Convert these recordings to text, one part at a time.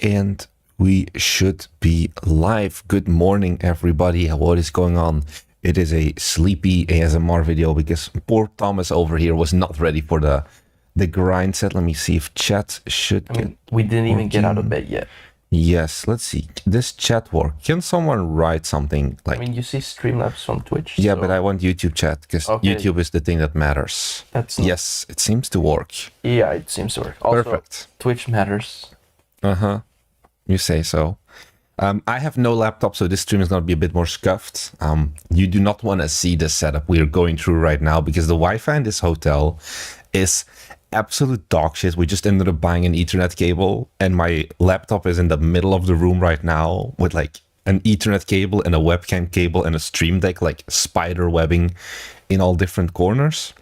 And we should be live. Good morning, everybody. What is going on? It is a sleepy ASMR video because poor Thomas over here was not ready for the grind set. Let me see if chat should get we didn't even get out of working. bed yet. Yes, let's see. This chat work. Can someone write something like... You see Streamlabs on Twitch. Yeah, so but I want YouTube chat because Okay. YouTube is the thing that matters. That's not, Yes, it seems to work. Yeah, it seems to work. Also, Perfect. Twitch matters. Uh-huh. You say so. I have no laptop, so this stream is going to be a bit more scuffed. You do not want to see the setup we are going through right now because the Wi-Fi in this hotel is absolute dog shit. We just ended up buying an Ethernet cable, and my laptop is in the middle of the room right now with like an Ethernet cable and a webcam cable and a stream deck, like spider webbing in all different corners.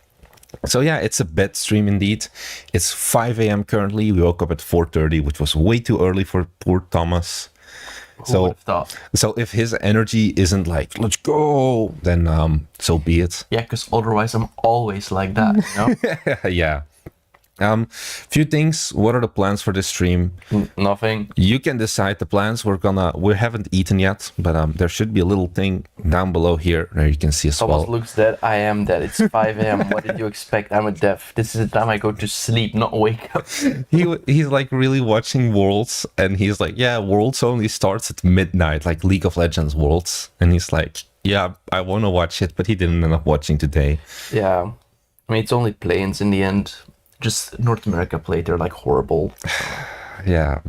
So yeah, it's a bed stream indeed. It's 5 a.m. currently. We woke up at 4:30, which was way too early for poor Thomas. Who would have thought? So if his energy isn't like, let's go, then so be it. Yeah, because otherwise I'm always like that, you know? Yeah. Few things. What are the plans for this stream? Nothing. You can decide the plans. We haven't eaten yet, but there should be a little thing down below here where you can see as Thomas well. looks dead. I am dead. It's 5 a.m. What did you expect? I'm a deaf. This is the time I go to sleep, not wake up. He's like really watching Worlds, and he's like, yeah, Worlds only starts at midnight, like League of Legends Worlds. And he's like, yeah, I want to watch it, but he didn't end up watching today. Yeah. It's only planes in the end. Just North America played, they're like horrible. Yeah.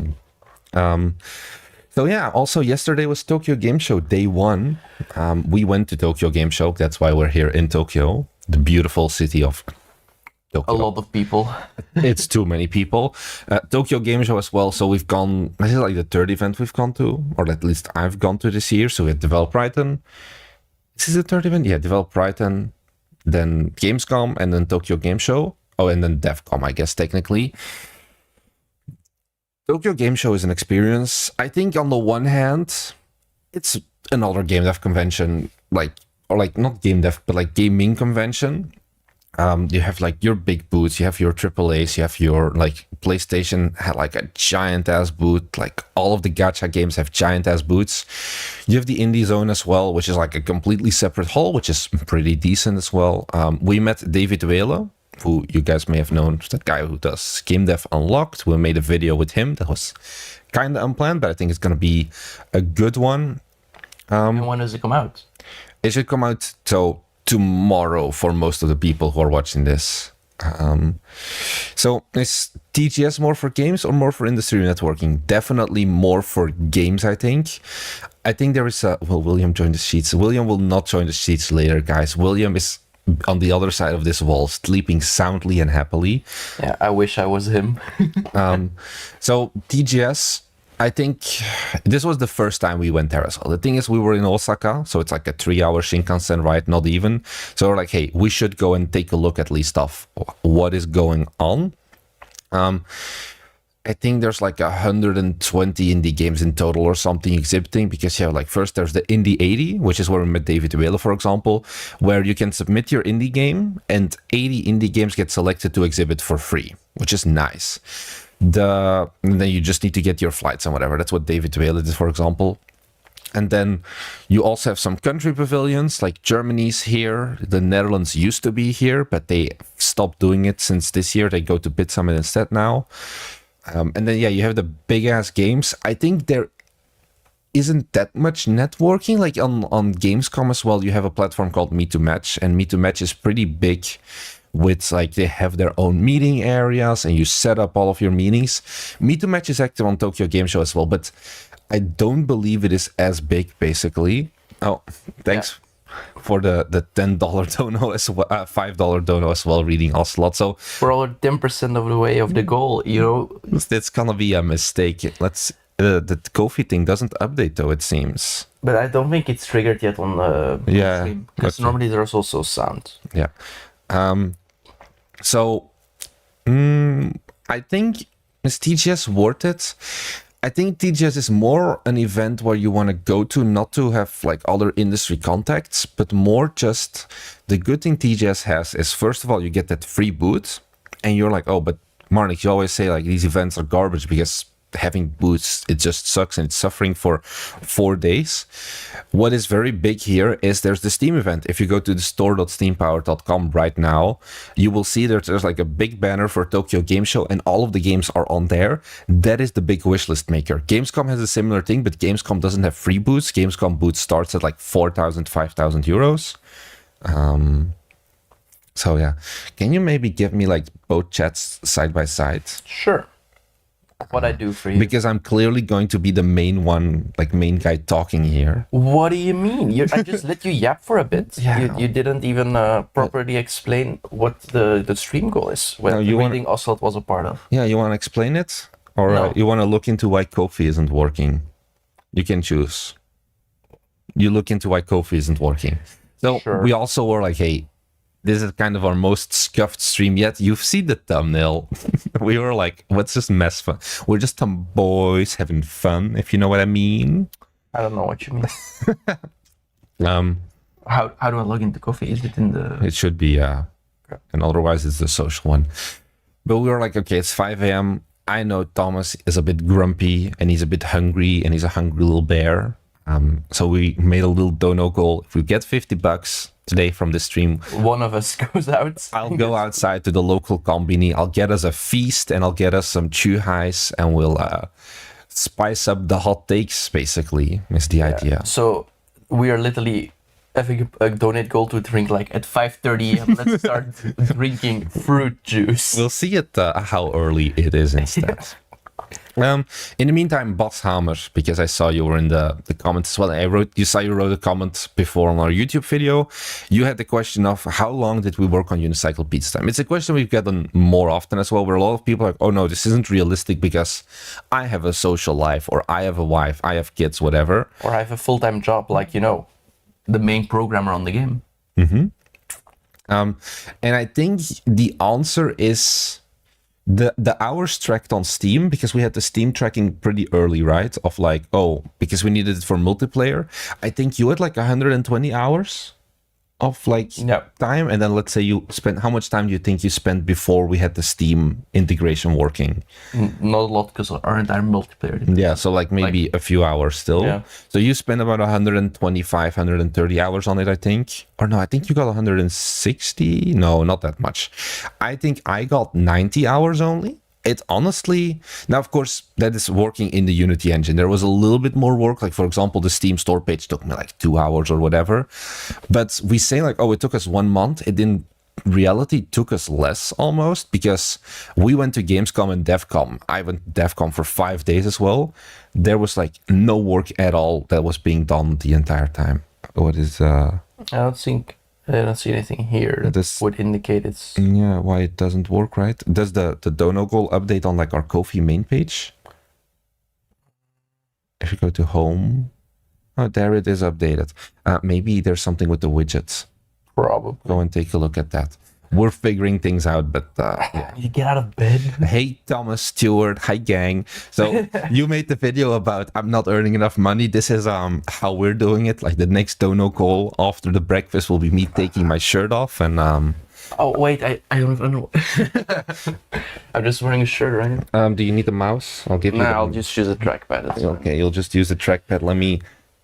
So yeah, also yesterday was Tokyo Gameshow day one. We went to Tokyo Gameshow. That's why we're here in Tokyo, the beautiful city of Tokyo. A lot of people. It's too many people. Tokyo Gameshow as well. So we've gone, this is like the third event we've gone to, or at least I've gone to this year. So we had Develop Brighton. This is the third event? Yeah, Develop Brighton, then Gamescom, and then Tokyo Gameshow. Oh, and then DevCom, I guess, technically. Tokyo Game Show is an experience. I think on the one hand, it's another game dev convention, not game dev, but like gaming convention. You have like your big booths, you have your AAAs, you have your like PlayStation had like a giant ass booth, like all of the gacha games have giant ass booths. You have the indie zone as well, which is like a completely separate hall, which is pretty decent as well. We met David Wele, who you guys may have known, that guy who does Game Dev Unlocked. We made a video with him that was kind of unplanned, but I think it's going to be a good one. And when does it come out? It should come out tomorrow for most of the people who are watching this. So is TGS more for games or more for industry networking? Definitely more for games, I think. I think there is William joined the sheets. William will not join the sheets later, guys. William is on the other side of this wall, sleeping soundly and happily. Yeah, I wish I was him. So TGS, I think this was the first time we went there as well. The thing is, we were in Osaka, so it's like a 3-hour Shinkansen ride, not even. So we're like, hey, we should go and take a look at least of what is going on. I think there's like 120 indie games in total or something exhibiting, because you have like, first there's the Indie 80, which is where we met David Wele, for example, where you can submit your indie game and 80 indie games get selected to exhibit for free, which is nice. And then you just need to get your flights and whatever. That's what David Wele did, for example. And then you also have some country pavilions, like Germany's here. The Netherlands used to be here, but they stopped doing it since this year. They go to Bit Summit instead now. And then, yeah, you have the big ass games. I think there isn't that much networking. Like on Gamescom as well, you have a platform called Meet to Match, and Meet to Match is pretty big with like, they have their own meeting areas and you set up all of your meetings. Meet to Match is active on Tokyo Game Show as well, but I don't believe it is as big, basically. Oh, thanks. Yeah. For the $10 dono as well, $5 dono as well, reading Ocelot. So we're all 10% of the way of the goal, you know. It's gonna be a mistake. The Kofi thing doesn't update though, it seems. But I don't think it's triggered yet on the stream, because normally there's also sound. Yeah. So I think, is TGS worth it? I think TGS is more an event where you want to go to, not to have like other industry contacts, but more just the good thing TGS has is, first of all, you get that free booth, and you're like, oh, but Marnik, you always say like these events are garbage because having boots, it just sucks and it's suffering for 4 days. What is very big here is there's the Steam event. If you go to the store.steampower.com right now, you will see there's like a big banner for Tokyo Gameshow and all of the games are on there. That is the big wishlist maker. Gamescom has a similar thing, but Gamescom doesn't have free boots. Gamescom boots starts at like 4,000, 5,000 euros. So yeah, can you maybe give me like both chats side by side? Sure. What I do for you? Because I'm clearly going to be the main one, like main guy talking here. What do you mean? I just let you yap for a bit. Yeah. You didn't even properly explain what the stream goal is. What No, the you reading Oswald was a part of. Yeah, you want to explain it? Or No. you want to look into why Kofi isn't working? You can choose. You look into why Kofi isn't working. So Sure. we also were like, hey, this is kind of our most scuffed stream yet. You've seen the thumbnail. We were like, let's just mess fun. We're just some boys having fun, if you know what I mean. I don't know what you mean. How do I log into Coffee? Is it in the... It should be, and otherwise it's the social one. But we were like, okay, it's 5 a.m. I know Thomas is a bit grumpy and he's a bit hungry and he's a hungry little bear. So we made a little dono goal. If we get $50 today from the stream, One of us goes out. I'll go outside to the local combini. I'll get us a feast and I'll get us some chuhais and we'll spice up the hot takes, basically, is the idea. So we are literally having a donate goal to drink like at 5:30 a.m. Let's start drinking fruit juice. We'll see it how early it is instead. In the meantime, Bas Hammer, because I saw you were in the comments as well. You wrote a comment before on our YouTube video. You had the question of how long did we work on Unicycle Pizza Time? It's a question we've gotten more often as well, where a lot of people are like, oh no, this isn't realistic because I have a social life or I have a wife, I have kids, whatever. Or I have a full-time job, like, the main programmer on the game. And I think the answer is the hours tracked on Steam, because we had the Steam tracking pretty early, right? Of like, because we needed it for multiplayer. I think you had like 120 hours of like time, and then let's say you spent, how much time do you think you spent before we had the Steam integration working? Not a lot, because our entire multiplayer didn't. Yeah, so like maybe a few hours still. Yeah. So you spent about 125, 130 hours on it, I think. Or no, I think you got 160. No, not that much. I think I got 90 hours only. It honestly, now of course that is working in the Unity engine. There was a little bit more work. Like for example, the Steam store page took me like 2 hours or whatever. But we say like, it took us 1 month. It in reality took us less almost, because we went to Gamescom and DevCom. I went to DevCom for 5 days as well. There was like no work at all that was being done the entire time. What is I don't see anything here that would indicate it's... Yeah, why it doesn't work, right? Does the dono goal update on like our Ko-fi main page? If you go to home, there it is updated. Maybe there's something with the widgets. Probably. Go and take a look at that. We're figuring things out, but yeah. You get out of bed. Hey, Thomas Stewart. Hi, gang. So you made the video about I'm not earning enough money. This is how we're doing it. Like the next dono call after the breakfast will be me taking my shirt off and Oh wait, I don't even know. I'm just wearing a shirt, right? Do you need a mouse? I'll give you. I'll just use a trackpad. That's okay, fine. you'll just use the trackpad. Let me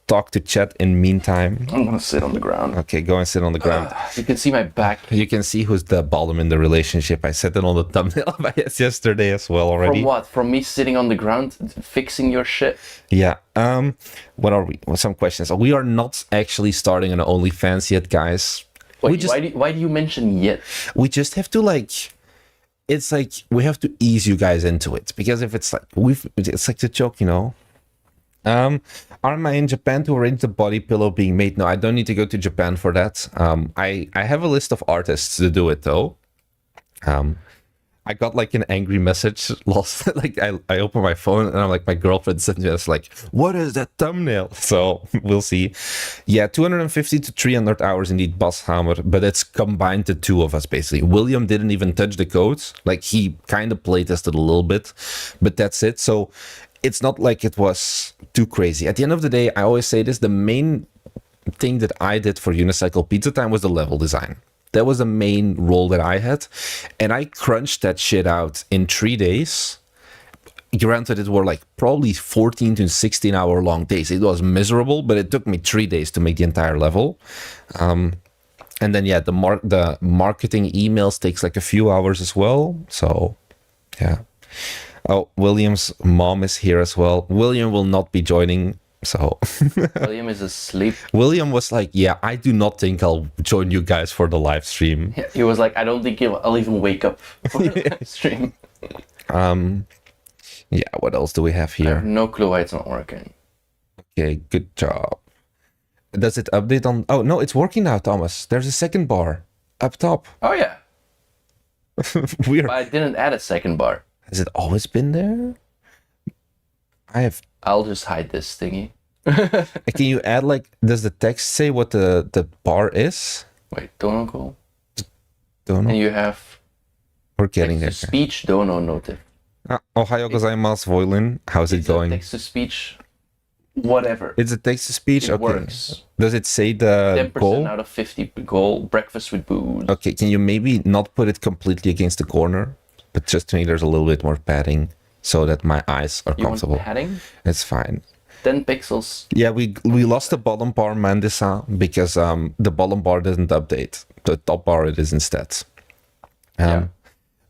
talk to chat in the meantime. I'm gonna sit on the ground. Okay, go and sit on the ground. You can see my back. You can see who's the bottom in the relationship. I said it on the thumbnail yesterday as well already. From what? From me sitting on the ground fixing your shit? Yeah. What are we? Well, some questions. We are not actually starting an OnlyFans yet, guys. Wait, why do you mention yet? We just have to it's like we have to ease you guys into it, because if it's like it's like the joke, Aren't I in Japan to arrange the body pillow being made? No, I don't need to go to Japan for that. I have a list of artists to do it though. I got like an angry message lost. Like I opened my phone and I'm like, my girlfriend sent me this like, what is that thumbnail? So we'll see. Yeah, 250 to 300 hours indeed, Bas Hammer, but it's combined the two of us basically. William didn't even touch the code. Like he kind of playtested a little bit, but that's it. So it's not like it was too crazy. At the end of the day, I always say this, the main thing that I did for Unicycle Pizza Time was the level design. That was the main role that I had. And I crunched that shit out in 3 days. granted, it were like probably 14 to 16 hour long days. It was miserable, but it took me 3 days to make the entire level. And then yeah, the marketing emails takes like a few hours as well. So yeah. Oh, William's mom is here as well. William will not be joining. So William is asleep. William was like, yeah, I do not think I'll join you guys for the live stream. Yeah, he was like, I don't think I'll even wake up for the live stream. Yeah, what else do we have I here? have no clue why it's not working. Okay, good job. Does it update on... Oh, no, it's working now, Thomas. There's a second bar up top. Oh yeah, Weird. but I didn't add a second bar. Has it always been there? I'll just hide this thingy. Can you add, like... Does the text say what the bar is? Wait, dono call. Don't know. And you have We're getting there. text to speech dono notif. Ohio gozaimasu, Voilin. How's it It's a going? text to speech, whatever. It's a text to speech? It Okay. works. Does it say the 10% goal? out of 50 goal. Breakfast with booze. Okay, can you maybe not put it completely against the corner, but just to make there's a little bit more padding so that my eyes are You want comfortable? padding? It's fine. 10 pixels. Yeah, we lost the bottom bar, Mandisa, because the bottom bar doesn't update. The top bar it is instead. Yeah.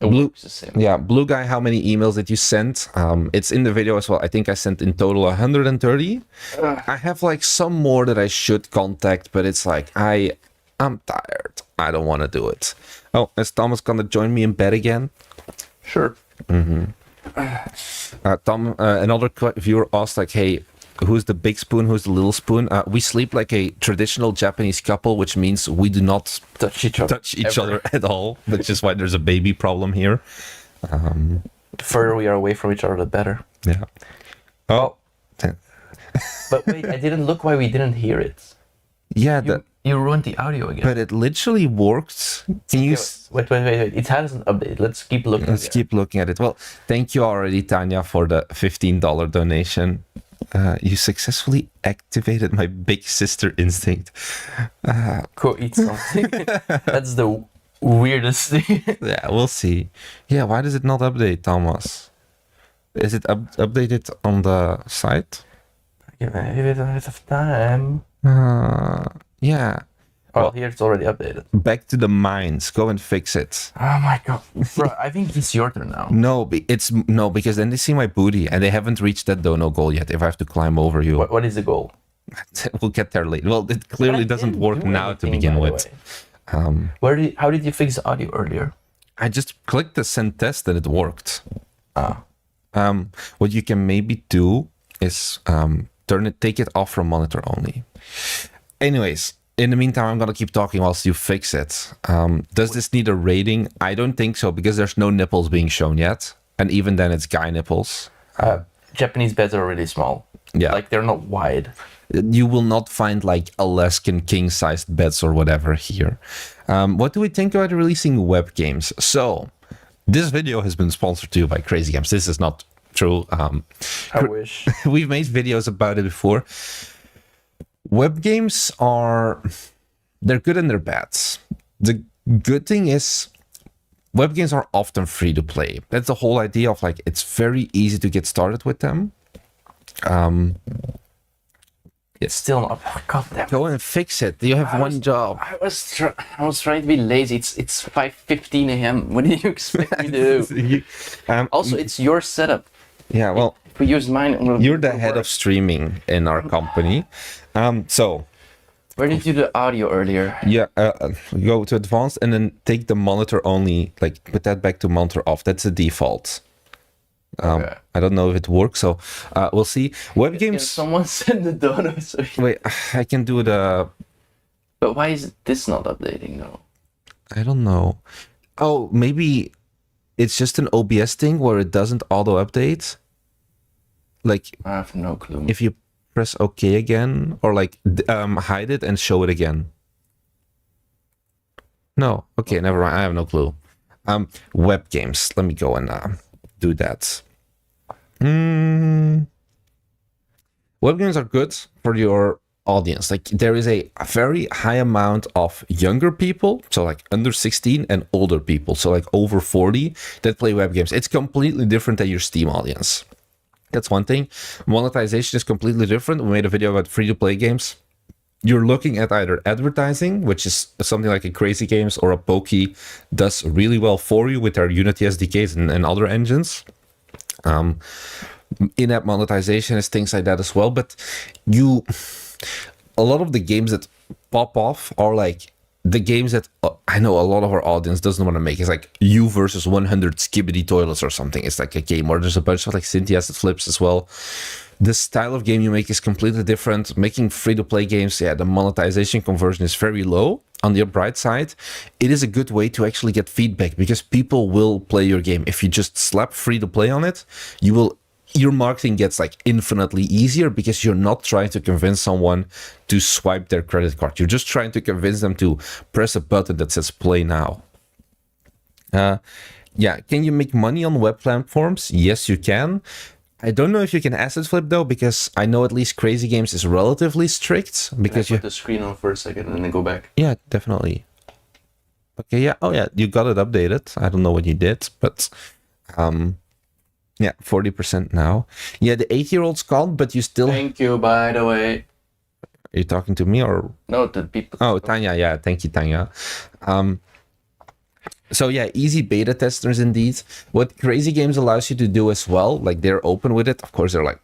It Blue- works the same. Yeah, Blue Guy, how many emails did you send? It's in the video as well. I think I sent in total 130. I have like some more that I should contact, but it's like I'm tired. I don't want to do it. Oh, is Thomas gonna join me in bed again? Sure. Tom, another viewer asked like, hey, who's the big spoon? Who's the little spoon? We sleep like a traditional Japanese couple, which means we do not Touch each other. touch each Ever. other at all, which is why there's a baby problem here. The further we are away from each other, the better. Yeah. Oh, But wait, I didn't look why we didn't hear it. yeah, that, You ruined the audio again. but it literally worked. Can you... Wait. It hasn't updated. Let's keep looking. Let's keep looking at it. Well, thank you already, Tanya, for the $15 donation. You successfully activated my big sister instinct. Go eat something. That's the weirdest thing. Yeah, we'll see. Yeah, why does it not update, Thomas? Is it updated on the site? Give it a bit of time. Yeah. Oh, Well- here it's already updated. Back to the mines. Go and fix it. Oh my god, bro! I think it's your turn now. No, because then they see my booty and they haven't reached that dono goal yet. If I have to climb over you, What is the goal? we'll get there later. Well, it clearly doesn't Didn't work do now to anything, begin by the with. way. How did you fix the audio earlier? I just clicked the send test and it worked. Ah, What you can maybe do is take it off from monitor only. Anyways, in the meantime, I'm gonna keep talking whilst you fix it. Does this need a rating? I don't think so because there's no nipples being shown yet, and even then, it's guy nipples. Japanese beds are really small. Yeah. Like they're not wide. You will not find like Alaskan king-sized beds or whatever here. What do we think about releasing web games? So, this video has been sponsored to you by Crazy Games. This is not true. I wish. We've made videos about it before. Web games they're good and they're bad. The good thing is web games are often free to play. That's the whole idea of like, it's very easy to get started with them. It's still not. Oh, God damn. Go and fix it. You have one job. I was trying to be lazy. It's 5:15 a.m. What do you expect me to do? Also, it's your setup. Yeah, well, If we use mine, you're the head of streaming in our company. So, Where did you do the audio earlier? yeah, go to advanced and then take the monitor only, like put that back to monitor off. That's the default. Okay. I don't know if it works, so we'll see. Web Can games. someone send the dono? So Wait, I can do the. But why is this not updating though? I don't know. Oh, maybe it's just an OBS thing where it doesn't auto update. Like I have no clue. if you press OK again, or like hide it and show it again. No, okay, never mind. I have no clue. Web games. Let me go and do that. Web games are good for your audience. Like there is a very high amount of younger people, so like under 16, and older people, so like over 40, that play web games. It's completely different than your Steam audience. That's one thing. Monetization is completely different. We made a video about free-to-play games. You're looking at either advertising, which is something like a Crazy Games or a Pokey does really well for you with their Unity SDKs and other engines. In-app monetization is things like that as well. But a lot of the games that pop off are like the games that I know a lot of our audience doesn't want to make. It's like you versus 100 Skibbity Toilets or something. It's like a game, or there's a bunch of like Cynthia Asset Flips as well. The style of game you make is completely different. Making free-to-play games, the monetization conversion is very low. On the bright side, it is a good way to actually get feedback because people will play your game. If you just slap free-to-play on it, your marketing gets like infinitely easier because you're not trying to convince someone to swipe their credit card. You're just trying to convince them to press a button that says play now. Can you make money on web platforms? Yes, you can. I don't know if you can asset flip though, because I know at least Crazy Games is relatively strict. Because Can I put the screen on for a second and then go back? Yeah, definitely. Okay, yeah. Oh yeah, you got it updated. I don't know what you did, but 40% now. Yeah, the 8-year-olds can't, but you still. Thank you, by the way. Are you talking to me or? No, the people. Oh, Tanya. Yeah, thank you, Tanya. So yeah, easy beta testers indeed. What Crazy Games allows you to do as well, like they're open with it. Of course, they're like,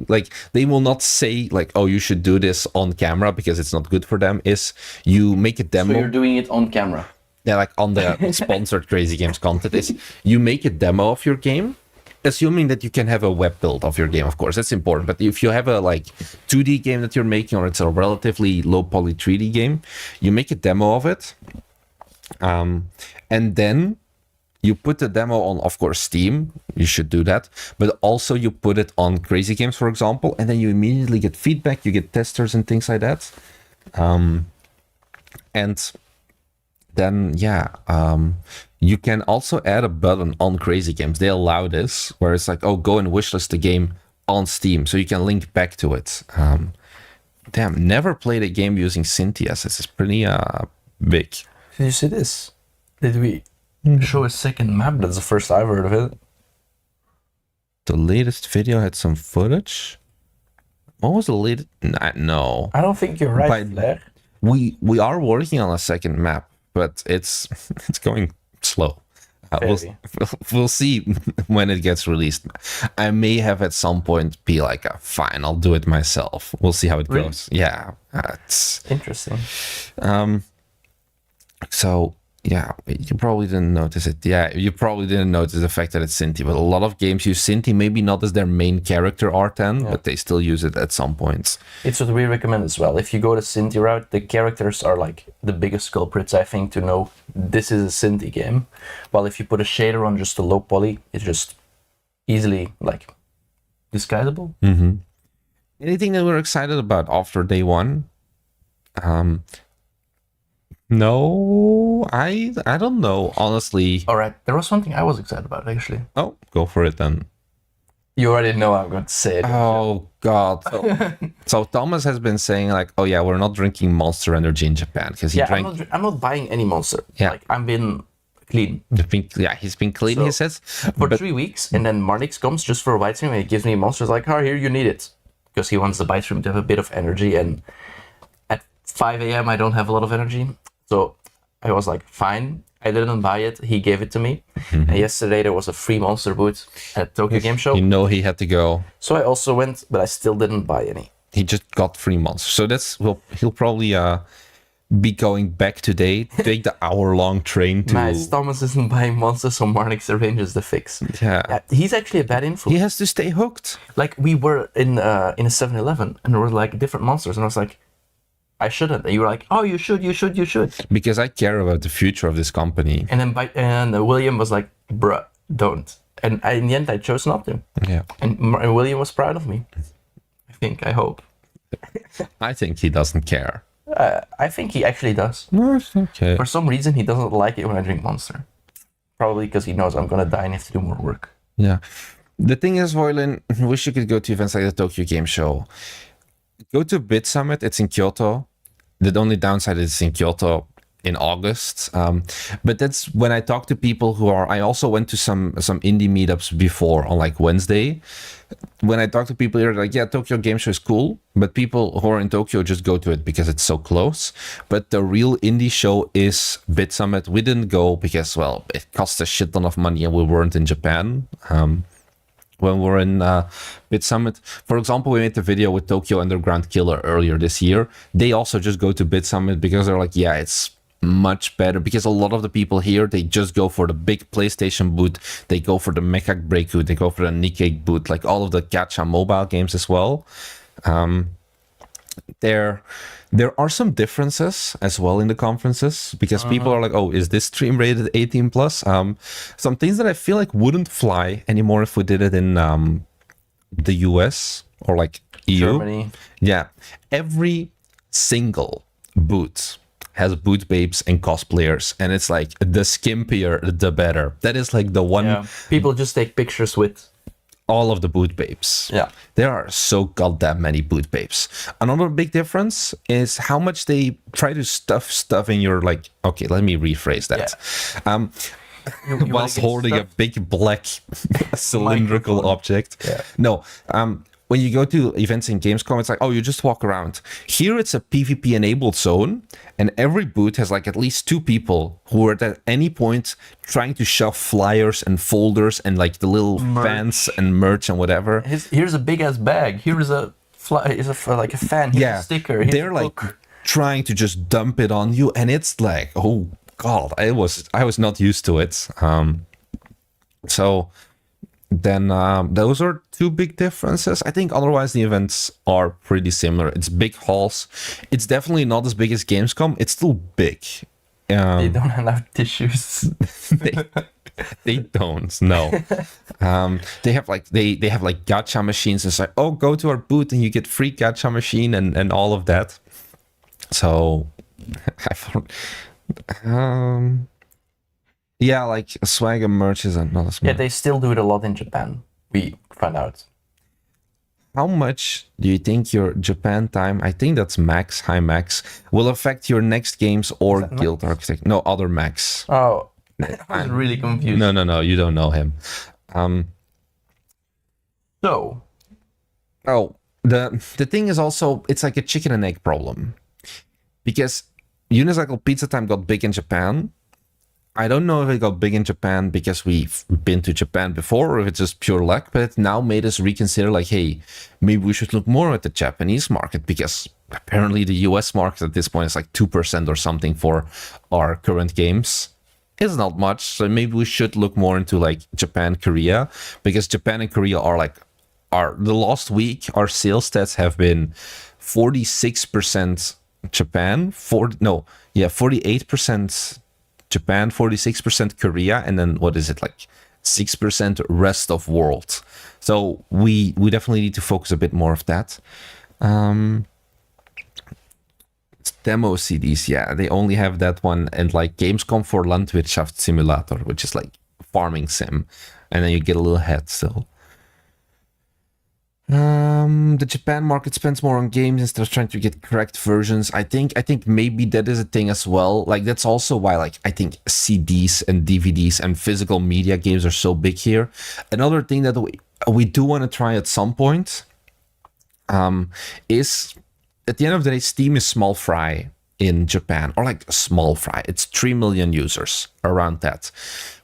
like they will not say like, oh, you should do this on camera because it's not good for them. Is you make a demo. So you're doing it on camera. Yeah, like on the sponsored Crazy Games content is you make a demo of your game, assuming that you can have a web build of your game. Of course, that's important. But if you have a like 2D game that you're making, or it's a relatively low poly 3D game, you make a demo of it. And then you put the demo on, of course, Steam. You should do that. But also you put it on Crazy Games, for example, and then you immediately get feedback. You get testers and things like that. And then, you can also add a button on Crazy Games. They allow this, where it's like, oh, go and wishlist the game on Steam. So you can link back to it. Never played a game using Cynthia. This is pretty big. Did you see this? Did we show a second map? That's the first I've heard of it. The latest video had some footage. What was the latest? No. I don't think you're right there. We are working on a second map, but it's going slow. We'll see when it gets released. I may have at some point be like, fine, I'll do it myself. We'll see how it goes. Yeah. It's interesting. So, yeah, you probably didn't notice it. Yeah, you probably didn't notice the fact that it's Cinti, but a lot of games use Cinti, maybe not as their main character R10, but they still use it at some points. It's what we recommend as well. If you go the Cinti route, the characters are like the biggest culprits, I think, to know this is a Cinti game. While if you put a shader on just a low poly, it's just easily like disguisable. Mm-hmm. Anything that we're excited about after day one? No, I don't know, honestly. All right, there was something I was excited about, actually. Oh, go for it then. You already know I'm going to say it. Oh, God. So Thomas has been saying, like, oh, yeah, we're not drinking Monster Energy in Japan. Because he drank... I'm not buying any Monster. Yeah. Like, I've been clean. He's been clean, so, he says. For 3 weeks, and then Marnix comes just for a white stream, and he gives me Monsters like, oh, here, you need it. Because he wants the bite stream to have a bit of energy, and at 5 a.m. I don't have a lot of energy. So I was like, fine. I didn't buy it. He gave it to me. Mm-hmm. And yesterday there was a free Monster boot at Tokyo Gameshow. You know he had to go. So I also went, but I still didn't buy any. He just got free Monsters. So he'll probably be going back today, take the hour-long train to... Nice. Thomas isn't buying Monsters, so Marnix arranges the fix. Yeah. He's actually a bad influence. He has to stay hooked. Like, we were in a 7-Eleven, and there were like different Monsters, and I was like, I shouldn't. And you were like, oh, you should. Because I care about the future of this company. And then William was like, bruh, don't. And in the end, I chose not to. Yeah. And William was proud of me. I hope. I think he doesn't care. I think he actually does. Okay. For some reason, he doesn't like it when I drink Monster. Probably because he knows I'm going to die and have to do more work. Yeah. The thing is, Voilin, wish you could go to events like the Tokyo Gameshow. Go to Bit Summit. It's in Kyoto. The only downside is it's in Kyoto in August. But that's when I talk to people who are. I also went to some indie meetups before on like Wednesday. When I talk to people here, like, yeah, Tokyo Gameshow is cool, but people who are in Tokyo just go to it because it's so close. But the real indie show is Bit Summit. We didn't go because, well, it cost a shit ton of money and we weren't in Japan. When we were in Bit Summit. For example, we made the video with Tokyo Underground Killer earlier this year. They also just go to Bit Summit because they're like, yeah, it's much better. Because a lot of the people here, they just go for the big PlayStation booth. They go for the Mecha Break booth. They go for the Nikkei booth, like all of the gacha mobile games as well. There are some differences as well in the conferences because people are like, oh, is this stream rated 18 plus? Some things that I feel like wouldn't fly anymore if we did it in the US or like EU. Germany. Yeah. Every single booth has boot babes and cosplayers, and it's like the skimpier the better. That is like the one. Yeah. People just take pictures with all of the boot babes. Yeah. There are so goddamn many boot babes. Another big difference is how much they try to stuff in your, like, okay, let me rephrase that. You Whilst holding a big black cylindrical Microphone. object. Yeah. No, when you go to events in Gamescom, it's like, oh, you just walk around. Here it's a PvP enabled zone, and every booth has like at least 2 people who are at any point trying to shove flyers and folders and like the little fans and merch and whatever. Here's a big ass bag. Here is a like a fan. Here's a sticker. Here's They're a like book. trying to just dump it on you, and it's like, oh god, I was not used to it. So then those are 2 big differences. I think otherwise the events are pretty similar. It's big halls. It's definitely not as big as Gamescom. It's still big. They don't allow tissues. They don't. No. They have like they have like gacha machines. It's like, oh, go to our booth and you get free gacha machine and all of that. So I thought, yeah, like swag and merch is not as much. Yeah, they still do it a lot in Japan. We found out. How much do you think your Japan time, I think that's max, high max, will affect your next games or Guild Architect? No, other max. Oh, I was really confused. No, you don't know him. So, the thing is also, it's like a chicken and egg problem. Because Unicycle Pizza Time got big in Japan. I don't know if it got big in Japan because we've been to Japan before, or if it's just pure luck, but it now made us reconsider, like, hey, maybe we should look more at the Japanese market, because apparently the US market at this point is like 2% or something for our current games. It's not much, so maybe we should look more into like Japan, Korea, because Japan and Korea are like, the last week, our sales stats have been 46% Japan, 48% Japan, 46% Korea, and then what is it, like 6% rest of world. So we definitely need to focus a bit more of that. Demo CDs, yeah, they only have that one, and like Gamescom for Landwirtschaft Simulator, which is like farming sim, and then you get a little head still. The Japan market spends more on games instead of trying to get correct versions. I think maybe that is a thing as well. Like that's also why, like, I think CDs and DVDs and physical media games are so big here. Another thing that we do want to try at some point is, at the end of the day, Steam is small fry in Japan, or like small fry. It's 3 million users, around that.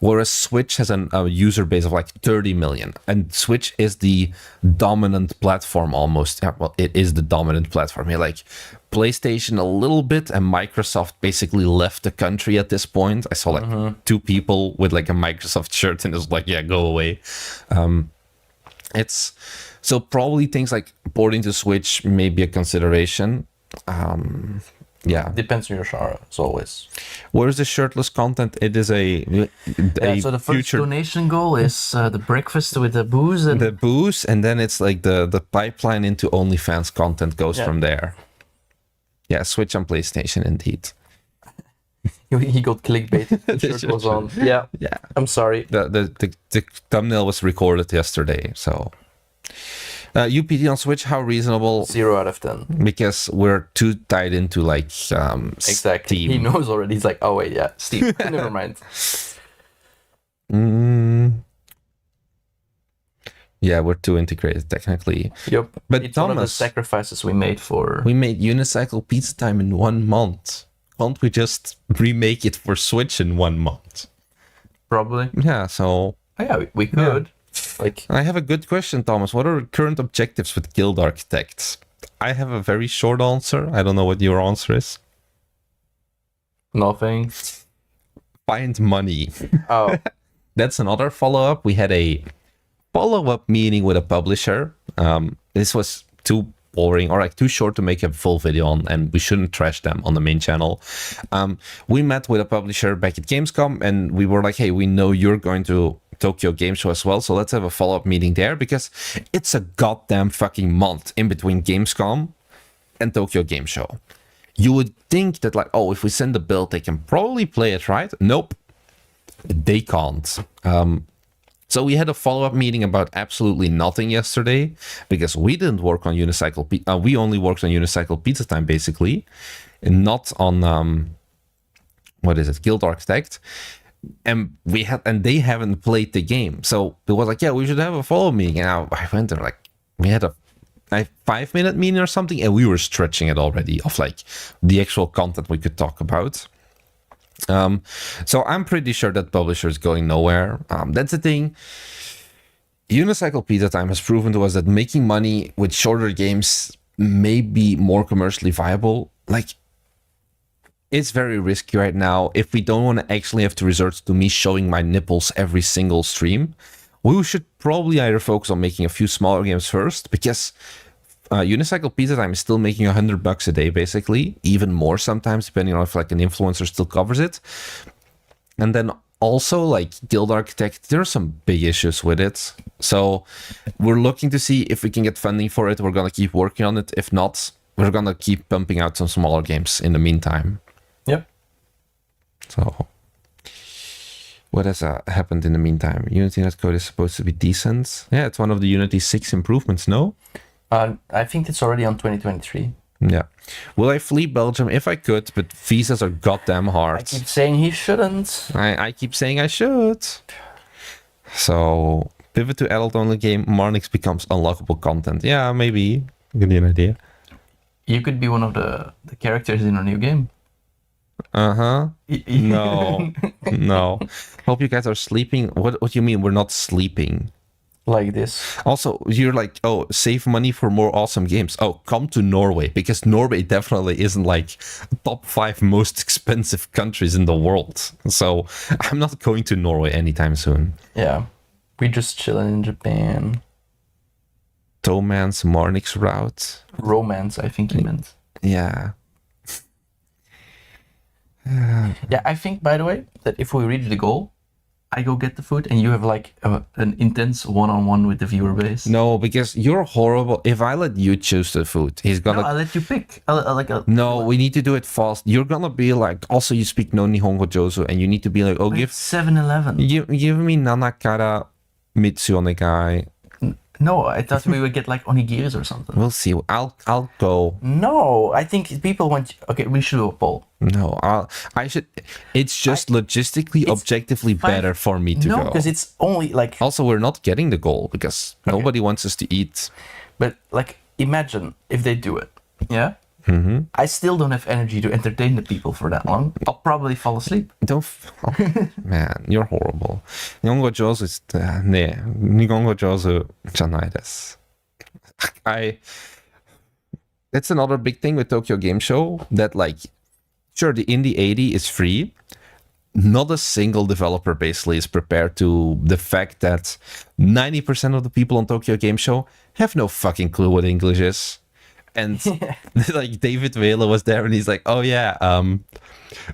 Whereas Switch has a user base of like 30 million. And Switch is the dominant platform almost. Yeah, well, it is the dominant platform here. Like PlayStation a little bit, and Microsoft basically left the country at this point. I saw like 2 people with like a Microsoft shirt, and it was like, yeah, go away. It's so probably things like porting to Switch may be a consideration. Yeah, depends on your genre, as always. Where's the shirtless content? It is a so the first donation goal is the breakfast with the booze and the booze, and then it's like the pipeline into OnlyFans content goes from there. Yeah, Switch on PlayStation, indeed. He got clickbait. The shirt was on. Yeah. I'm sorry. The thumbnail was recorded yesterday, so. UPD on Switch, how reasonable? 0 out of 10. Because we're too tied into like Exactly. Steam. He knows already. He's like, oh wait, yeah, Steam. Never mind. Yeah, we're too integrated technically. Yep. But it's one of the Thomas, sacrifices we made for. we made Unicycle Pizza Time in 1 month. Can't we just remake it for Switch in 1 month? Probably. Yeah, so Oh, yeah, we could. Like, I have a good question, Thomas. What are current objectives with Guild Architects? I have a very short answer. I don't know what your answer is. nothing. Find money. Oh, That's another follow-up. We had a follow-up meeting with a publisher. This was too boring or like too short to make a full video on, and we shouldn't trash them on the main channel. We met with a publisher back at Gamescom, and we were like, hey, we know you're going to Tokyo Gameshow as well, so let's have a follow-up meeting there, because it's a goddamn fucking month in between Gamescom and Tokyo Gameshow. You would think that like, oh, if we send the build, they can probably play it, right? Nope, they can't. So we had a follow-up meeting about absolutely nothing yesterday, because we didn't work on Unicycle. We only worked on Unicycle Pizza Time, basically, and not on what is it, Guild Architect. And they haven't played the game, so it was like, yeah, we should have a follow-up meeting. And I went there, like, we had a 5-minute meeting or something, and we were stretching it already of like the actual content we could talk about. So I'm pretty sure that publisher is going nowhere. That's the thing. Unicycle Pizza Time has proven to us that making money with shorter games may be more commercially viable. Like, it's very risky right now. If we don't want to actually have to resort to me showing my nipples every single stream, we should probably either focus on making a few smaller games first, because Unicycle Pizza Time is still making $100 a day, basically, even more sometimes, depending on if like an influencer still covers it. And then also like Guild Architect, there are some big issues with it. So we're looking to see if we can get funding for it. We're gonna keep working on it. If not, we're gonna keep pumping out some smaller games in the meantime. yep. So what has happened in the meantime? Unity netcode is supposed to be decent. Yeah, it's one of the Unity 6 improvements, no? I think it's already on 2023. Yeah. Will I flee Belgium? If I could, but visas are goddamn hard. I keep saying he shouldn't. I keep saying I should. So, pivot to adult-only game, Marnix becomes unlockable content. Yeah, maybe. Give me an idea. You could be one of the characters in a new game. Uh-huh. No. No. Hope you guys are sleeping. What do you mean we're not sleeping? Like this. Also, you're like, oh, save money for more awesome games. Oh, come to Norway, because Norway definitely isn't like top 5 most expensive countries in the world. So I'm not going to Norway anytime soon. Yeah. We just chilling in Japan. Toman's Marnix route. Romance, I think he meant. Yeah. Yeah, I think, by the way, that if we reach the goal, I go get the food and you have like an intense one-on-one with the viewer base. No, because you're horrible. If I let you choose the food, he's gonna... No, I'll let you pick. No, we need to do it fast. You're gonna be like, also you speak no Nihongo Josu, and you need to be like, oh, give 7-Eleven. Give me Nanakara Mitsu onegai. No, I thought we would get like onigiris or something. We'll see. I'll go. No, I think people want... Okay, we should do a poll. No, I should... It's just logistically, objectively better for me to go. No, because it's only like... Also, we're not getting the goal, because nobody wants us to eat. But like, imagine if they do it. Yeah? Mm-hmm. I still don't have energy to entertain the people for that long. I'll probably fall asleep. Man, you're horrible. Nihongo Josu is... Ne, Nihongo Josu janai desu. That's another big thing with Tokyo Gameshow, that like, sure, the Indie 80 is free. Not a single developer basically is prepared to the fact that 90% of the people on Tokyo Gameshow have no fucking clue what English is. And like David Vela was there and he's like, oh yeah,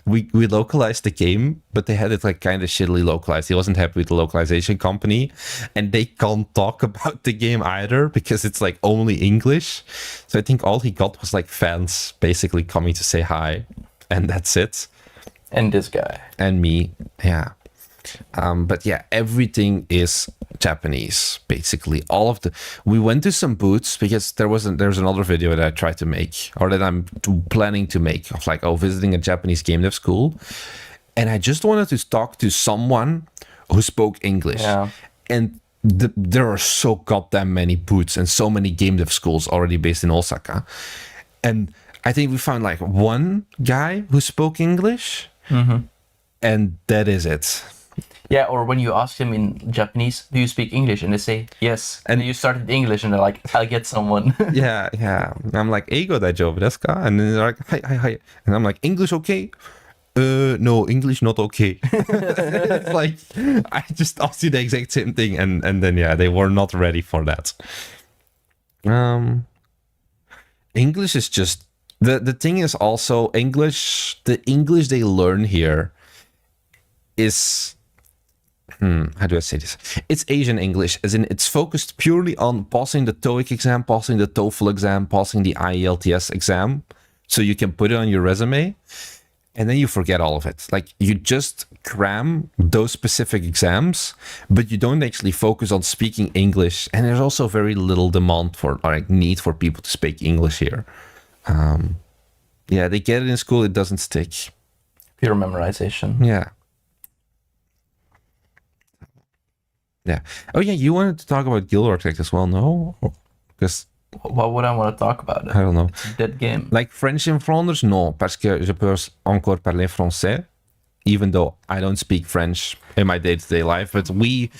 we localized the game, but they had it like kind of shittily localized. He wasn't happy with the localization company, and they can't talk about the game either because it's like only English. So I think all he got was like fans basically coming to say hi, and that's it. And this guy. And me, yeah. But yeah, everything is Japanese, basically. We went to some booths because there's another video that I tried to make, or that I'm planning to make, of like, visiting a Japanese game dev school. And I just wanted to talk to someone who spoke English. Yeah. And there are so goddamn many booths and so many game dev schools already based in Osaka. And I think we found like one guy who spoke English, and that is it. Yeah, or when you ask them in Japanese, do you speak English? And they say yes. And then you started English, and they're like, I'll get someone. Yeah. And I'm like, eigo daijoubu desu ka? And then they're like, hi. And I'm like, English okay? No, English not okay. It's like, I just asked you the exact same thing, and then yeah, they were not ready for that. English is just the thing is also English. The English they learn here is how do I say this? It's Asian English, as in it's focused purely on passing the TOEIC exam, passing the TOEFL exam, passing the IELTS exam, so you can put it on your resume. And then you forget all of it. Like, you just cram those specific exams, but you don't actually focus on speaking English. And there's also very little demand for, or like, need for people to speak English here. Yeah, they get it in school, it doesn't stick. Pure memorization. Yeah. Oh yeah, you wanted to talk about Guild Architect as well, no? Because what would I want to talk about? I don't know. It's a dead game. Like French in Flanders? Non, parce que je peux encore parler français, even though I don't speak French in my day-to-day life. But we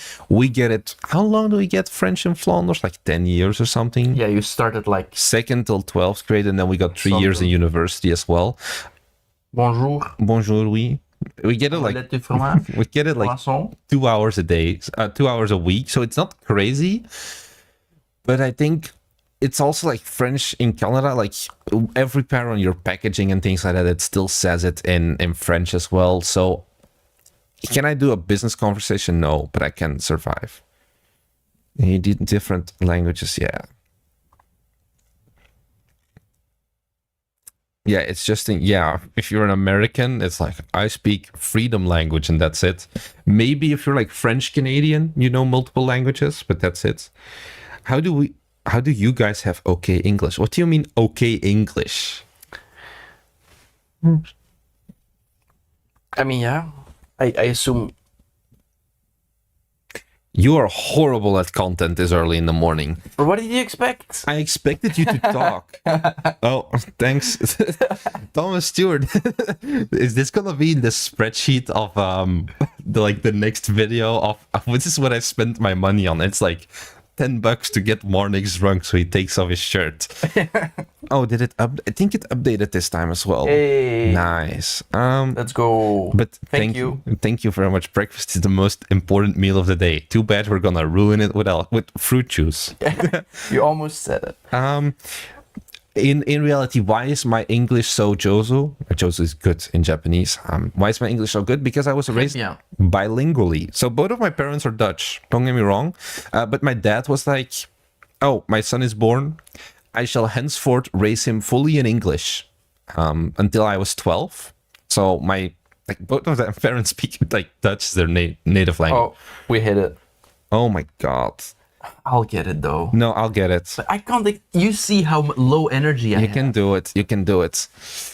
get it. How long do we get French in Flanders? Like 10 years or something? Yeah, you started like... 2nd till 12th grade, and then we got 3 years in university as well. Bonjour. Bonjour, oui. We get it like 2 hours a day, 2 hours a week. So it's not crazy, but I think it's also like French in Canada, like every pair on your packaging and things like that, it still says it in French as well. So can I do a business conversation? No, but I can survive. You did different languages, yeah. Yeah, it's just, if you're an American, it's like, I speak freedom language and that's it. Maybe if you're like French Canadian, you know multiple languages, but that's it. How do you guys have okay English? What do you mean okay English? I mean, yeah, I assume... You are horrible at content this early in the morning. What did you expect? I expected you to talk. Oh, thanks. Thomas Stewart. Is this gonna be in the spreadsheet of the next video of this is what I spent my money on? It's like $10 to get Marnix drunk so he takes off his shirt. Oh, did it I think it updated this time as well. Hey. Nice. Let's go. But thank you. Thank you very much. Breakfast is the most important meal of the day. Too bad we're gonna ruin it with fruit juice. You almost said it. In reality, why is my English so Jozu? Jozu is good in Japanese. Why is my English so good? Because I was raised bilingually. So both of my parents are Dutch. Don't get me wrong. But my dad was like, oh, my son is born. I shall henceforth raise him fully in English until I was 12. So both of their parents speak like Dutch is their native language. Oh, we hit it. Oh my God. I'll get it though. No, I'll get it. But I can't. You see how low energy I have. You can do it. You can do it.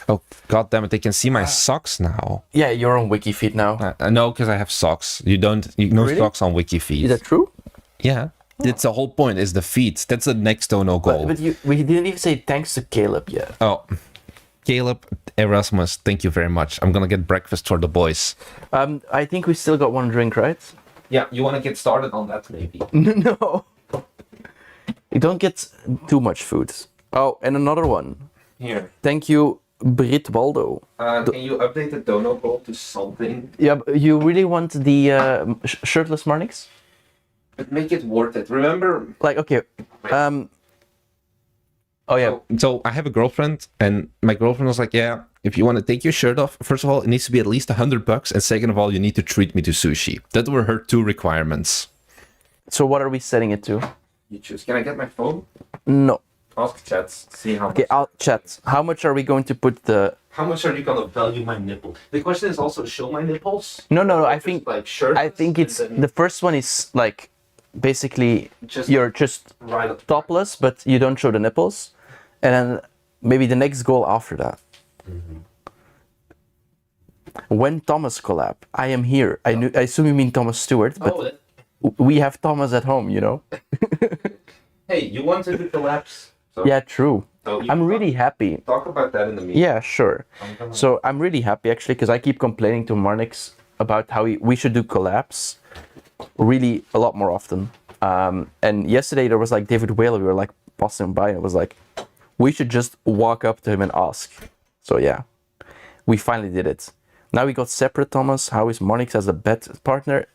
Oh, God damn it. They can see my socks now. Yeah, you're on WikiFeed now. No, because I have socks. No Really? socks on WikiFeed. Is that true? Yeah. That's the whole point, is the feet. That's the next dono goal. But we didn't even say thanks to Caleb yet. Oh, Caleb, Erasmus, thank you very much. I'm going to get breakfast for the boys. I think we still got one drink, right? Yeah, you want to get started on that, maybe? No. You don't get too much food. Oh, and another one. Here. Thank you, Brit Waldo. Can you update the dono goal to something? Yeah, you really want the shirtless Marnix? But make it worth it. Remember... Like, okay. Oh, yeah. So I have a girlfriend, and my girlfriend was like, yeah, if you want to take your shirt off, first of all, it needs to be at least $100, and second of all, you need to treat me to sushi. That were her 2 requirements. So what are we setting it to? You choose. Can I get my phone? No. Ask chat. See how Okay, I'll chat. How much are we going to put the... How much are you gonna value my nipple? The question is also show my nipples. No. Or I just, think like shirts. I think it's the first one is like basically you're just right up topless, but you don't show the nipples, and then maybe the next goal after that. When Thomas collab, I am here. I assume you mean Thomas Stewart, but we have Thomas at home, you know. Hey, you wanted to collapse. So, Yeah, true. so I'm really happy. Talk about that in the meeting. Yeah, sure. So I'm really happy actually because I keep complaining to Marnix about how we should do collabs really a lot more often. And yesterday there was like David Whale, we were like passing by and it was like, we should just walk up to him and ask. So yeah, we finally did it. Now we got separate Thomas. How is Marnix as a bet partner?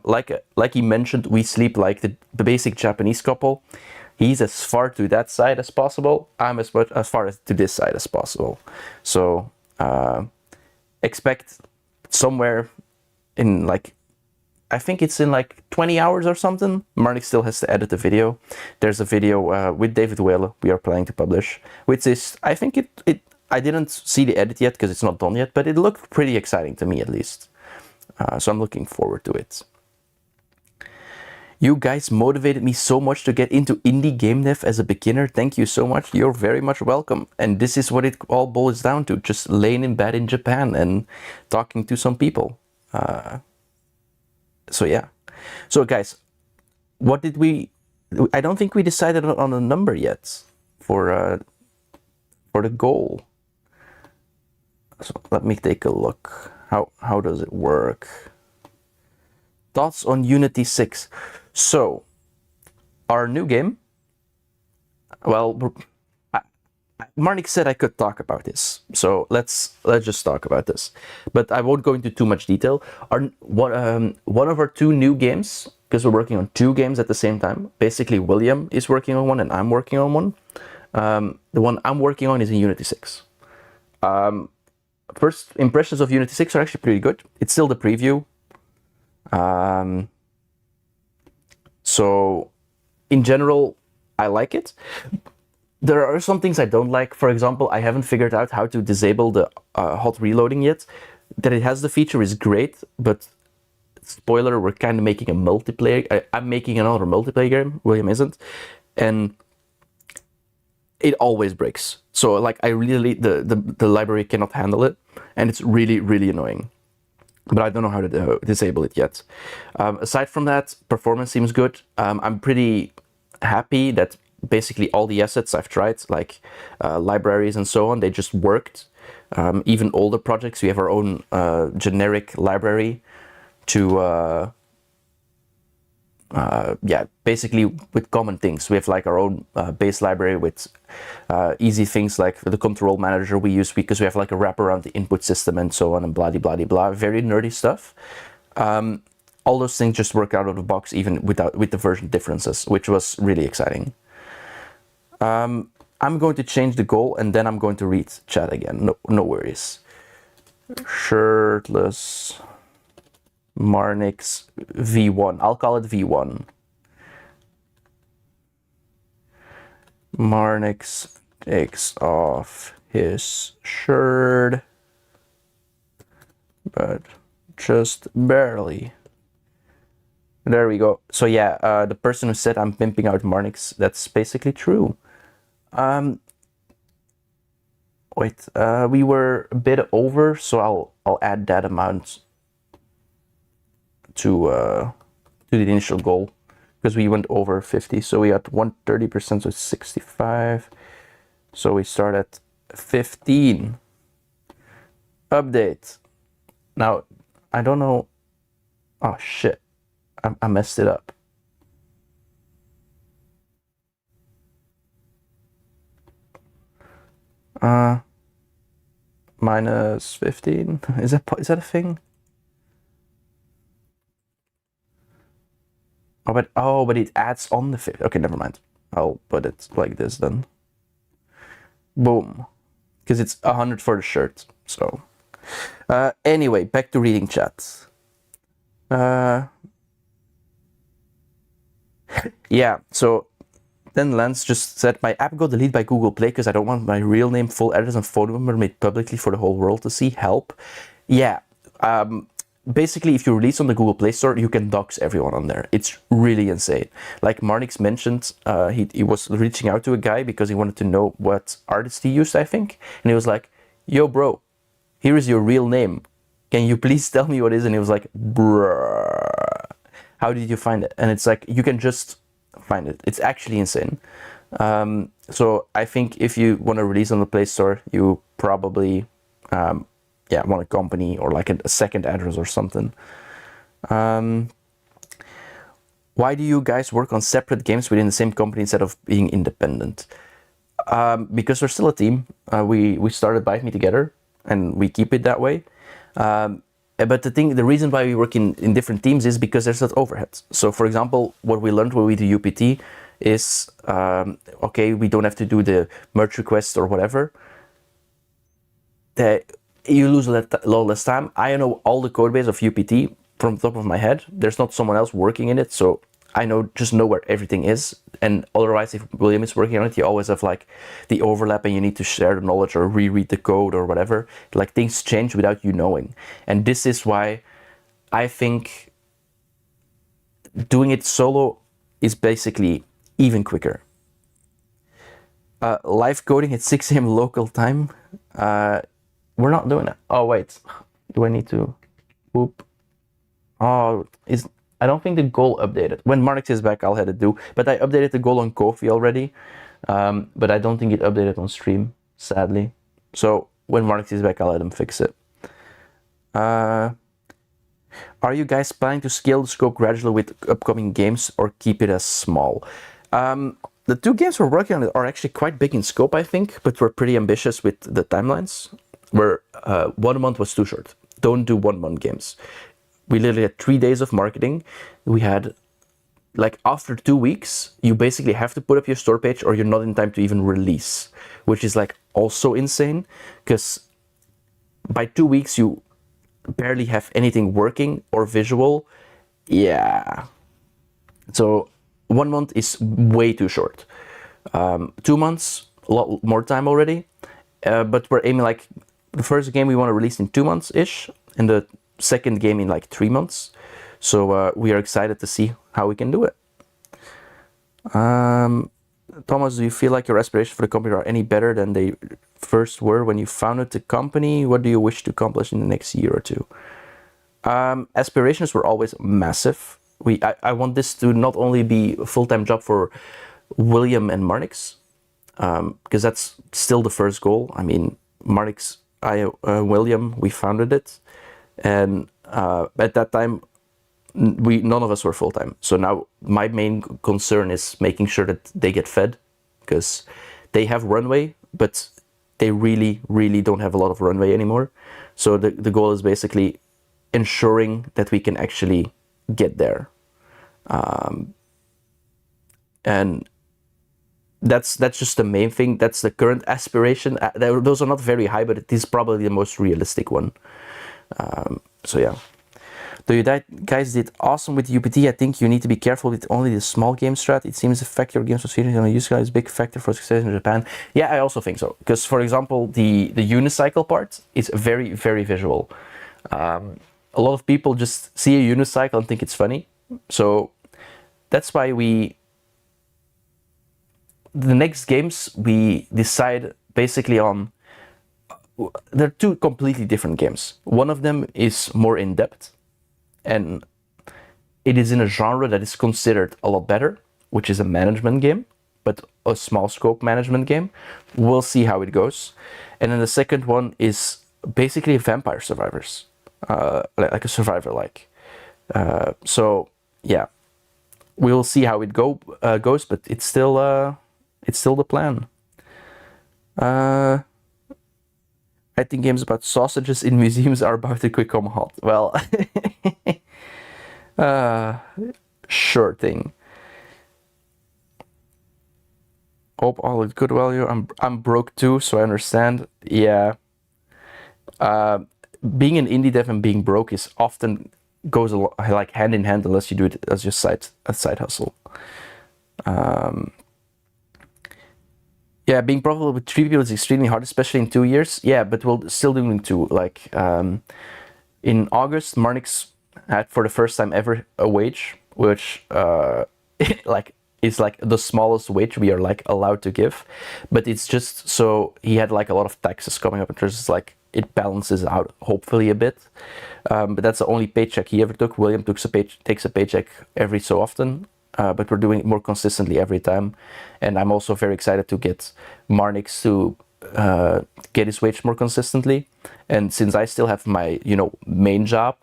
Like he mentioned, we sleep like the basic Japanese couple. He's as far to that side as possible. I'm as far as to this side as possible. So expect somewhere in like, I think it's in like 20 hours or something. Marnix still has to edit the video. There's a video with David Whale we are planning to publish, which is, I think I didn't see the edit yet because it's not done yet, but it looked pretty exciting to me at least. So I'm looking forward to it. You guys motivated me so much to get into indie game dev as a beginner. Thank you so much. You're very much welcome. And this is what it all boils down to. Just laying in bed in Japan and talking to some people. So yeah. So guys, what did we... I don't think we decided on a number yet for the goal. So let me take a look. How does it work? Thoughts on Unity 6. So, our new game. Well, Marnix said I could talk about this, so let's just talk about this. But I won't go into too much detail. One of our two new games, because we're working on two games at the same time. Basically, William is working on one, and I'm working on one. The one I'm working on is in Unity 6. First impressions of Unity 6 are actually pretty good. It's still the preview. So, in general, I like it. There are some things I don't like. For example, I haven't figured out how to disable the hot reloading yet. That it has the feature is great, but spoiler, we're kind of making a multiplayer. I'm making another multiplayer game. William isn't, and it always breaks. So like I really the library cannot handle it, and it's really annoying. But I don't know how to disable it yet. Aside from that, performance seems good. I'm pretty happy that basically all the assets I've tried, like libraries and so on, they just worked. Even older projects, we have our own generic library to, basically with common things. We have like our own base library with easy things like the control manager we use because we have like a wrap around the input system and so on and blah, blah, blah, blah. Very nerdy stuff. All those things just work out of the box even with the version differences, which was really exciting. I'm going to change the goal and then I'm going to read chat again. No worries. Shirtless Marnix V1. I'll call it V1. Marnix takes off his shirt, but just barely. There we go. So yeah, the person who said I'm pimping out Marnix, that's basically true. Wait, we were a bit over, so I'll add that amount to the initial goal because we went over 50. So we had 130%, so 65. So we start at 15. Update. Now, I don't know. Oh shit, I messed it up. Minus 15. Is that a thing? Oh, but it adds on the 50. Okay, never mind. I'll put it like this then. Boom. Because it's 100 for the shirt. So, anyway, back to reading chat. Yeah. So Then Lance just said, my app got deleted by Google Play because I don't want my real name, full address, and phone number made publicly for the whole world to see. Help. Yeah. Basically, if you release on the Google Play Store, you can dox everyone on there. It's really insane. Like Marnix mentioned, he was reaching out to a guy because he wanted to know what artist he used, I think. And he was like, yo, bro, here is your real name. Can you please tell me what it is? And he was like, bruh, how did you find it? And it's like, you can just find it. It's actually insane. So I think if you want to release on the Play Store, you probably want a company or like a second address or something. Why do you guys work on separate games within the same company instead of being independent? Because we're still a team. We started Bite Me together and we keep it that way. But the reason why we work in different teams is because there's that overhead. So for example, what we learned when we do UPT is, okay, we don't have to do the merge request or whatever. You lose a lot less time. I know all the code base of UPT from the top of my head. There's not someone else working in it, so I just know where everything is. And otherwise, if William is working on it, you always have like the overlap and you need to share the knowledge or reread the code or whatever. Like things change without you knowing. And this is why I think doing it solo is basically even quicker. Live coding at 6 a.m. local time. We're not doing it. Oh, wait. Do I need to? Whoop. Oh, I don't think the goal updated. When Marnix is back, I'll have it do. But I updated the goal on Ko-fi already. But I don't think it updated on stream, sadly. So when Marnix is back, I'll let him fix it. Are you guys planning to scale the scope gradually with upcoming games or keep it as small? The two games we're working on are actually quite big in scope, I think. But we're pretty ambitious with the timelines. Where 1 month was too short. Don't do 1 month games. We literally had 3 days of marketing. We had, like, after 2 weeks, you basically have to put up your store page or you're not in time to even release, which is like also insane because by 2 weeks you barely have anything working or visual. Yeah. So 1 month is way too short. 2 months, a lot more time already. But we're aiming like the first game we want to release in 2 months-ish, and the second game in like 3 months. So we are excited to see how we can do it. Thomas, do you feel like your aspirations for the company are any better than they first were when you founded the company? What do you wish to accomplish in the next year or two? Aspirations were always massive. I want this to not only be a full-time job for William and Marnix, because that's still the first goal. I mean, Marnix, William, we founded it, and at that time, none of us were full time. So now my main concern is making sure that they get fed, because they have runway, but they really, really don't have a lot of runway anymore. So the goal is basically ensuring that we can actually get there, and that's just the main thing. That's the current aspiration. Those are not very high, but it is probably the most realistic one. So yeah. You guys did awesome with UPT. I think you need to be careful with only the small game strat. It seems the fact your games was featured on a use is a big factor for success in Japan. Yeah, I also think so. Because, for example, the unicycle part is very, very visual. A lot of people just see a unicycle and think it's funny. So that's why the next games, we decide basically on... They're two completely different games. One of them is more in-depth, and it is in a genre that is considered a lot better, which is a management game, but a small scope management game. We'll see how it goes. And then the second one is basically Vampire Survivors, like a survivor-like. So yeah, we'll see how it goes, but it's still the plan. I think games about sausages in museums are about to become hot. Well, sure thing. Hope all is good value. I'm broke too, so I understand. Yeah. Being an indie dev and being broke is often goes like hand in hand unless you do it as your side hustle. Yeah, being profitable with 3 people is extremely hard, especially in 2 years. Yeah, but we're still doing 2. Like in August, Marnix had for the first time ever a wage, which like is like the smallest wage we are like allowed to give, but it's just so he had like a lot of taxes coming up, and just like it balances out hopefully a bit. But that's the only paycheck he ever took. William takes a paycheck every so often. But we're doing it more consistently every time. And I'm also very excited to get Marnix to get his wage more consistently. And since I still have my, main job,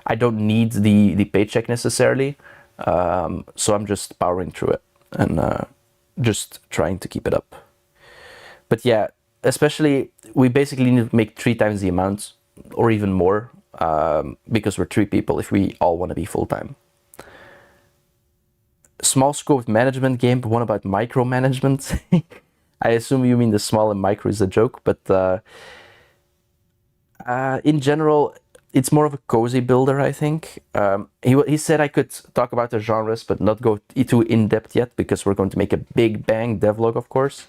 I don't need the paycheck necessarily. So I'm just powering through it and just trying to keep it up. But yeah, especially we basically need to make 3 times the amount or even more because we're 3 people if we all want to be full-time. Small scope management game, but one about micromanagement. I assume you mean the small and micro is a joke, but in general, it's more of a cozy builder, I think. He said I could talk about the genres, but not go too in-depth yet, because we're going to make a big bang devlog, of course.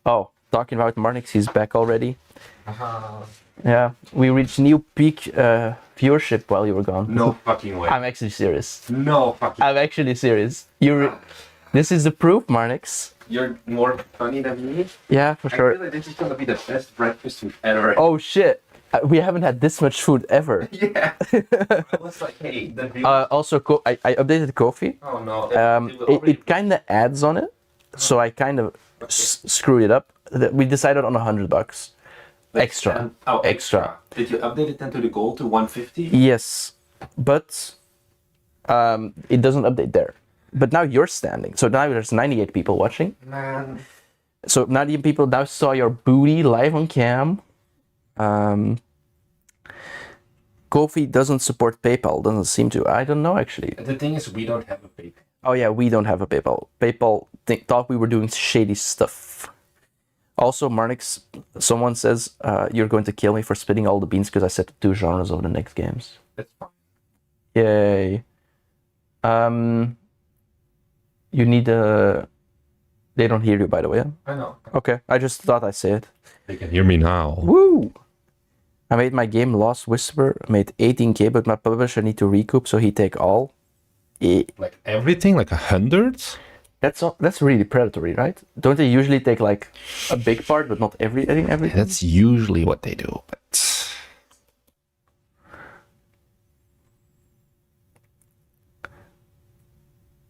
Oh, talking about Marnix, he's back already. Yeah, we reached new peak viewership while you were gone. No fucking way. I'm actually serious. No fucking. I'm actually serious. This is the proof, Marnix. You're more funny than me. Yeah, for sure. I feel like this is gonna be the best breakfast we've ever. Oh shit! We haven't had this much food ever. Yeah. I was like, hey. Also, I updated Kofi. Oh no. It kind of adds on it, so I kind of screwed it up. We decided on $100. Extra. Extra. Did you update it then to the goal to 150? Yes, but it doesn't update there. But now you're standing. So now there's 98 people watching. Man. So 98 people now saw your booty live on cam. Kofi doesn't support PayPal. Doesn't seem to. I don't know actually. The thing is, we don't have a PayPal. Oh yeah, we don't have a PayPal. PayPal thought we were doing shady stuff. Also, Marnix, someone says you're going to kill me for spitting all the beans because I said the 2 genres of the next games. That's fine. Yay. You need a... They don't hear you, by the way. I know. Okay, I just thought I'd say it. They can hear me now. Woo! I made my game Lost Whisper, made 18k, but my publisher need to recoup, so he take all. Like everything? Like 100? That's really predatory, right? Don't they usually take like a big part, but not everything? That's usually what they do, but...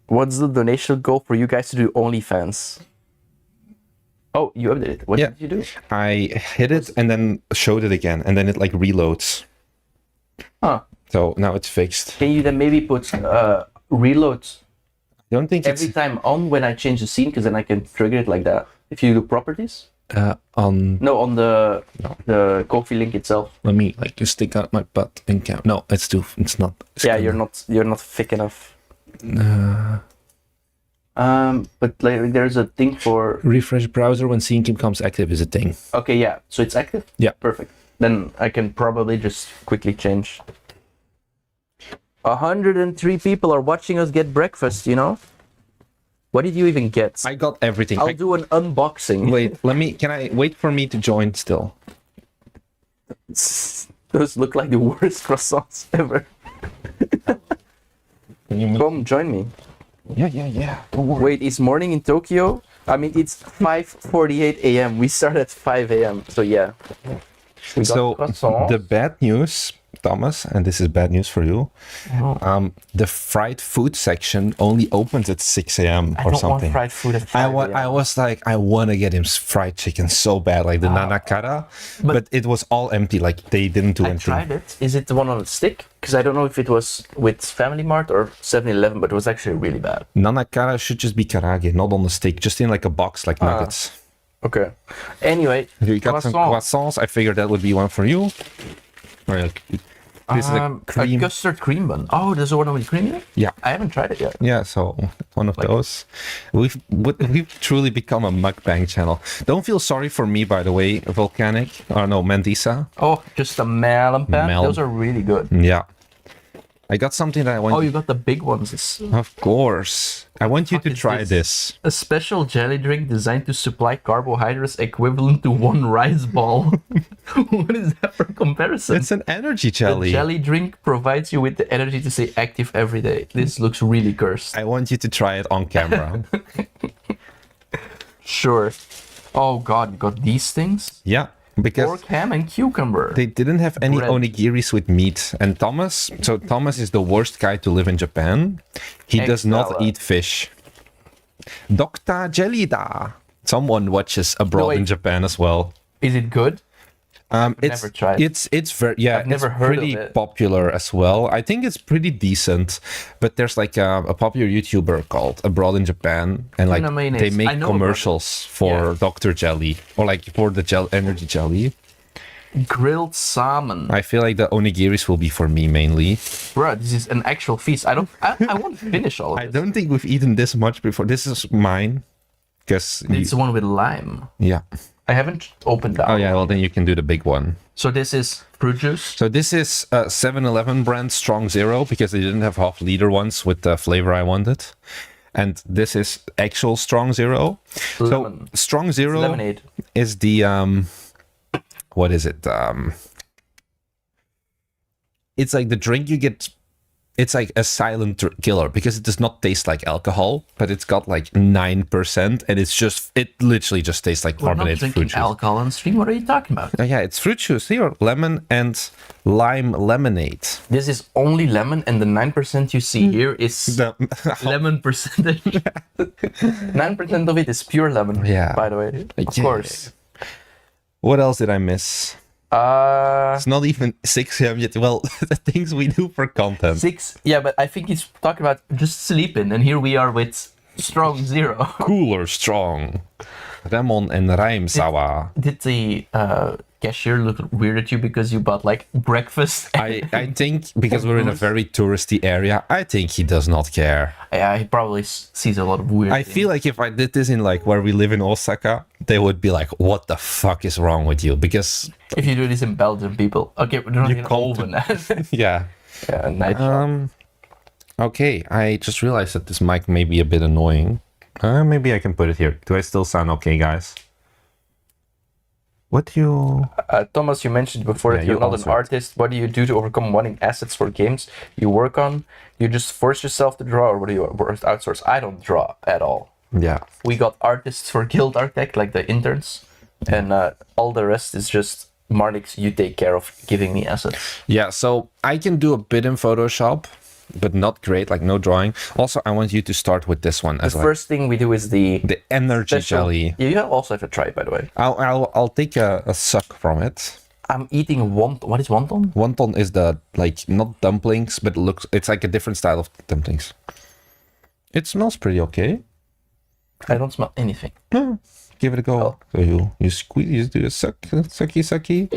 What's the donation goal for you guys to do OnlyFans? Oh, you updated it. What did you do? I hit it and then showed it again, and then it like reloads. Huh. So now it's fixed. Can you then maybe put reloads Don't think every time on when I change the scene, because then I can trigger it like that. If you do properties? On the Kofi link itself. let me like just stick out my butt and count. No, it's not. It's Yeah, you're not thick enough. But like, there's a thing for refresh browser when scene becomes active is a thing. Okay, yeah. So it's active? Yeah. Perfect. Then I can probably just quickly change. 103 people are watching us get breakfast, What did you even get? I got everything. I'll do an unboxing. Wait, can I wait for me to join still? Those look like the worst croissants ever. Come, join me. Yeah. Don't worry. Wait, it's morning in Tokyo? I mean, it's 5:48 a.m. We start at 5 a.m. So yeah. We got So croissants. the bad news, Thomas, and this is bad news for you. The fried food section only opens at 6 a.m. I or don't something. want fried food at 5 a.m. I was like, I want to get him fried chicken so bad, like the nanakara, but it was all empty. Like they didn't do I anything. tried it. Is it the one on the stick? Because I don't know if it was with Family Mart or 7-Eleven, but it was actually really bad. Nanakara should just be karage, not on the stick, just in like a box, like nuggets. Okay. Anyway, You got some croissants. I figured that would be one for you. Or like, this is a cream. A custard cream bun. Oh, there's one with cream in it? Yeah. I haven't tried it yet. Yeah, so one of those. We've truly become a mukbang channel. Don't feel sorry for me, by the way, Volcanic. Or no, Mandisa. Oh, just a melon pan. Melon. Those are really good. Yeah. I got something that I want. Oh, you got the big ones. Of course. I want you to fuck is try this? this. A special jelly drink designed to supply carbohydrates equivalent to 1 rice ball. What is that for comparison? It's an energy The jelly. jelly drink provides you with the energy to stay active every day. This looks really cursed. I want you to try it on camera. Sure. Oh god, you got these things? Yeah, because Pork, ham, and cucumber. they didn't have any Bread. onigiris with meat. And Thomas is the worst guy to live in Japan. He does not Excellent. eat fish. Dr. Jelida. Someone watches abroad in wait. Japan as well. Is it good? It's never tried. It's very I've never it's heard of pretty it. popular as well. I think it's pretty decent, but there's like a popular YouTuber called Abroad in Japan, and like Tuna mayonnaise. they I make know about commercials for Yeah. Dr. Jelly or like for the energy jelly. Grilled salmon. I feel like the onigiris will be for me mainly. Bruh, this is an actual feast. I won't finish all of I this. don't think we've eaten this much before. This is mine, because It's the one with lime. yeah. I haven't opened that. Oh yeah, well then you can do the big one. So this is fruit juice. So this is 7-Eleven brand Strong Zero because they didn't have half-liter ones with the flavor I wanted. And this is actual Strong Zero. Lemon. So Strong Zero Lemonade. is the what is it? It's like the drink you get. It's like a silent killer because it does not taste like alcohol, but it's got like 9%, and it literally just tastes like We're not carbonated fruit drinking juice. alcohol on stream. What are you talking about? Yeah, it's fruit juice here, lemon and lime lemonade. This is only lemon, and the 9% you see here is The- lemon percentage. 9% of it is pure lemon. Yeah. By the way, of course. What else did I miss? It's not even 6 a.m. yet. Well, the things we do for content. 6. Yeah, but I think he's talking about just sleeping, and here we are with Strong Zero. Cooler, strong. Ramon and Rijm Sawa. Did the cashier look weird at you because you bought like breakfast? I think because we're in a very touristy area, I think he does not care. Yeah, he probably sees a lot of weird. I feel like if I did this in like where we live in Osaka, they would be like, "What the fuck is wrong with you?" Because if you do this in Belgium, people. Okay, we're not even come open. yeah. Yeah, night shop. Okay, I just realized that this mic may be a bit annoying. Maybe I can put it here. Do I still sound okay, guys? What do you... Thomas, you mentioned before that you you're not an answered. artist. What do you do to overcome wanting assets for games you work on? You just force yourself to draw, or what do you outsource? I don't draw at all. Yeah. We got artists for Guild Architect, like the interns, and all the rest is just Marnix. You take care of giving me assets. Yeah, so I can do a bit in Photoshop, but not great, like no drawing. Also, I want you to start with this one as The well. first thing we do is the Energy special- jelly. Yeah, you also have to try it, by the way. I'll take a suck from it. I'm eating wonton. What is wonton? Wonton is the, like, not dumplings, but it's like a different style of dumplings. It smells pretty okay. I don't smell anything. Give it a go. Well. So you squeeze, you do a sucky.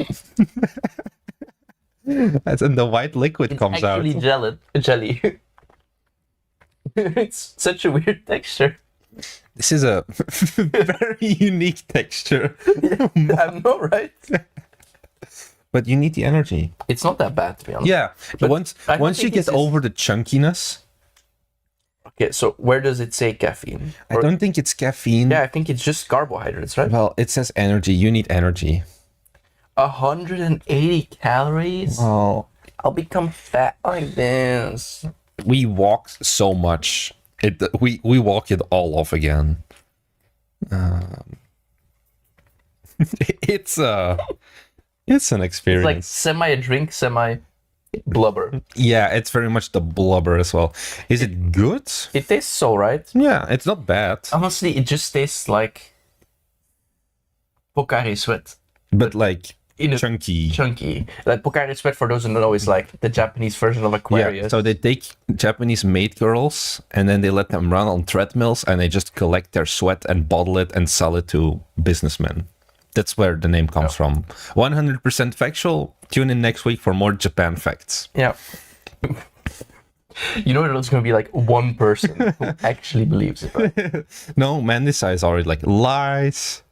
And then the white liquid It's comes out. actually jelly. It's such a weird texture. This is a very unique texture. I know, right? But you need the energy. It's not that bad, to be honest. Yeah, But once I don't once you think get this is- over the chunkiness, Okay, so where does it say caffeine? I don't think it's caffeine. Yeah, I think it's just carbohydrates, right? Well, it says energy. You need energy. 180 calories? Oh, I'll become fat like this. we walked so much. We walk it all off again. It's an It's like experience. semi a drink, semi blubber. Yeah, it's very much the blubber as well. Is it good? It tastes so right. Yeah, it's not bad, Honestly, it just tastes like Pocari Sweat. but like In a chunky. chunky. Like Pocari Sweat, for those who don't know, is like the Japanese version of Aquarius. Yeah, so they take Japanese maid girls and then they let them run on treadmills and they just collect their sweat and bottle it and sell it to businessmen. That's where the name comes from. 100% factual. Tune in next week for more Japan facts. Yeah. You know, there's going to be like one person who actually believes it. Right? No, man, this is already like lies.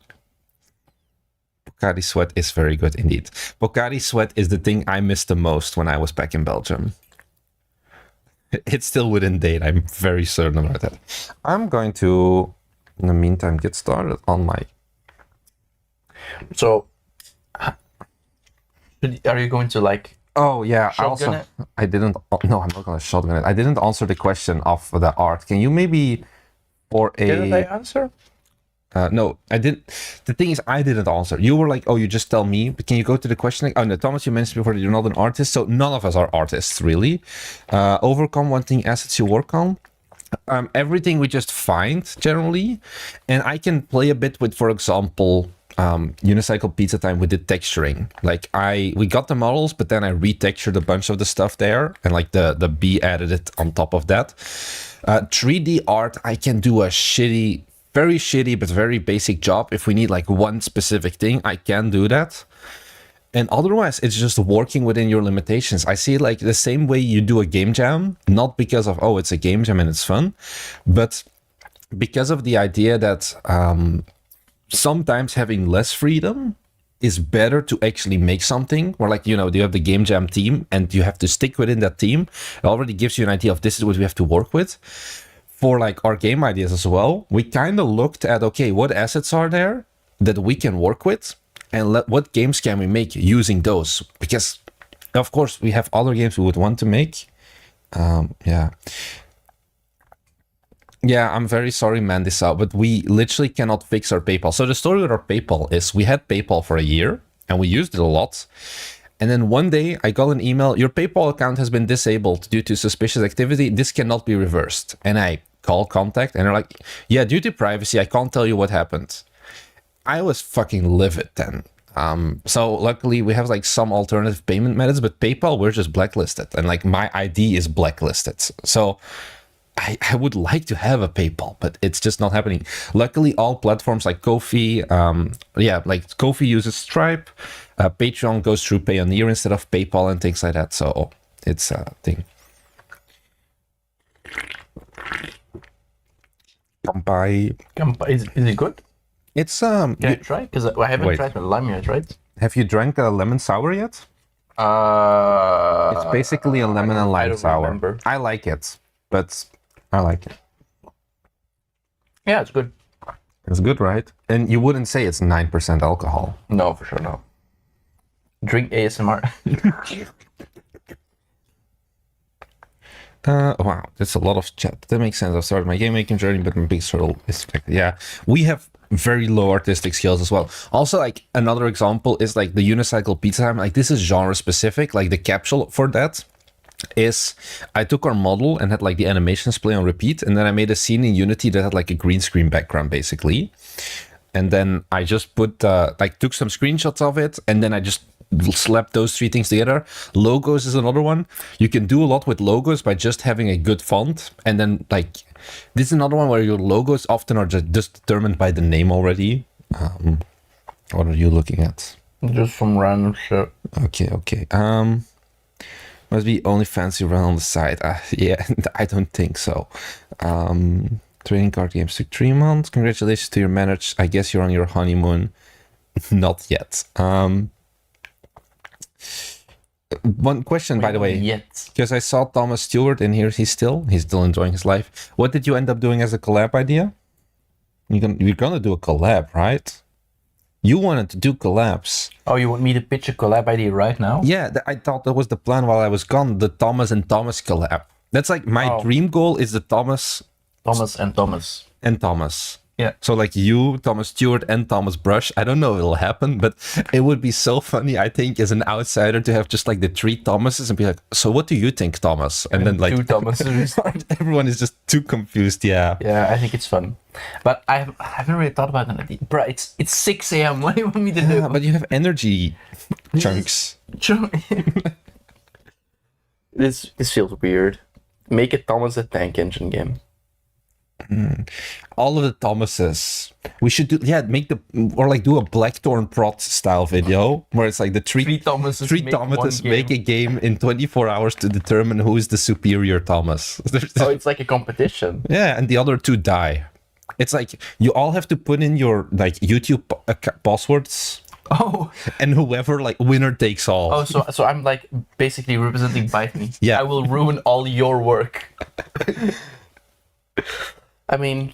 Pocari Sweat is very good indeed. Pocari Sweat is the thing I missed the most when I was back in Belgium. It's still within date. I'm very certain about that. I'm going to, in the meantime, get started on my. So, are you going to like? Oh yeah. Shotgun Also, it? I didn't. No, I'm not gonna shotgun it. I didn't answer the question of the art. Can you maybe for Didn't I a? answer? No, I didn't. The thing is, I didn't answer. You were like, "Oh, you just tell me." But can you go to the question? Oh no, Thomas, you mentioned before that you're not an artist, so none of us are artists, really. Overcome one thing, assets you work on. Everything we just find generally, and I can play a bit with, for example, Unicycle Pizza Time with the texturing. Like we got the models, but then I retextured a bunch of the stuff there, and like the bee added it on top of that. 3D art, I can do a very shitty but very basic job. If we need like one specific thing, I can do that. And otherwise, it's just working within your limitations. I see it like the same way you do a game jam, not because of, oh, it's a game jam and it's fun, but because of the idea that sometimes having less freedom is better to actually make something where, like, you have the game jam team and you have to stick within that team. It already gives you an idea of this is what we have to work with. For like our game ideas as well, we kind of looked at, okay, what assets are there that we can work with, and what games can we make using those? Because of course we have other games we would want to make. Yeah, I'm very sorry, Mandisa, but we literally cannot fix our PayPal. So the story with our PayPal is we had PayPal for a year and we used it a lot. And then one day I got an email, your PayPal account has been disabled due to suspicious activity. This cannot be reversed. And I call contact and they're like, yeah, due to privacy, I can't tell you what happened. I was fucking livid then. So luckily we have like some alternative payment methods, but PayPal, we're just blacklisted. And like my ID is blacklisted. So I would like to have a PayPal, but it's just not happening. Luckily, all platforms like Ko-fi, like Ko-fi uses Stripe. Patreon goes through Payoneer instead of PayPal and things like that. So it's a thing. Kampai. Is it good? It's Can I try? Because I haven't Wait. tried the lime yet, right? Have you drank a lemon sour yet? It's basically a lemon and I lime don't sour. remember. I like it, but I like it. Yeah, it's good. It's good, right? And you wouldn't say it's 9% alcohol. No, for sure, no. Drink ASMR. Wow, that's a lot of chat. That makes sense. I've started my game making journey, but my big struggle is, yeah, we have very low artistic skills as well. Also, like another example is like the Unicycle Pizza Time. Like this is genre specific. Like the capsule for that is I took our model and had like the animations play on repeat, and then I made a scene in Unity that had like a green screen background basically. And then I just put like took some screenshots of it, and then I just slap those three things together. Logos is another one. You can do a lot with logos by just having a good font, and then like this is another one where your logos often are just determined by the name already. What are you looking at? Just some random shit. Okay. Must be only fancy run on the side. Yeah, I don't think so. Trading card games took 3 months. Congratulations to your marriage. I guess you're on your honeymoon. Not yet. One question, by the way, Yet. because I saw Thomas Stewart in here. He's still enjoying his life. What did you end up doing as a collab idea? You're gonna do a collab, right? You wanted to do collabs. Oh, you want me to pitch a collab idea right now? Yeah, I thought that was the plan while I was gone. The Thomas and Thomas collab. That's like my dream goal is the Thomas and Thomas. and Thomas. Yeah. So like you, Thomas Stewart, and Thomas Brush. I don't know if it'll happen, but it would be so funny, I think, as an outsider to have just like the 3 Thomases and be like, so what do you think, Thomas? And then like 2 Thomases. everyone is just too confused. Yeah. Yeah, I think it's fun. But I haven't really thought about that idea. Bro, it's 6 a.m. What do you want me to do? Yeah, but you have energy chunks. This feels weird. Make a Thomas a tank engine game. All of the Thomases. We should do do a Blackthorn Prot style video where it's like the 3 Thomases make a game in 24 hours to determine who is the superior Thomas. Oh, it's like a competition. Yeah, and the other 2 die. It's like you all have to put in your like YouTube passwords Oh, and whoever like winner takes all. oh, so I'm like basically representing Bite Me. Yeah. I will ruin all your work. I mean,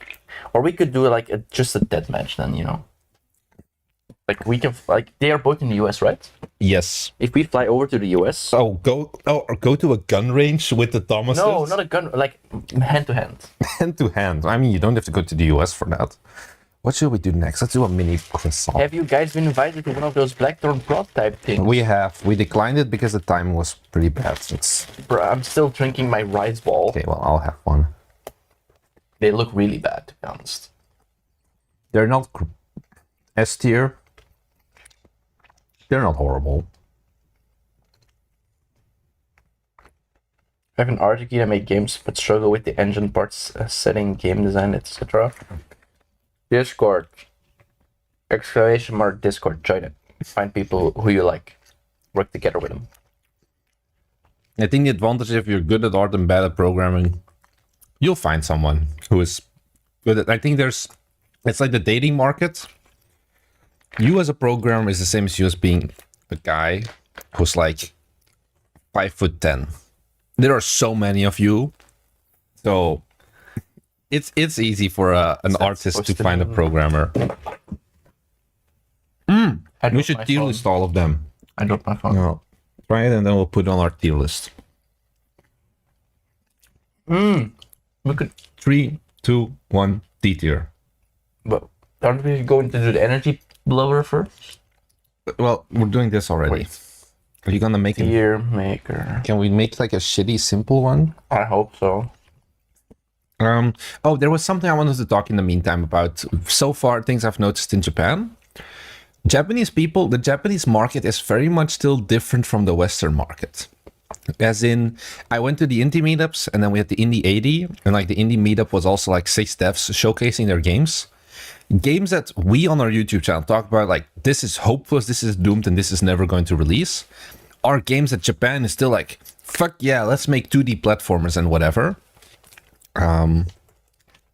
or we could do like just a death match then, you know. Like we can like they are both in the US, right? Yes. If we fly over to the US. Or go to a gun range with the Thomases. No, not a gun. Like hand to hand. Hand to hand. I mean, you don't have to go to the US for that. What should we do next? Let's do a mini croissant. Have you guys been invited to one of those Blackthorn prod type things? We have. We declined it because the time was pretty bad. Bro, I'm still drinking my rice ball. Okay, well, I'll have one. They look really bad, to be honest. They're not S tier. They're not horrible. I have an RTK that make games but struggle with the engine parts, setting, game design, etc. Discord. Exclamation mark Discord. Join it. Find people who you like. Work together with them. I think the advantage if you're good at art and bad at programming, you'll find someone who is good at. I think it's like the dating market. You as a programmer is the same as you as being a guy who's like 5'10". There are so many of you, so it's easy for an artist to find a programmer. We should tier list all of them. I dropped my phone. No, try it and then we'll put it on our tier list. We could, 3, 2, 1, D tier. but aren't we going to do the energy blower first? Well, we're doing this already. Wait. Are you gonna make it? Tier maker. Can we make like a shitty simple one? I hope so. Oh, there was something I wanted to talk in the meantime about. So far, things I've noticed in Japan. Japanese people, the Japanese market is very much still different from the Western market. As in, I went to the indie meetups and then we had the indie 80, and like the indie meetup was also like 6 devs showcasing their games. Games that we on our YouTube channel talk about, like this is hopeless, this is doomed, and this is never going to release, are games that Japan is still like, fuck yeah, let's make 2D platformers and whatever.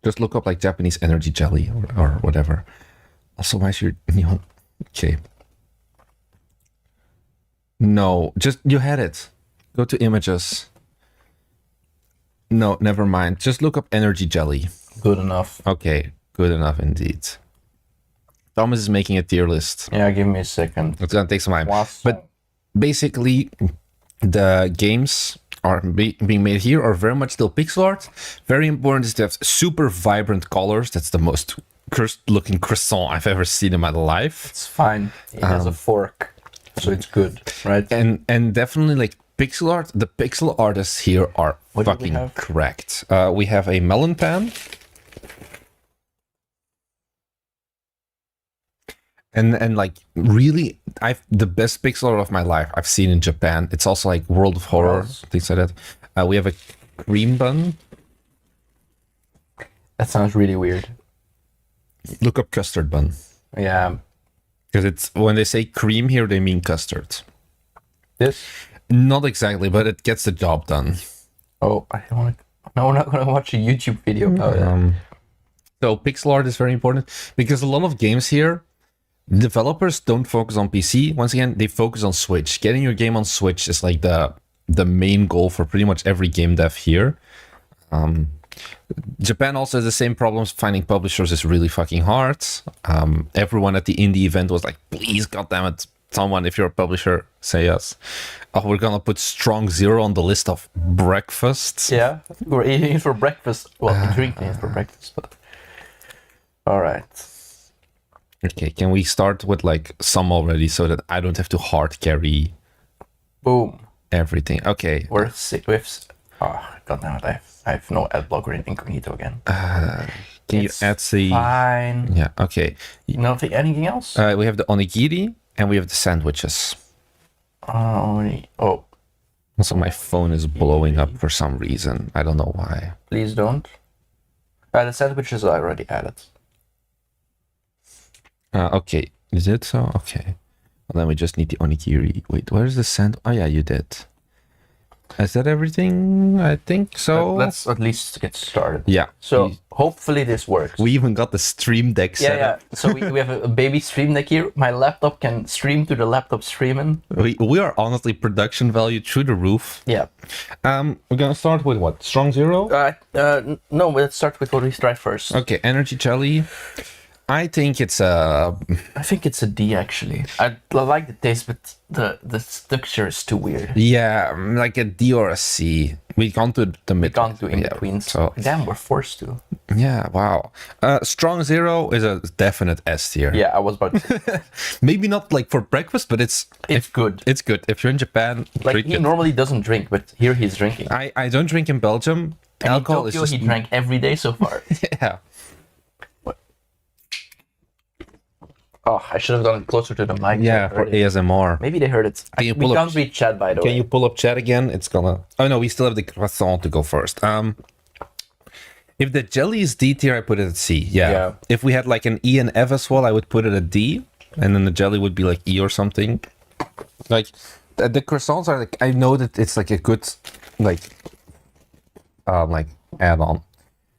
Just look up like Japanese energy jelly or whatever. Also, why is your okay? No, just you had it. Go to images. No, never mind. Just look up energy jelly. Good enough. Okay, good enough indeed. Thomas is making a tier list. Yeah, give me a second. It's gonna take some time. But basically, the games are being made here are very much still pixel art. Very important is to have super vibrant colors. That's the most cursed looking croissant I've ever seen in my life. It's fine. It has a fork, so it's good, right? And definitely like pixel art. The pixel artists here are What do we fucking have? correct. We have a melon pan. And like really, the best pixel art of my life I've seen in Japan. It's also like World of Horror, else? things like that. We have a cream bun. That sounds really weird. Look up custard bun. Yeah. Because it's when they say cream here, they mean custard. This? Not exactly, but it gets the job done. Oh, I don't want to. No, we're not going to watch a YouTube video about it. So pixel art is very important because a lot of games here, developers don't focus on PC. Once again, they focus on Switch. Getting your game on Switch is like the main goal for pretty much every game dev here. Japan also has the same problems. Finding publishers is really fucking hard. Everyone at the indie event was like, please, goddammit, someone, if you're a publisher, say yes. Oh, we're gonna put Strong Zero on the list of breakfasts. Yeah, we're eating it for breakfast. Well, drinking it for breakfast, but... Alright. Okay, can we start with like some already so that I don't have to hard carry Boom. everything? Okay. We're sick with... Oh, goddammit, I have no ad blocker in incognito again. Can you It's add the... Fine. Yeah, okay. Nothing, anything else? We have the onigiri and we have the sandwiches. Oh, Also, my phone is blowing up for some reason. I don't know why. please don't. The sandwiches are already added. Okay, you did so? Okay. Well, then we just need the onigiri. Wait, where's the sand? Oh yeah, you did. Is that everything? I think so. Let's at least get started. Yeah. So hopefully this works. We even got the Stream Deck set yeah. up. So we have a baby stream deck here. My laptop can stream to the laptop streaming. We are honestly production value through the roof. Yeah. We're gonna start with what? Strong Zero? No, let's start with what we tried first. Okay, Energy Jelly. I think it's a... I think it's a D actually. I like the taste, but the structure is too weird. Yeah, like a D or a C. We can't do the mid. We can't do in between. So damn, we're forced to. yeah, wow. Strong Zero is a definite S tier. Yeah, I was about to say. Maybe not like for breakfast, but it's good. It's good. If you're in Japan, Like drink he it. normally doesn't drink, but here he's drinking. I don't drink in Belgium. And Alcohol in Tokyo, is just... he drank every day so far. Yeah. Oh, I should have done it closer to the mic. Yeah, for ASMR. Maybe they heard it. Can you We pull up- can't read chat, by the way. Can you pull up chat again? It's gonna... Oh no, we still have the croissant to go first. If the jelly is D tier, I put it at C. Yeah. If we had like an E and F as well, I would put it at D. And then the jelly would be like E or something. Like, the croissants are like... I know that it's like a good, like add-on.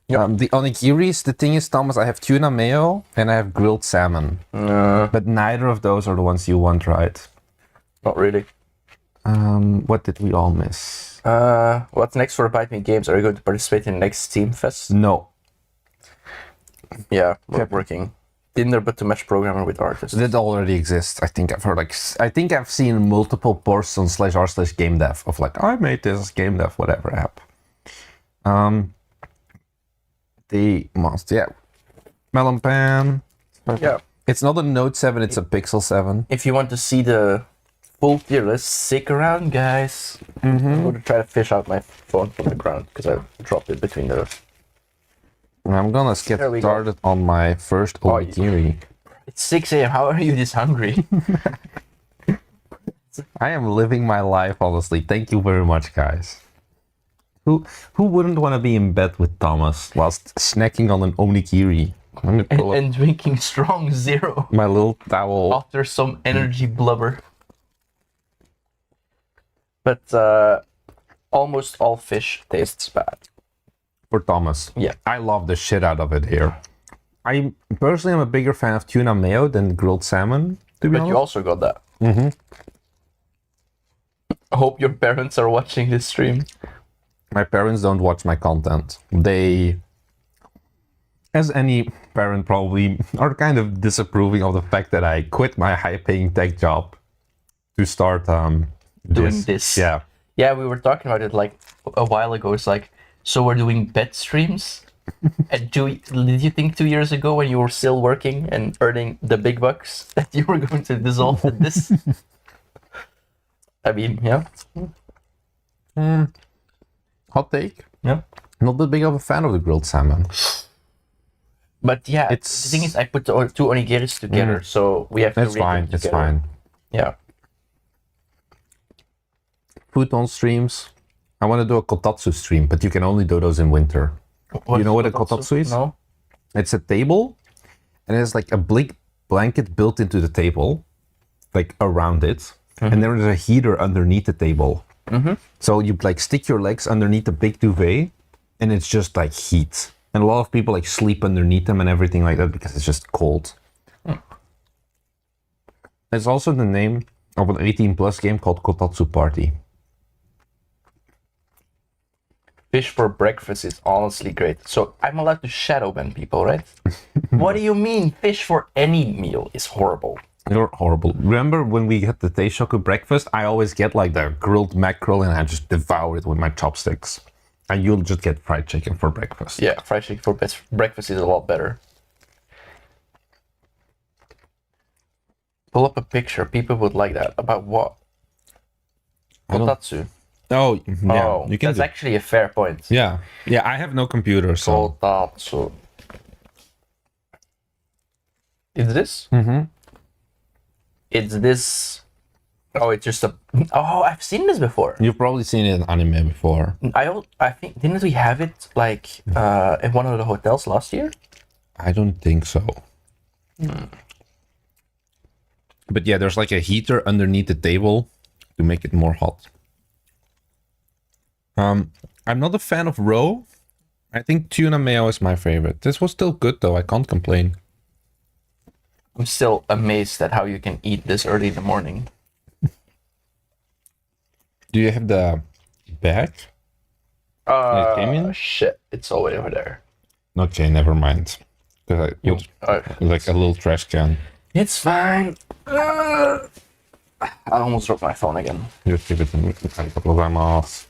The onigiris, the thing is, Thomas, I have tuna mayo and I have grilled salmon. But neither of those are the ones you want, right? Not really. What did we all miss? What's next for Bite Me Games? Are you going to participate in next Steam Fest? No. Yeah, we're working. Tinder, but to match programmer with artists. That already exists. I think I've heard I think I've seen multiple posts on /r/game dev of like, I made this game dev, whatever app. The must, yeah. Melon Pan. Yeah. It's not a Note 7, it's a Pixel 7. If you want to see the full tier list, stick around, guys. I'm going to try to fish out my phone from the ground because I dropped it between the... I'm gonna get started on my first onigiri. It's 6 a.m. How are you this hungry? I am living my life, honestly. Thank you very much, guys. Who wouldn't want to be in bed with Thomas whilst snacking on an onigiri? and drinking strong zero my little towel. after some energy blubber. But almost all fish tastes bad. For Thomas. Yeah. I love the shit out of it here. I personally am a bigger fan of tuna mayo than grilled salmon, to be honest. But you also got that. I hope your parents are watching this stream. My parents don't watch my content. They, as any parent probably, are kind of disapproving of the fact that I quit my high-paying tech job to start doing this. Yeah. Yeah, we were talking about it like a while ago. It's like, so we're doing bet streams. And did you think 2 years ago when you were still working and earning the big bucks that you were going to dissolve in this? I mean, yeah. Hot take. Yeah. Not that big of a fan of the grilled salmon. But yeah, the thing is, I put the two onigiris together, so we have to That's fine. It's fine. Yeah. Food on streams. I want to do a kotatsu stream, but you can only do those in winter. You know what a kotatsu is? No. It's a table, and it's like a big blanket built into the table, like around it, and there is a heater underneath the table. So you like stick your legs underneath the big duvet, and it's just like heat. And a lot of people like sleep underneath them and everything like that because it's just cold. It's also the name of an 18+ game called Kotatsu Party. Fish for breakfast is honestly great. So I'm allowed to shadow ban people, right? What do you mean? Fish for any meal is horrible. You're horrible. Remember when we get the teishoku breakfast? I always get like the grilled mackerel and I just devour it with my chopsticks. And you'll just get fried chicken for breakfast. Yeah, fried chicken for breakfast is a lot better. Pull up a picture. People would like that. About what? Kotatsu. Oh, yeah. Oh, you can that's actually a fair point. Yeah. Yeah, I have no computer, so... Kotatsu. Is this? It's this... Oh, it's just a... Oh, I've seen this before. You've probably seen it in anime before. I think... Didn't we have it, like, in one of the hotels last year? I don't think so. But yeah, there's like a heater underneath the table to make it more hot. I'm not a fan of roe. I think tuna mayo is my favorite. This was still good though. I can't complain. I'm still amazed at how you can eat this early in the morning. Do you have the bag? It came in? Shit, it's all the way over there. Okay, never mind. Because like a little trash can. It's fine. I almost dropped my phone again. Just give it a couple of times.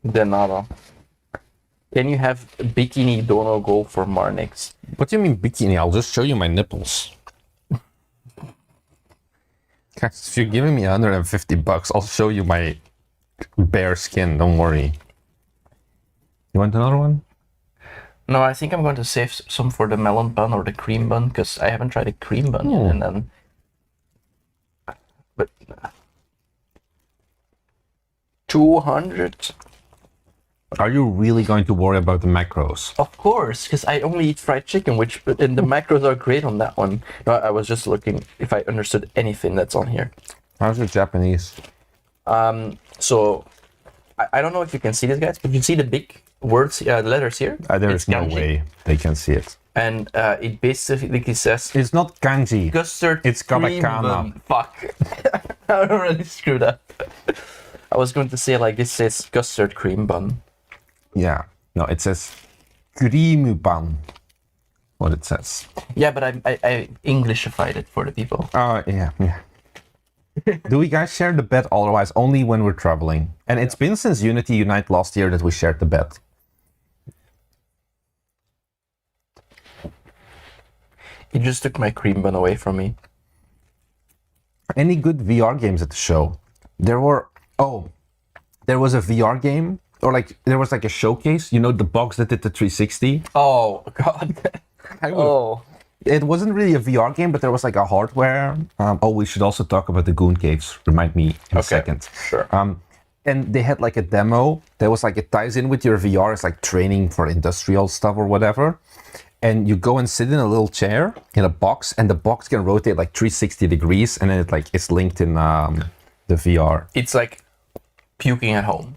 De nada. Can you have bikini dono goal for Marnix? What do you mean bikini? I'll just show you my nipples. Guys, if you're giving me $150, I'll show you my bare skin. Don't worry. You want another one? No, I think I'm going to save some for the melon bun or the cream bun because I haven't tried a cream bun yet. And then, but 200. Are you really going to worry about the macros? Of course, because I only eat fried chicken, and the macros are great on that one. No, I was just looking if I understood anything that's on here. How's your Japanese? So I don't know if you can see this, guys, but you see the big words, the letters here. There is no kanji. way they can see it. And it basically says It's not kanji. custard. It's cream katakana. bun. Fuck, I already screwed up. I was going to say like this says custard cream bun. Yeah. No, it says cream bun. What it says. Yeah, but I Englishified it for the people. Oh, yeah. Do we guys share the bed otherwise? Only when we're traveling. And it's been since Unity Unite last year that we shared the bed. He just took my cream bun away from me. Any good VR games at the show? There was a VR game, or like there was like a showcase. You know, the box that did the 360. Oh God. It wasn't really a VR game, but there was like a hardware. We should also talk about the Goon Caves. Remind me in a second. Sure. And they had like a demo that was like, it ties in with your VR. It's like training for industrial stuff or whatever. And you go and sit in a little chair in a box, and the box can rotate like 360 degrees, and then it's linked in the VR. It's like puking at home.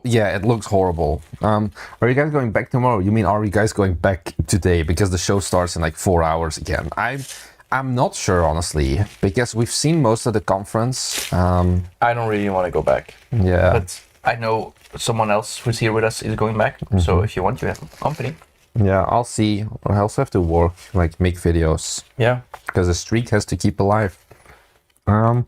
Yeah, it looks horrible. Are you guys going back tomorrow? You mean, are you guys going back today? Because the show starts in like 4 hours again. I'm not sure, honestly, because we've seen most of the conference. I don't really want to go back. Yeah. But I know someone else who's here with us is going back. So if you want, you have company. Yeah, I'll see. I also have to work, like make videos. Yeah. Because the streak has to keep alive. The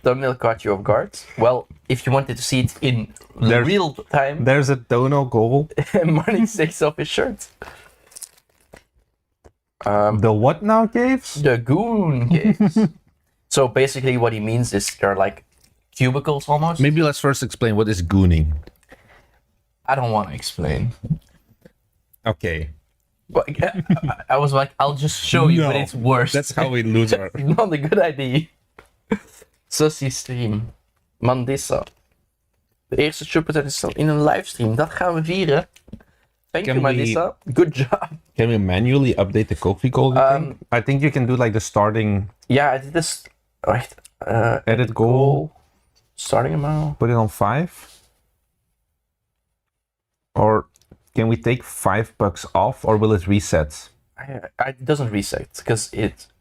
thumbnail caught you off guard. Well, if you wanted to see it in real time, There's a dono goal. Marnix takes off his shirt. The what now, Caves? The Goon Caves. So basically what he means is they're like cubicles almost. Maybe let's first explain what is gooning. I don't want to explain. Okay. But I was like, I'll just show you, but it's worse. That's how we lose our... Not a good idea. Sussy stream. Mandissa. De eerste Super is in een livestream. Dat gaan we vieren. Thank you, Mandissa. Good job. Can we manually update the Kofi goal? I think you can do like the starting... Yeah, I did this... Right. Edit goal. Starting amount. Put it on 5. Or can we take $5 off, or will it reset? It doesn't reset because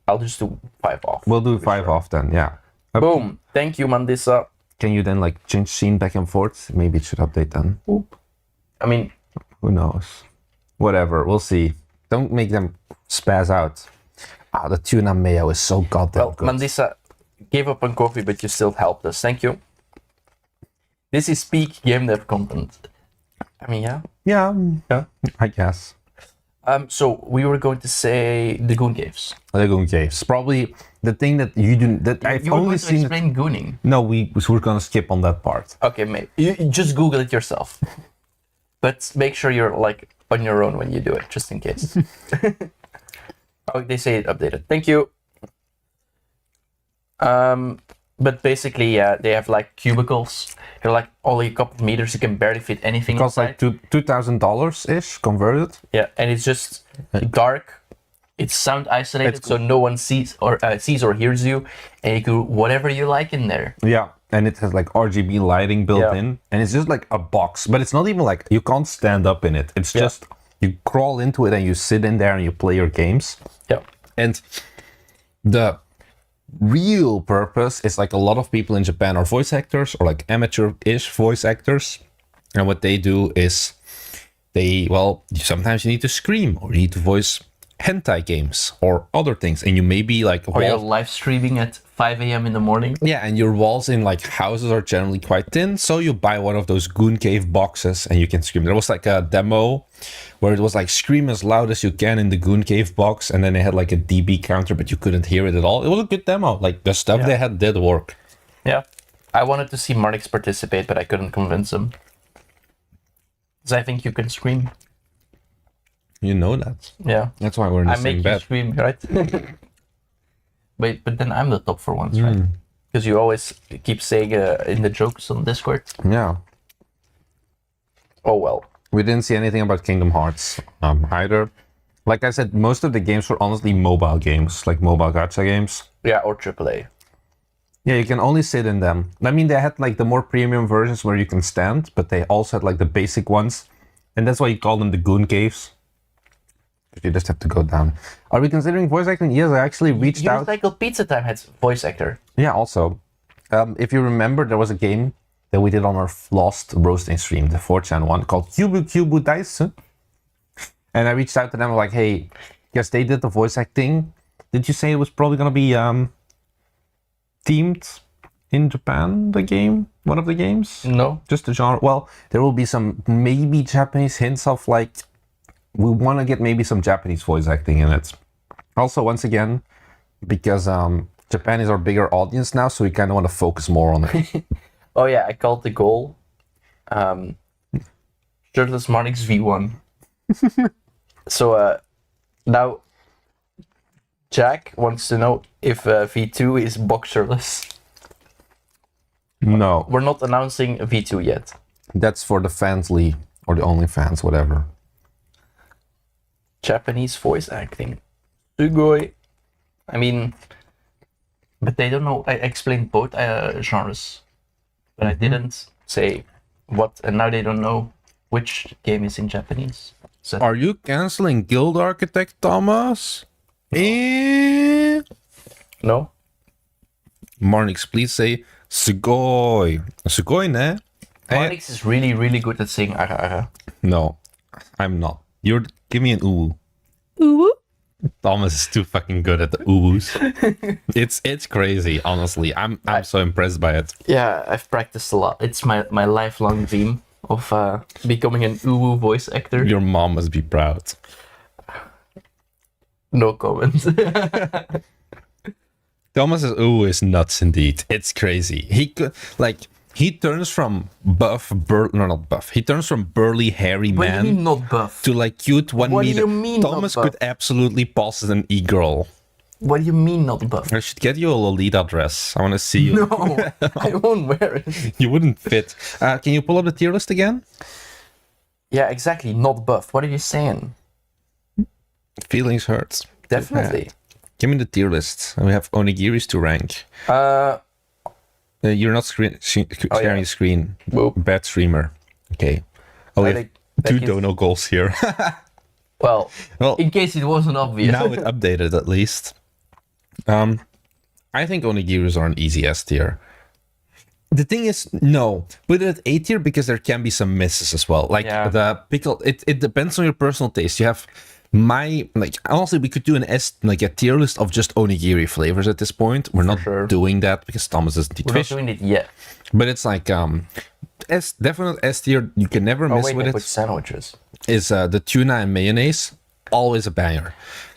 I'll just do 5 off. We'll do 5 off then, yeah. Boom. Thank you, Mandissa. Can you then like change scene back and forth? Maybe it should update then. Oop. I mean, who knows? Whatever, we'll see. Don't make them spaz out. The tuna mayo is so goddamn good. Mandissa gave up on coffee, but you still helped us. Thank you. This is peak game dev content. I mean, yeah. Yeah, I guess. So we were going to say the Goon Caves. The Goon Caves. Probably the thing that you do that I've only seen. You were going to explain gooning. No, we're gonna skip on that part. Okay, mate. You just Google it yourself. But make sure you're like on your own when you do it, just in case. Oh, they say it updated. Thank you. But basically, yeah, they have like cubicles. They're like only a couple of meters. You can barely fit anything. It costs like $2,000 ish converted. Yeah, and it's just dark. It's sound isolated, so no one sees or hears you, and you can do whatever you like in there. Yeah, and it has like RGB lighting built Yeah. in, and it's just like a box, but it's not even like you can't stand up in it. It's just you crawl into it and you sit in there and you play your games. Yeah. And the real purpose is like a lot of people in Japan are voice actors or like amateur-ish voice actors, and what they do is sometimes you need to scream or you need to voice hentai games or other things, and you may be like Or you're live streaming at 5 a.m. in the morning. yeah, and your walls in like houses are generally quite thin, so you buy one of those Goon Cave boxes and you can scream. There was like a demo where it was like scream as loud as you can in the Goon Cave box, and then they had like a dB counter, but you couldn't hear it at all. It was a good demo. Like the stuff they had did work. Yeah. I wanted to see Marnix participate, but I couldn't convince him. Because I think you can scream. You know that. Yeah. That's why we're in the I same make you bed. scream, right? But then I'm the top for once, right? Because you always keep saying in the jokes on Discord. Yeah. Oh well. We didn't see anything about Kingdom Hearts either. Like I said, most of the games were honestly mobile games, like mobile gacha games. Yeah, or AAA. Yeah, you can only sit in them. I mean, they had like the more premium versions where you can stand, but they also had like the basic ones. And that's why you call them the Goon Caves. You just have to go down. Are we considering voice acting? Yes, I actually reached out. Unicycle Pizza Time had voice actor. Yeah, also. If you remember, there was a game that we did on our lost roasting stream, the 4chan one, called Kyubu Kyubu Dice. And I reached out to them like, hey, yes, they did the voice acting. Did you say it was probably going to be themed in Japan, the game? One of the games? No. Just the genre? Well, there will be some maybe Japanese hints of like, we want to get maybe some Japanese voice acting in it. Also, once again, because Japan is our bigger audience now, so we kind of want to focus more on it. Oh yeah, I called the goal. Shirtless Marnix V1. So now Jack wants to know if V2 is boxerless. No, We're not announcing V2 yet. that's for the fansly or the OnlyFans, whatever. Japanese voice acting. Sugoi. I mean, but they don't know. I explained both genres, but I didn't say what, and now they don't know which game is in Japanese. So Are you canceling Guild Architect, Thomas? Eh? no, Marnix, please say Sugoi. Sugoi, ne? Alex is really, really good at saying ara ara. No, I'm not. Give me an ooh. Ooh. Thomas is too fucking good at the oohs. It's crazy, honestly. I'm so impressed by it. Yeah, I've practiced a lot. It's my lifelong dream of becoming an uwu voice actor. Your mom must be proud. No comment. Thomas's ooh is nuts indeed. It's crazy. He turns from He turns from burly hairy What do you mean man not buff? to like cute 1 What do meter. you mean not Thomas buff? could absolutely pause as an e-girl. What do you mean not buff? I should get you a Lolita dress. I want to see you. No, I won't wear it. You wouldn't fit. Can you pull up the tier list again? Yeah, exactly. Not buff. What are you saying? Feelings hurts. Definitely. Give me the tier list. We have onigiris to rank. You're not sharing yeah. screen. Boop. Bad streamer. Okay. Oh, we have two dono goals here. Well, Well, in case it wasn't obvious. now it updated at least. I think onigiris are an easy S tier. The thing is, no, put it at A tier because there can be some misses as well. Like the pickle, it depends on your personal taste. You have honestly, we could do a tier list of just onigiri flavors at this point. We're not doing that because Thomas doesn't eat fish. We're not doing it yet. But it's like definite S tier. You can never miss with it. With sandwiches. Is the tuna and mayonnaise, always a banger.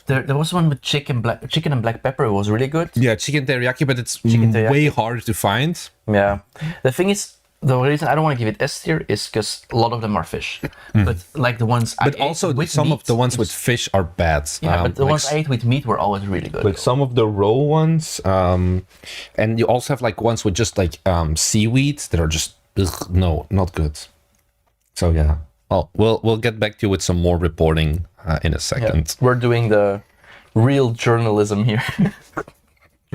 There was one with chicken and black pepper. It was really good. Yeah, chicken teriyaki, but it's way harder to find. Yeah. The thing is, the reason I don't want to give it S tier is because a lot of them are fish. But like the ones But also some of the ones with fish are bad. Yeah, but the ones I ate with meat were always really good. Like some of the raw ones, and you also have like ones with just like seaweed that are just no, not good. So yeah. Oh, we'll get back to you with some more reporting in a second. Yeah, we're doing the real journalism here.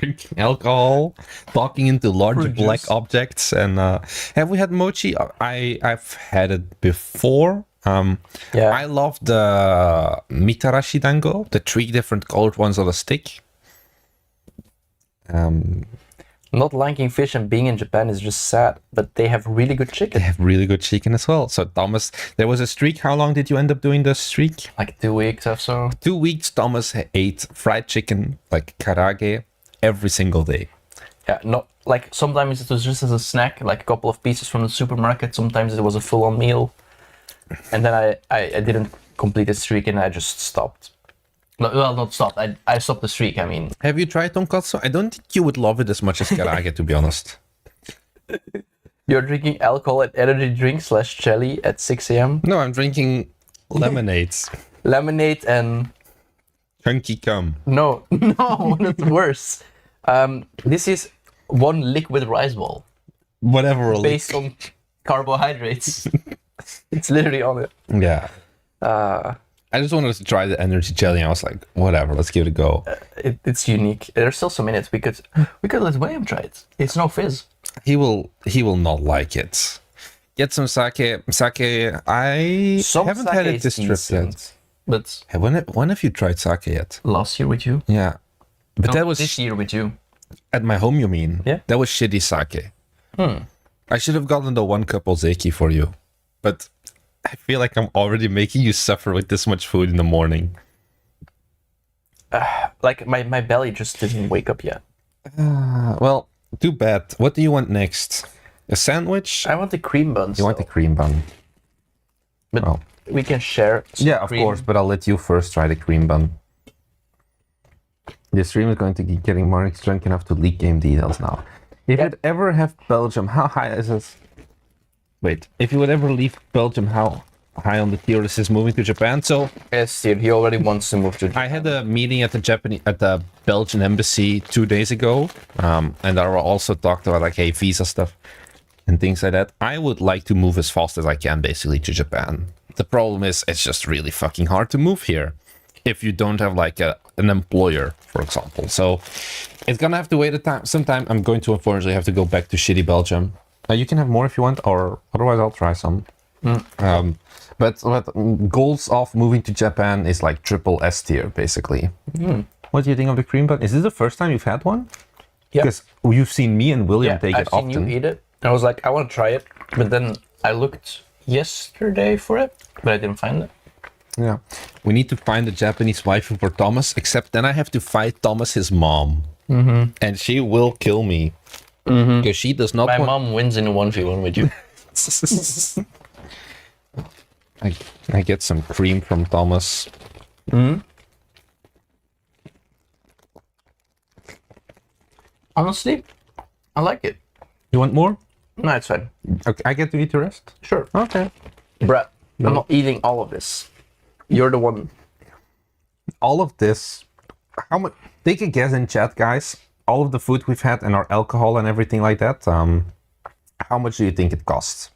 drinking alcohol, talking into large Fruit black juice. objects. And have we had mochi? I've had it before. Yeah. I love the mitarashi dango, the 3 different colored ones on a stick. Not liking fish and being in Japan is just sad, but they have really good They chicken. have really good chicken as well. So Thomas, there was a streak. How long did you end up doing the streak? Like 2 weeks or so. 2 weeks. Thomas ate fried chicken, like karage, every single day. Yeah, not like sometimes it was just as a snack, like a couple of pieces from the supermarket. Sometimes it was a full-on meal, and then I didn't complete the streak and I just stopped. Well, not stopped. I stopped the streak. I mean, Have you tried tonkatsu? I don't think you would love it as much as karage, to be honest. you're drinking alcohol and energy drink / jelly at 6 a.m. No, I'm drinking lemonades. Lemonade and Chunky cum. no, that's worse. This is one liquid rice ball Whatever. based on carbohydrates. It's literally on it. Yeah. I just wanted to try the energy jelly. I was like, whatever, let's give it a go. It's unique. There's still some in it. We could let William try it. It's no fizz. He will not like it. Get some sake. Sake, I Some haven't sake had it is this trip decent, yet. but Hey, when have you tried sake yet? last year with you. Yeah. But No, that was this year with you. at my home, you mean? Yeah. That was shitty sake. I should have gotten the 1 cup ozeki for you. But I feel like I'm already making you suffer with this much food in the morning. Like my belly just didn't wake up yet. Well, too bad. What do you want next? A sandwich? I want the cream buns. You want the cream bun? but oh. we can share. Some Yeah, of cream. course, but I'll let you first try the cream bun. The stream is going to be getting Mark's drunk enough to leak game details now. If Yeah. you'd ever have Belgium, how high is it? Wait, if you would ever leave Belgium, how high on the tier list is moving to Japan? So Yes, dude. He already wants to move to. I had a meeting at the Belgian embassy 2 days ago, and I also talked about like, hey, visa stuff and things like that. I would like to move as fast as I can, basically, to Japan. The problem is, it's just really fucking hard to move here if you don't have like an employer, for example. So it's gonna have to wait some time. I'm going to unfortunately have to go back to shitty Belgium. You can have more if you want, or otherwise I'll try some. But goals of moving to Japan is like triple S tier, basically. What do you think of the cream bun? Is this the first time you've had one? Yeah. Because you've seen me and William Yeah, take I've it seen often. you eat it. I was like, I want to try it, but then I looked yesterday for it, but I didn't find it. Yeah. We need to find a Japanese waifu for Thomas, except then I have to fight Thomas, his mom. And she will kill me. Because she does not My want... mom wins in a 1v1 with you. I get some cream from Thomas. Honestly, I like it. You want more? No, it's fine. Okay, I get to eat the rest? Sure. Okay. Bruh, I'm not eating all of this. You're the one. All of this, how much? Take a guess in chat, guys. All of the food we've had and our alcohol and everything like that. How much do you think it costs?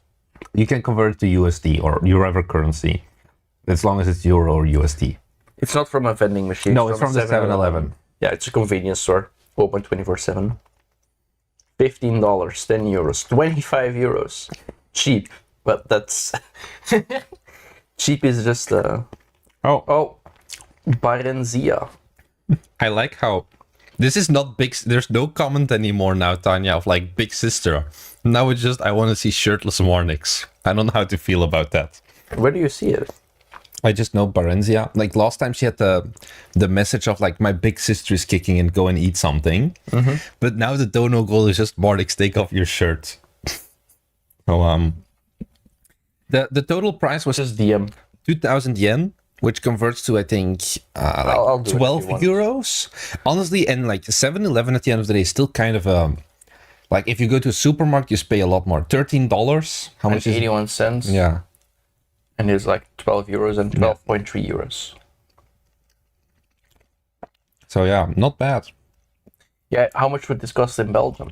You can convert it to USD or your other currency, as long as it's euro or USD. It's not from a vending machine. No, it's from the 7-Eleven. Yeah, it's a convenience store. Open 24/7. $15, 10 euros, 25 euros. Cheap, but that's cheap is just oh Barenzia. I like how this is not big. There's no comment anymore now, Tanya, of like big sister. Now it's just I want to see shirtless Warnix. I don't know how to feel about that. Where do you see it? I just know Barenzia. Like last time she had the message of like my big sister is kicking and go and eat something. But now the dono goal is just Barnix, take off your shirt. So the total price was Just DM. 2,000 yen, which converts to I think I'll do it if you 12 want. euros. Honestly, and like 7-Eleven at the end of the day is still kind of like if you go to a supermarket, you pay a lot more. $13. How much And is it? 81 cents. Yeah. And it's like 12 euros and 12.3 euros. So yeah, not bad. Yeah, how much would this cost in Belgium?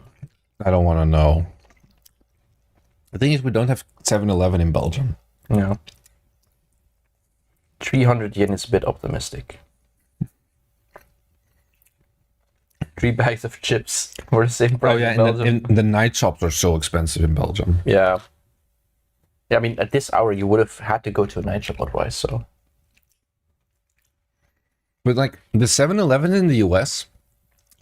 I don't want to know. The thing is, we don't have 7-Eleven in Belgium. Yeah. 300 yen is a bit optimistic. 3 bags of chips for the same price Oh yeah, in Belgium. and the night shops are so expensive in Belgium. Yeah. Yeah, I mean, at this hour, you would have had to go to a night shop otherwise, so. But like the 7-Eleven in the US,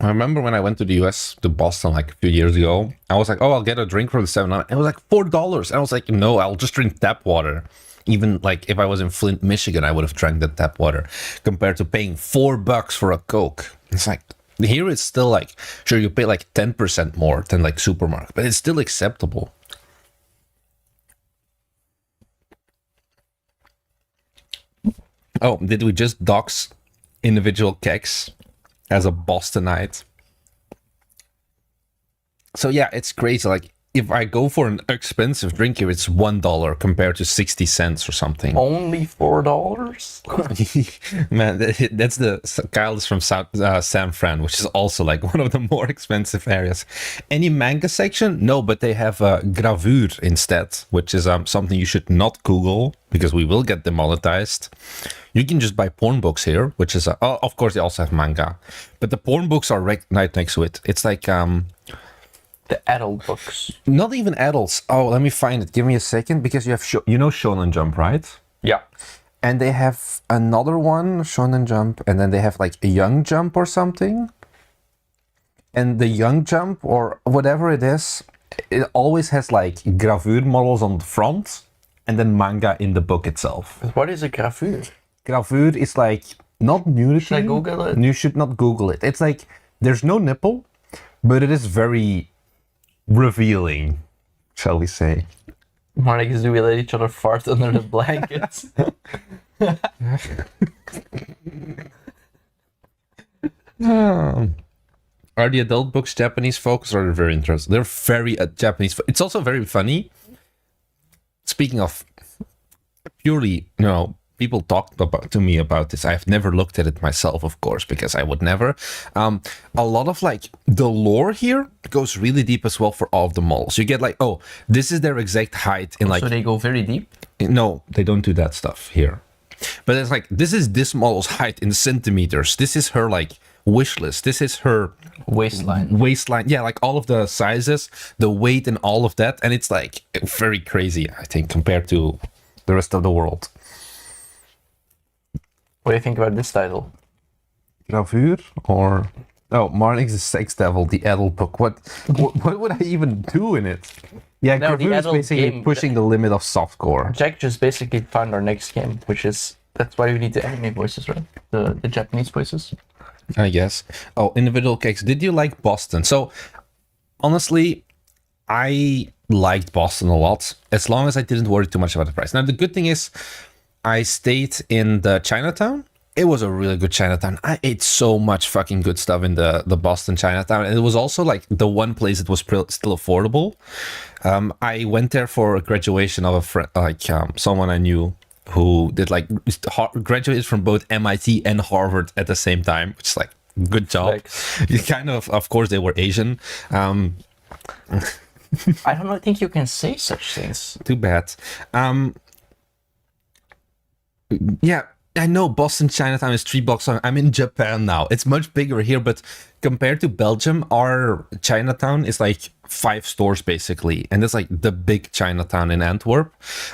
I remember when I went to the US, to Boston, like a few years ago, I was like, oh, I'll get a drink from the 7-Eleven. It was like $4. And I was like, no, I'll just drink tap water. Even like if I was in Flint, Michigan, I would have drank the tap water compared to paying $4 for a Coke. It's like, here it's still like, sure, you pay like 10% more than like supermarket, but it's still acceptable. Oh, did we just dox individual kegs as a Bostonite? So yeah, it's crazy. Like if I go for an expensive drink here, it's $1 compared to 60 cents or something. Only $4? Man, that's the Kyle is from San Fran, which is also like one of the more expensive areas. Any manga section? No, but they have gravure instead, which is something you should not Google because we will get demonetized. You can just buy porn books here, which is of course they also have manga, but the porn books are right next to it. It's like the adult books. Not even adults. Oh, let me find it. Give me a second, because you have Shonen Jump, right? Yeah. And they have another one, Shonen Jump, and then they have like a Young Jump or something. And the Young Jump or whatever it is, it always has like gravure models on the front and then manga in the book itself. But what is a gravure? Gravure is like not nudity. Should I Google it? You should not Google it. It's like there's no nipple, but it is very revealing, shall we say. Marnix, do we let each other fart under the blankets? Are the adult books Japanese focused, or they're very interesting? They're very Japanese. It's also very funny. Speaking of purely, people talked to me about this. I've never looked at it myself, of course, because I would never. A lot of like the lore here goes really deep as well for all of the models. You get like, oh, this is their exact height in like. So they go very deep? No, they don't do that stuff here. But it's like, this is this model's height in centimeters. This is her like wish list. This is her waistline. Yeah, like all of the sizes, the weight, and all of that. And it's like very crazy, I think, compared to the rest of the world. What do you think about this title? Gravure or Marnix the Sex Devil, the adult book. What would I even do in it? Yeah, No, Gravure is basically pushing the limit of softcore. Jack just basically found our next game, which is that's why we need the anime voices, right? The Japanese voices. I guess. Oh, individual cakes. Did you like Boston? So honestly, I liked Boston a lot, as long as I didn't worry too much about the price. Now the good thing is, I stayed in the Chinatown. It was a really good Chinatown. I ate so much fucking good stuff in the Boston Chinatown. And it was also like the one place that was still affordable. I went there for a graduation of a friend, someone I knew who did like graduated from both MIT and Harvard at the same time, which is like, good job. You kind of course they were Asian. I don't think you can say such things. Too bad. Yeah, I know Boston Chinatown is 3 blocks long. I'm in Japan now. It's much bigger here, but compared to Belgium, our Chinatown is like 5 stores basically. And it's like the big Chinatown in Antwerp.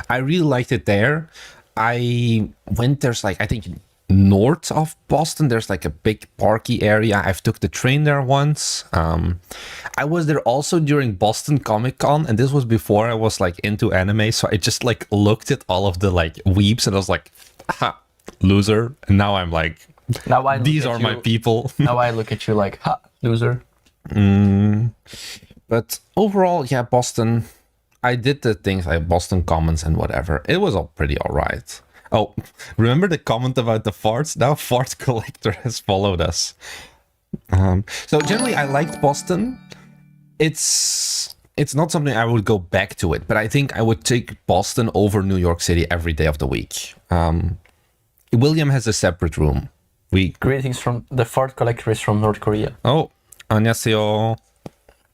I really liked it there. I went, there's like, I think north of Boston, there's like a big parky area. I've took the train there once. I was there also during Boston Comic Con, and this was before I was like into anime. So I just like looked at all of the like weeps and I was like, ha, loser. And now I'm like, these are my people. Now I look at you like, ha, loser. But overall, yeah, Boston, I did the things like Boston Commons and whatever. It was all pretty all right. Oh, remember the comment about the farts? Now Fart Collector has followed us. So generally, I liked Boston. It's not something I would go back to it, but I think I would take Boston over New York City every day of the week. William has a separate room. Greetings from the Fart Collector is from North Korea. Oh, 안녕하세요.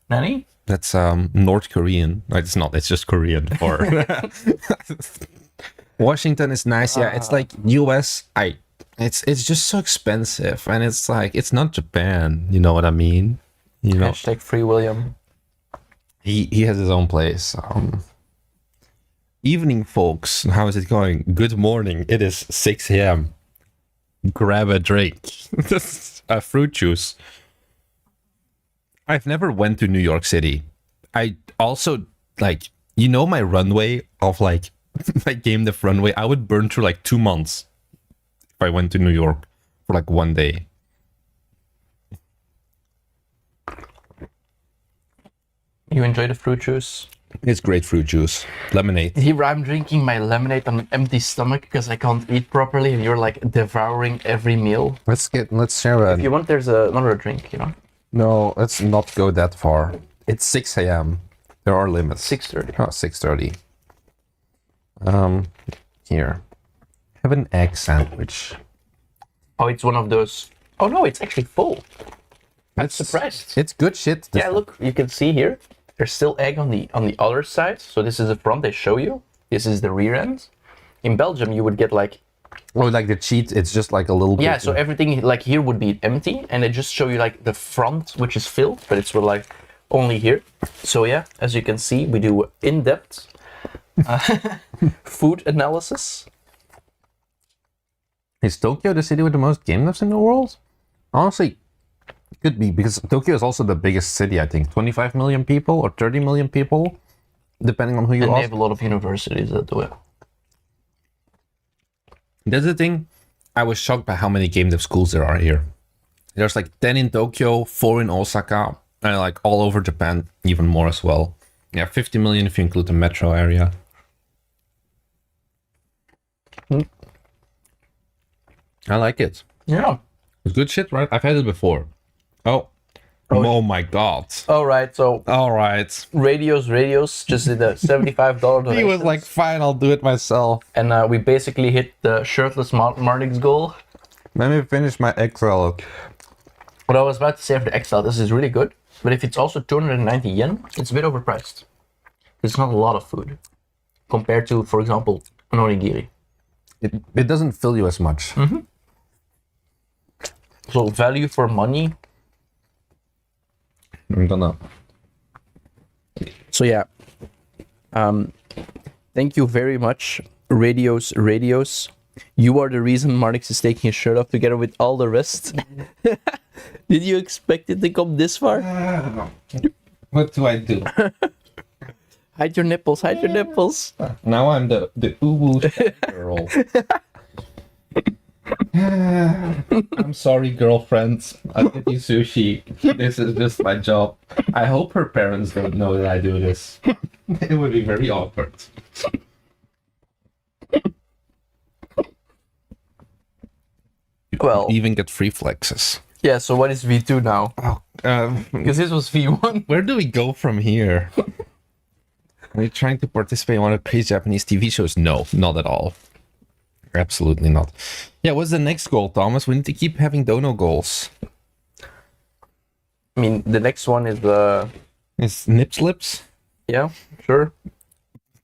Nani? That's North Korean. No, it's not. It's just Korean for. Washington is nice. Yeah, it's like US. I It's just so expensive, and it's like it's not Japan. You know what I mean? You know, Hashtag free William. he has his own place. Evening, folks. How is it going? Good morning. It is 6 a.m. Grab a drink. A fruit juice. I've never went to New York City. I also like, you know, my runway of like my game dev runway. I would burn through like 2 months if I went to New York for like one day. You enjoy the fruit juice? It's great fruit juice. Lemonade. Here I'm drinking my lemonade on an empty stomach because I can't eat properly, and you're like devouring every meal. Let's share If you want, there's another drink, you know? No, let's not go that far. It's 6 a.m. There are limits. 6:30. Oh, 6:30. Here. Have an egg sandwich. Oh, it's one of those. Oh no, it's actually full. I'm It's surprised. It's good shit. Yeah, look, you can see here. There's still egg on the other side. So this is the front they show you. This is the rear end. In Belgium, you would get like. Oh, like the cheat, it's just like a little bit. Yeah, so everything like here would be empty, and they just show you like the front, which is filled, but it's like only here. So yeah, as you can see, we do in-depth food analysis. Is Tokyo the city with the most game devs in the world? Honestly, could be, because Tokyo is also the biggest city, I think. 25 million people or 30 million people, depending on who you And they ask. have a lot of universities that do it. That's the thing. I was shocked by how many game dev schools there are here. There's like 10 in Tokyo, 4 in Osaka, and like all over Japan, even more as well. Yeah, 50 million if you include the metro area. I like it. Yeah. It's good shit, right? I've had it before. Oh my god. All right, so All right. radios just did a $75 donation. He was like, fine, I'll do it myself. And we basically hit the shirtless Marnix goal. Let me finish my egg salad. What I was about to say for the XL, this is really good, but if it's also 290 yen, it's a bit overpriced. It's not a lot of food compared to, for example, an onigiri. It doesn't fill you as much. So value for money. I'm gonna. So yeah, thank you very much, Radios. You are the reason Marnix is taking his shirt off together with all the rest. Did you expect it to come this far? What do I do? Hide your nipples, hide your nipples. Now I'm the uwu girl. I'm sorry, girlfriends. I'll get you sushi. This is just my job. I hope her parents don't know that I do this. It would be very awkward. Well, You even get free flexes. yeah, so what is V2 now? Oh, Because this was V1. where do we go from here? Are you trying to participate in one of the crazy Japanese TV shows? No, not at all. Absolutely not. Yeah, what's the next goal, Thomas? We need to keep having dono goals. I mean, the next one is the... It's nip slips. Yeah, sure.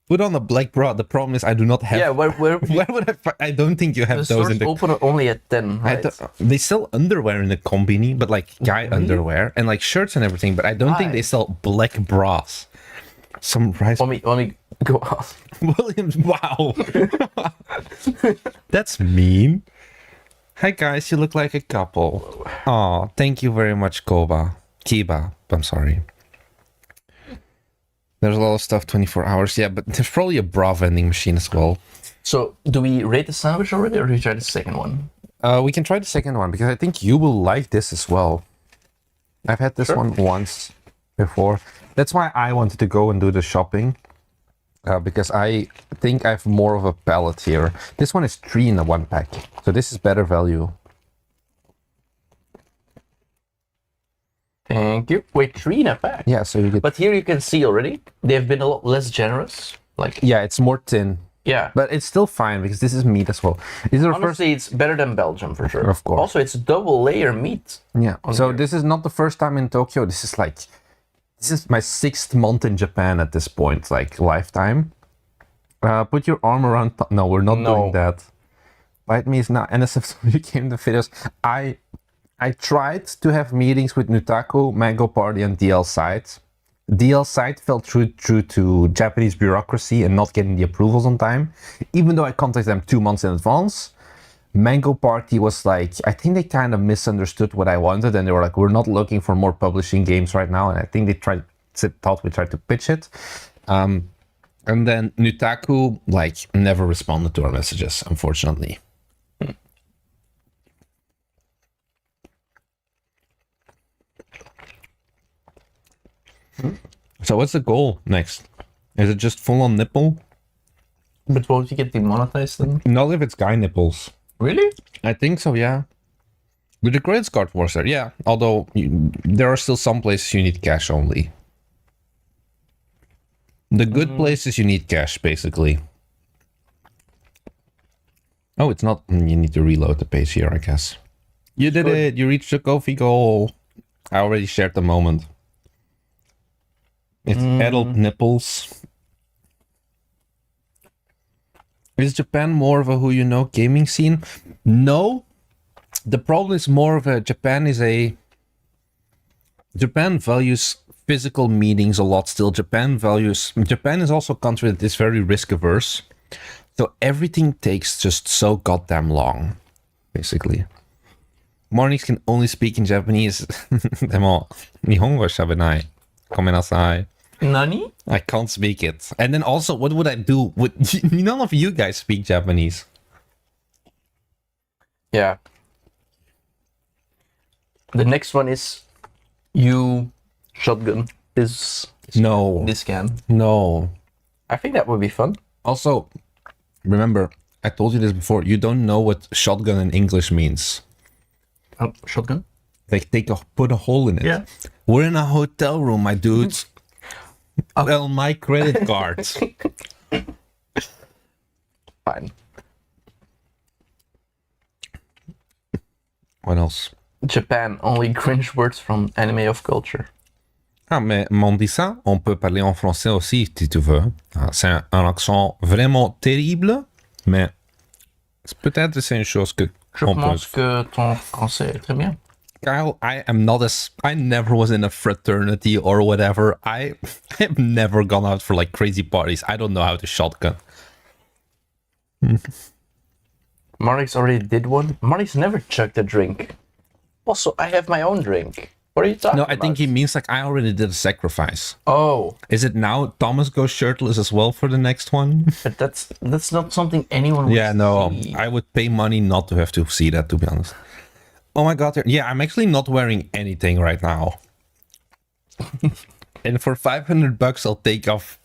Put on a black bra. The problem is I do not have... Yeah, where Where would I don't think you have the those stores in the... open only at 10, right? They sell underwear in the combini, but like guy Really? underwear and like shirts and everything, but I don't think Why? they sell black bras. Some rice... Let me go on. Williams, wow. That's mean. Hi guys, you look like a couple. Aw, thank you very much, Kiba, I'm sorry. There's a lot of stuff 24 hours, yeah, but there's probably a bra vending machine as well. So, do we rate the sandwich already, or do we try the second one? We can try the second one, because I think you will like this as well. I've had this one once before. That's why I wanted to go and do the shopping. Because I think I have more of a palette here. This one is 3 in a 1 pack. So this is better value. Thank you. Wait, 3 in a pack? Yeah, so you get... But here you can see already, they've been a lot less generous. Like, yeah, it's more thin. yeah. But it's still fine, because this is meat as well. This is our first... Honestly, it's better than Belgium, for sure. Of course. Also, it's double layer meat. Yeah, so here. this is not the first time in Tokyo. This is like... This is my 6th month in Japan at this point, like lifetime. Put your arm around... No, we're not No. doing that. Bite me is now NSFW came the videos. I tried to have meetings with Nutaku, Mango Party, and DL Site. DL Site fell true to Japanese bureaucracy and not getting the approvals on time, even though I contacted them 2 months in advance. Mango Party was like, I think they kind of misunderstood what I wanted, and they were like, we're not looking for more publishing games right now, and I think they thought we tried to pitch it. And then Nutaku like never responded to our messages, unfortunately. So what's the goal next? Is it just full on nipple? But won't you get demonetized then? Not if it's guy nipples. Really? I think so, yeah. With the credit card was there, yeah. Although there are still some places you need cash only. The good places you need cash, basically. Oh, it's not. You need to reload the page here, I guess. You did it. You reached the coffee goal. I already shared the moment. It's adult nipples. Is Japan more of a who you know gaming scene? No. The problem is more of a Japan values physical meetings a lot still. Japan is also a country that is very risk averse. So everything takes just so goddamn long, basically. Mornings can only speak in Japanese. でも日本語喋れない。ごめんなさい。 Nani? I can't speak it. And then also, what would I do? None of you guys speak Japanese. Yeah. The next one is you shotgun this game. No. I think that would be fun. Also, remember, I told you this before. You don't know what shotgun in English means. Shotgun? Like, put a hole in it. Yeah. We're in a hotel room, my dudes. Well, my credit card. Fine. What else? Japan, only cringe words from anime of culture. Ah, mais on dit ça, on peut parler en français aussi, si tu veux. Ah, c'est un accent vraiment terrible, mais peut-être c'est une chose que Je pense que ton français est très bien. Kyle, I never was in a fraternity or whatever. I have never gone out for like crazy parties. I don't know how to shotgun. Marix already did one. Marix never chugged a drink. Also, I have my own drink. What are you talking about? No, I think he means like I already did a sacrifice. Oh. Is it now Thomas goes shirtless as well for the next one? But that's not something anyone would see. I would pay money not to have to see that, to be honest. Oh my god, yeah, I'm actually not wearing anything right now. And for $500 I'll take off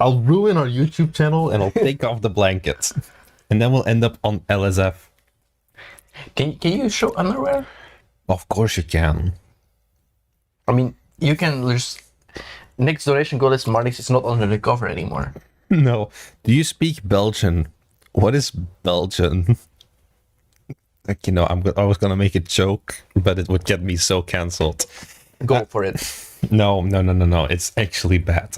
I'll ruin our YouTube channel and I'll take off the blankets. And then we'll end up on LSF. Can you show underwear? Of course you can. I mean, you can just... Next donation goal is Marnix is not under the cover anymore. No. Do you speak Belgian? What is Belgian? Like, you know, I was gonna make a joke, but it would get me so cancelled. Go for it. No. It's actually bad.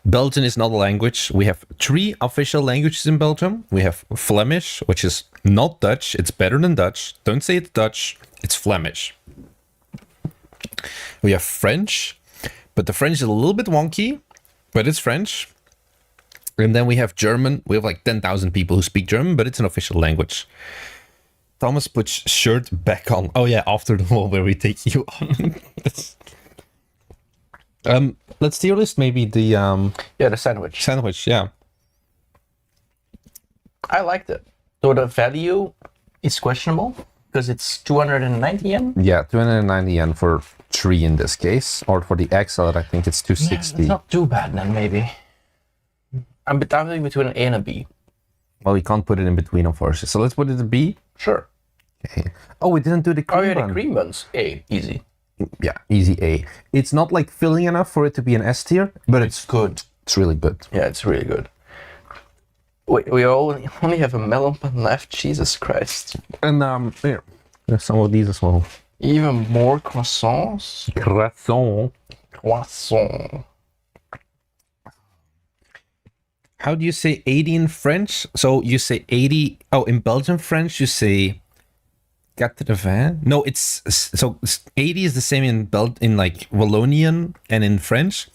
Belgian is not a language. We have 3 official languages in Belgium. We have Flemish, which is not Dutch. It's better than Dutch. Don't say it's Dutch. It's Flemish. We have French, but the French is a little bit wonky, but it's French. And then we have German. We have like 10,000 people who speak German, but it's an official language. Thomas puts shirt back on. Oh yeah, after the wall where we take you on. Let's tier list maybe the the sandwich. Sandwich, yeah. I liked it. So the value is questionable because it's 290 yen. Yeah, 290 yen for 3 in this case, or for the XL, I think it's 260. Yeah, it's not too bad then, maybe. I'm between an A and a B. Well, we can't put it in between, unfortunately. So let's put it in B. Sure. Okay. Oh, we didn't do the cream bun. The cream buns. A, easy. Yeah, easy A. It's not like filling enough for it to be an S tier, but it's good. It's really good. Yeah, it's really good. Wait, we only have a melon bun left. Jesus Christ. And here, there's some of these as well. Even more croissants. Croissant. How do you say 80 in French? So you say 80. Oh, in Belgian French, you say 80. No, it's so 80 is the same in like Wallonian and in French,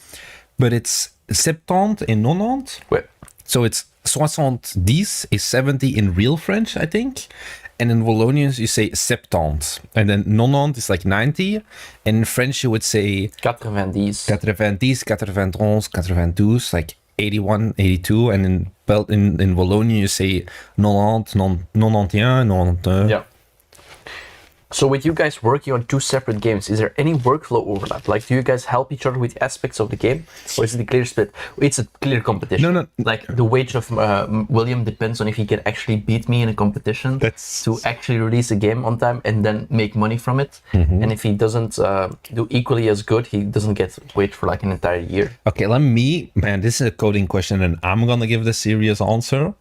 but it's 70 in 90. Wait. So it's 70 is 70 in real French, I think. And in Wallonian, you say 70. And then 90 is like 90. And in French, you would say 90. 90, 91, 92, like 81, 82. And in Wallonian, you say 90, 91, 92. Yeah. So with you guys working on two separate games, is there any workflow overlap? Like, do you guys help each other with aspects of the game? Or is it a clear split? It's a clear competition. No. Like, the wage of William depends on if he can actually beat me in a competition to actually release a game on time and then make money from it. Mm-hmm. And if he doesn't do equally as good, he doesn't get wage for like an entire year. Okay, this is a coding question and I'm gonna give the serious answer.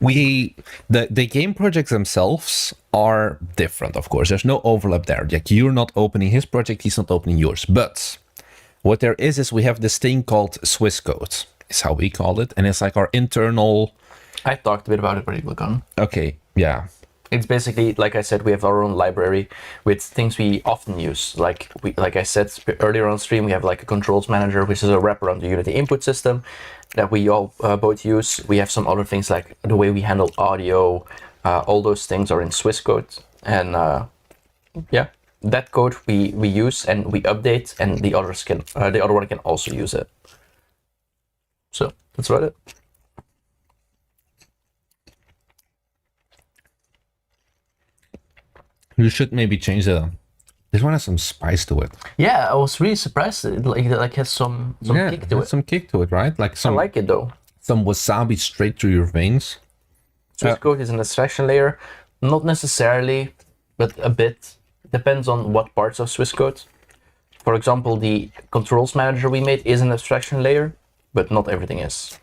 The game projects themselves are different, of course. There's no overlap there. Like, you're not opening his project, he's not opening yours. But what there is we have this thing called Swiss code, is how we call it, and it's like our internal. I talked a bit about it already, Wilcon. Okay, yeah. It's basically, like I said, we have our own library with things we often use. Like I said earlier on stream, we have like a controls manager, which is a wrap around the Unity input system that we all both use. We have some other things like the way we handle audio. All those things are in Swiss code. And yeah, that code we use and we update, and the other one can also use it. So that's about it. You should maybe change this one has some spice to it. Yeah, I was really surprised. It has some kick to it. Some kick to it, right? Like I like it though. Some wasabi straight through your veins. Swiss code is an abstraction layer, not necessarily, but a bit. Depends on what parts of Swiss code. For example, the controls manager we made is an abstraction layer, but not everything is.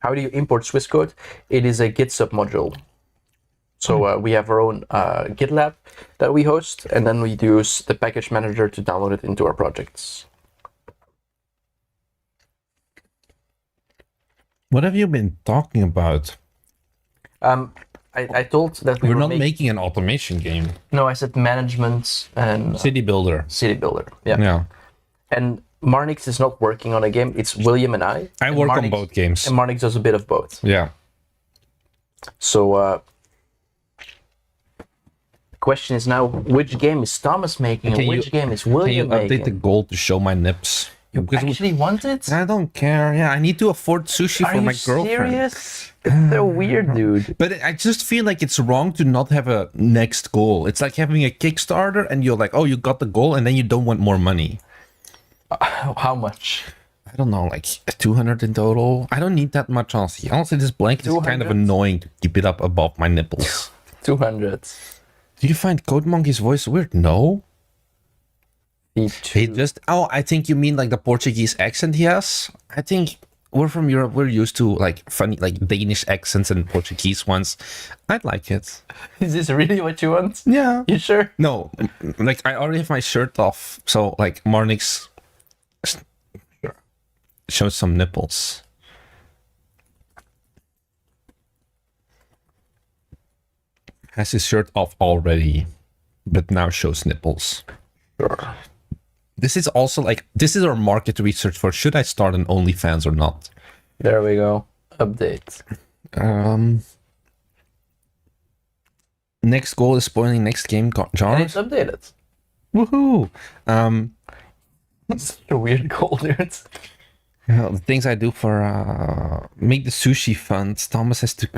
How do you import Swiss code? It is a Git submodule. So we have our own GitLab that we host, and then we use the package manager to download it into our projects. What have you been talking about? I told that we're not making an automation game. No, I said management and city builder. City builder, yeah. And Marnix is not working on a game. It's William and I. I work on both games. And Marnix does a bit of both. Yeah. So the question is now, which game is Thomas making and which game is William making? Can you update the goal to show my nips? You actually want it? I don't care. Yeah, I need to afford sushi for my girlfriend. Are you serious? It's so weird, dude. But I just feel like it's wrong to not have a next goal. It's like having a Kickstarter and you're like, oh, you got the goal and then you don't want more money. How much? I don't know, like 200 in total. I don't need that much, honestly. Honestly, this blanket is kind of annoying to keep it up above my nipples. 200. Do you find Code Monkey's voice weird? No. I think you mean like the Portuguese accent he has. I think we're from Europe. We're used to like funny, like Danish accents and Portuguese ones. I'd like it. Is this really what you want? Yeah. You sure? No, like I already have my shirt off. So like Marnix shows some nipples. Has his shirt off already, but now shows nipples. Sure. This is also like, this is our market research for should I start an OnlyFans or not? There we go. Update. Next goal is spoiling next game genre. And it's updated. Woohoo! That's such a weird goal, dude. The things I do for make the sushi fun. Thomas has to.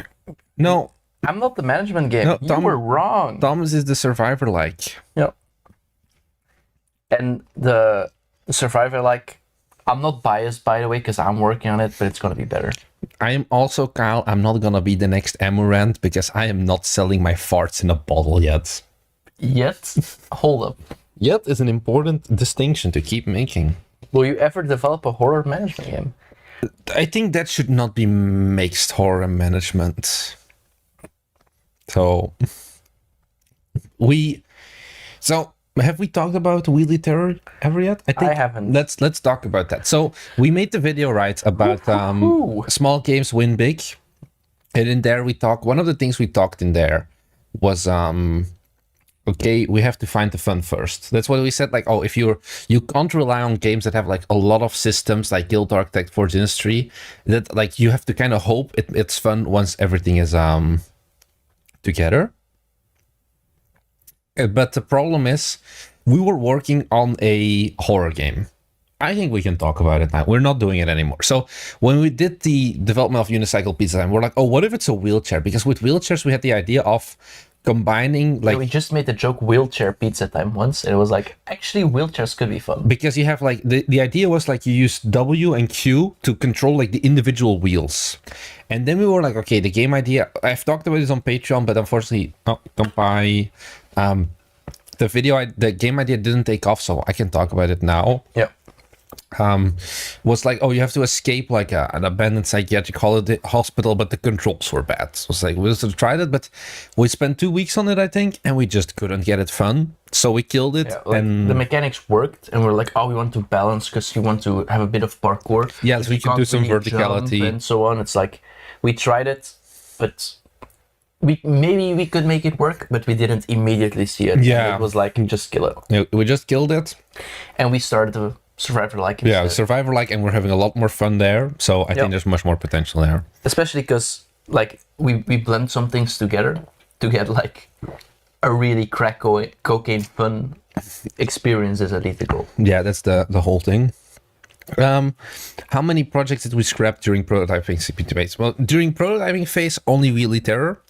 No, I'm not the management game. No, you were wrong. Thomas is the survivor like. Yeah. And the survivor like, I'm not biased by the way because I'm working on it, but it's gonna be better. I am also Kyle. I'm not gonna be the next Amorant because I am not selling my farts in a bottle yet. Yet? Hold up. Yet is an important distinction to keep making. Will you ever develop a horror management game? I think that should not be mixed horror management. So have we talked about Wheelie Terror ever yet? I think haven't. Let's talk about that. So we made the video, right, about small games win big. And in there we talk, one of the things we talked in there was okay, we have to find the fun first. That's what we said, like, oh, if you can't rely on games that have like a lot of systems like Guild Architect, Forge Industry, that like you have to kind of hope it's fun once everything is together. But the problem is we were working on a horror game. I think we can talk about it now. We're not doing it anymore. So when we did the development of Unicycle Pizza Time, we're like, oh, what if it's a wheelchair? Because with wheelchairs, we had the idea of combining like... we just made the joke wheelchair pizza time once, and it was like, actually wheelchairs could be fun. Because you have like, the idea was like you use W and Q to control like the individual wheels. And then we were like, okay, the game idea, I've talked about this on Patreon, but unfortunately, don't buy... the game idea didn't take off, so I can talk about it now. Yeah. Was like, oh, you have to escape like an abandoned psychiatric hospital, but the controls were bad. So it's like, we just tried it, but we spent 2 weeks on it, I think, and we just couldn't get it fun. So we killed it. Yeah, like, and the mechanics worked, and we're like, oh, we want to balance because you want to have a bit of parkour. Yeah, so we can do some really verticality and so on. It's like, we tried it, but maybe we could make it work, but we didn't immediately see it. Yeah, it was like, just kill it. Yeah, we just killed it, and we started to Survivor-like. Yeah, Survivor-like, and we're having a lot more fun there. So I think there's much more potential there. Especially because like we blend some things together to get like a really crack cocaine fun experience as a lethal goal. Yeah, that's the whole thing. How many projects did we scrap during prototyping CP2 phase? Well, during prototyping phase, only Wheelie Terror.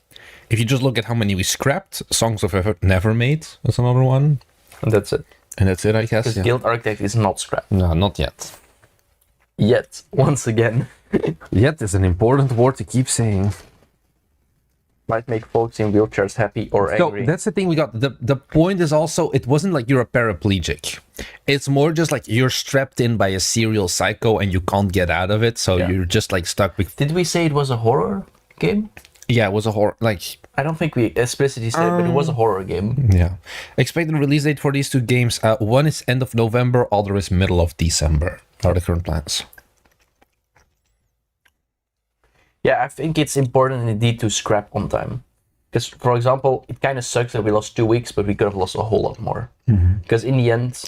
If you just look at how many we scrapped, Songs of Effort Never Made was another one. And that's it. And that's it, I guess. Because Guild Architect is not scrapped. No, not yet. Yet, once again. Yet is an important word to keep saying. Might make folks in wheelchairs happy or angry. So that's the thing we got. The point is also, it wasn't like you're a paraplegic. It's more just like you're strapped in by a serial psycho and you can't get out of it. So you're just like stuck with... Did we say it was a horror game? Yeah, it was a horror, like... I don't think we explicitly said, but it was a horror game. Yeah. Expected release date for these two games. One is end of November, other is middle of December. Are the current plans. Yeah, I think it's important indeed to scrap on time. Because, for example, it kind of sucks that we lost 2 weeks, but we could have lost a whole lot more. Because in the end...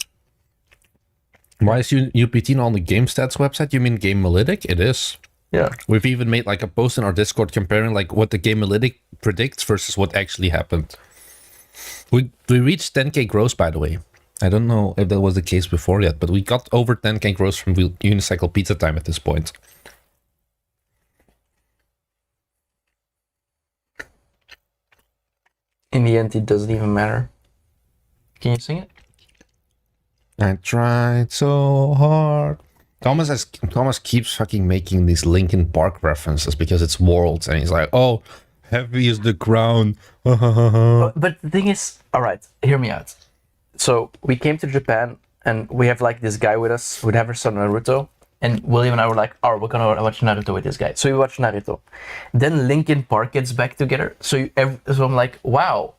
Why is UPT not on the GameStats website? You mean Gamealytic? It is. Yeah. We've even made like a post in our Discord comparing like what the Gamealytic predicts versus what actually happened. We reached 10k gross, by the way. I don't know if that was the case before yet, but we got over 10k gross from Unicycle Pizza Time at this point. In the end, it doesn't even matter. Can you sing it? I tried so hard. Thomas keeps fucking making these Linkin Park references because it's Worlds, and he's like, oh, heavy is the crown. But the thing is, all right, hear me out. So we came to Japan, and we have like this guy with us. We'd have our son Naruto, and William and I were like, oh, we're gonna watch Naruto with this guy. So we watch Naruto. Then Linkin Park gets back together. So I'm like, wow.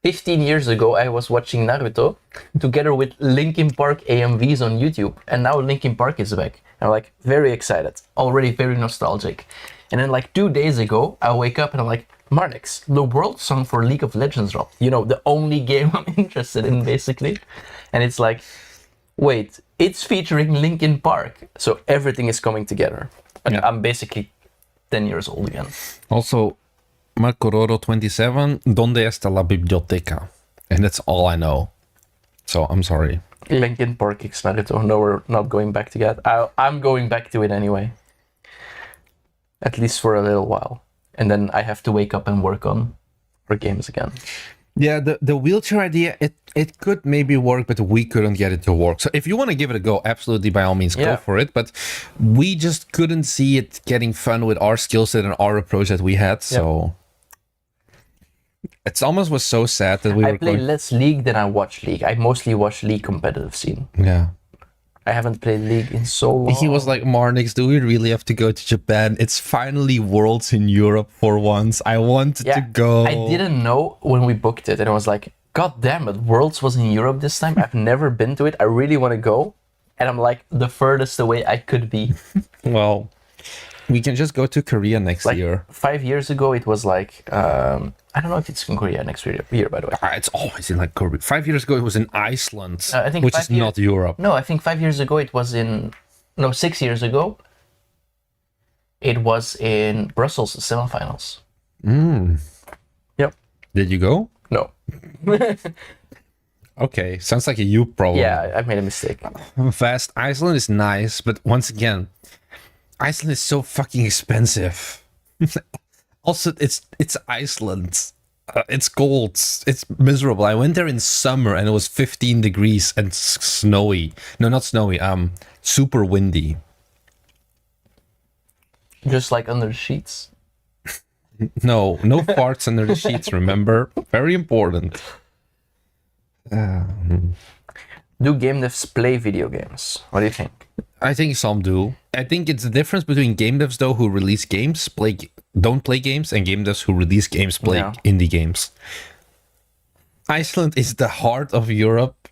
15 years ago, I was watching Naruto together with Linkin Park AMVs on YouTube, and now Linkin Park is back. I'm like very excited, already very nostalgic. And then like 2 days ago, I wake up and I'm like, Marnix, the world song for League of Legends dropped. You know, the only game I'm interested in, basically. And it's like, wait, it's featuring Linkin Park. So everything is coming together. And I'm basically 10 years old again. Also, Marcororo 27, ¿Dónde está la biblioteca? And that's all I know. So I'm sorry. Linkin Park X Naruto. No, we're not going back to that. I'm going back to it anyway. At least for a little while. And then I have to wake up and work on our games again. Yeah, the wheelchair idea, it could maybe work, but we couldn't get it to work. So if you want to give it a go, absolutely, by all means, go for it. But we just couldn't see it getting fun with our skill set and our approach that we had. So it almost was so sad that we I play less League than I watch League. I mostly watch League competitive scene. Yeah. I haven't played League in so long. He was like, Marnix, do we really have to go to Japan? It's finally Worlds in Europe for once. I wanted to go. I didn't know when we booked it. And I was like, God damn it, Worlds was in Europe this time. I've never been to it. I really want to go. And I'm like the furthest away I could be. Well, we can just go to Korea next Like year. 5 years ago, it was like, I don't know if it's in Korea next year, by the way. It's always in like Korea. 5 years ago, it was in Iceland, I think which is not Europe. No, I think 5 years ago, it was in, no, 6 years ago, it was in Brussels, semifinals. Yep. Did you go? No. Okay, sounds like a you problem. Yeah, I made a mistake. Fast. Iceland is nice, but once again, Iceland is so fucking expensive. Also, it's Iceland. It's cold. It's miserable. I went there in summer and it was 15 degrees and snowy. No, not snowy. Super windy. Just like under the sheets. No farts under the sheets. Remember, very important. Do game devs play video games? What do you think? I think some do. I think it's the difference between game devs though who release games, don't play games, and game devs who release games, play indie games. Iceland is the heart of Europe.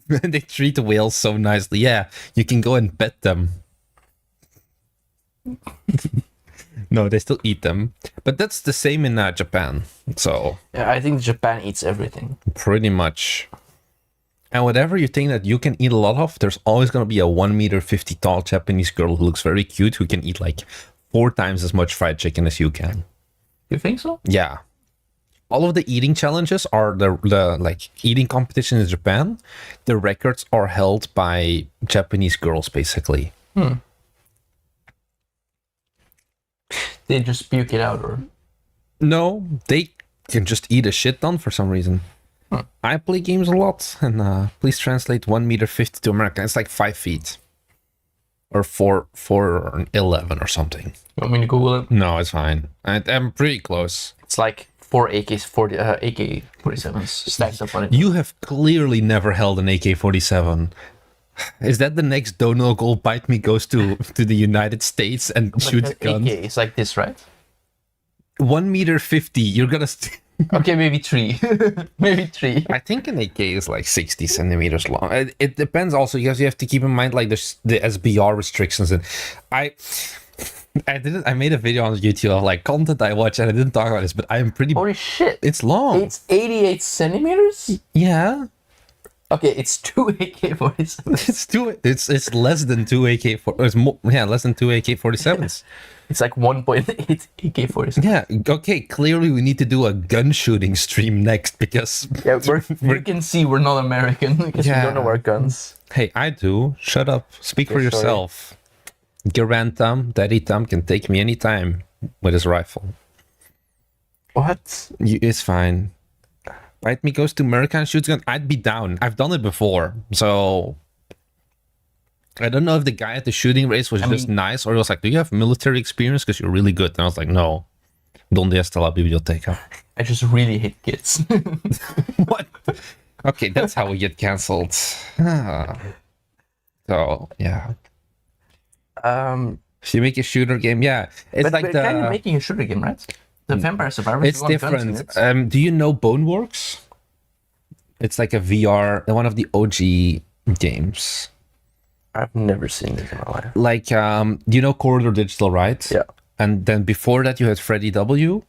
And they treat the whales so nicely. Yeah, you can go and pet them. No, they still eat them. But that's the same in Japan. So Yeah, I think Japan eats everything. pretty much. And whatever you think that you can eat a lot of, there's always going to be a 1.50 meter tall Japanese girl who looks very cute who can eat like 4 times as much fried chicken as you can. You think so? Yeah. All of the eating challenges are the like eating competition in Japan. The records are held by Japanese girls, basically. They just puke it out, or? No, they can just eat a shit ton for some reason. I play games a lot, and please translate 1.50 meter to American. It's like 5 feet. Or 4'11" or something. You want me to Google it? No, it's fine. I'm pretty close. It's like 4 AK-47s stacked up on it. You have clearly never held an AK-47. Is that the next Donald Gold Bite Me goes to the United States and shoots guns? AK, it's like this, right? 1.50 meter. You're gonna. Okay, maybe 3. Maybe 3. I think an AK is like 60 centimeters long. It depends also because you have to keep in mind like the SBR restrictions, and I made a video on YouTube of like content I watch, and I didn't talk about this, but I am pretty. Holy shit! It's long. It's 88 centimeters. Yeah. Okay, it's 2 AK-47s. It's less than 2 AK-47. It's more, less than 2 AK-47s. It's like 1.8 AK-47. Yeah. Okay. Clearly, we need to do a gun shooting stream next because. Yeah, you can see we're not American because we don't know our guns. Hey, I do. Shut up. Speak for yourself. Garantam, Daddy Tom can take me anytime with his rifle. What? It's fine. Bite Me goes to America and shoots gun. I'd be down. I've done it before, so I don't know if the guy at the shooting race was just nice or he was like, "Do you have military experience? Because you're really good." And I was like, "No, donde está la biblioteca?" I just really hate kids. What? Okay, that's how we get cancelled. So yeah. So you make a shooter game, yeah. It's like we're kind of making a shooter game, right? The Vampire Survivors. It's different. Do you know Boneworks? It's like a VR, one of the OG games. I've never seen this in my life. Like, do you know Corridor Digital, right? Yeah. And then before that, you had Freddy W.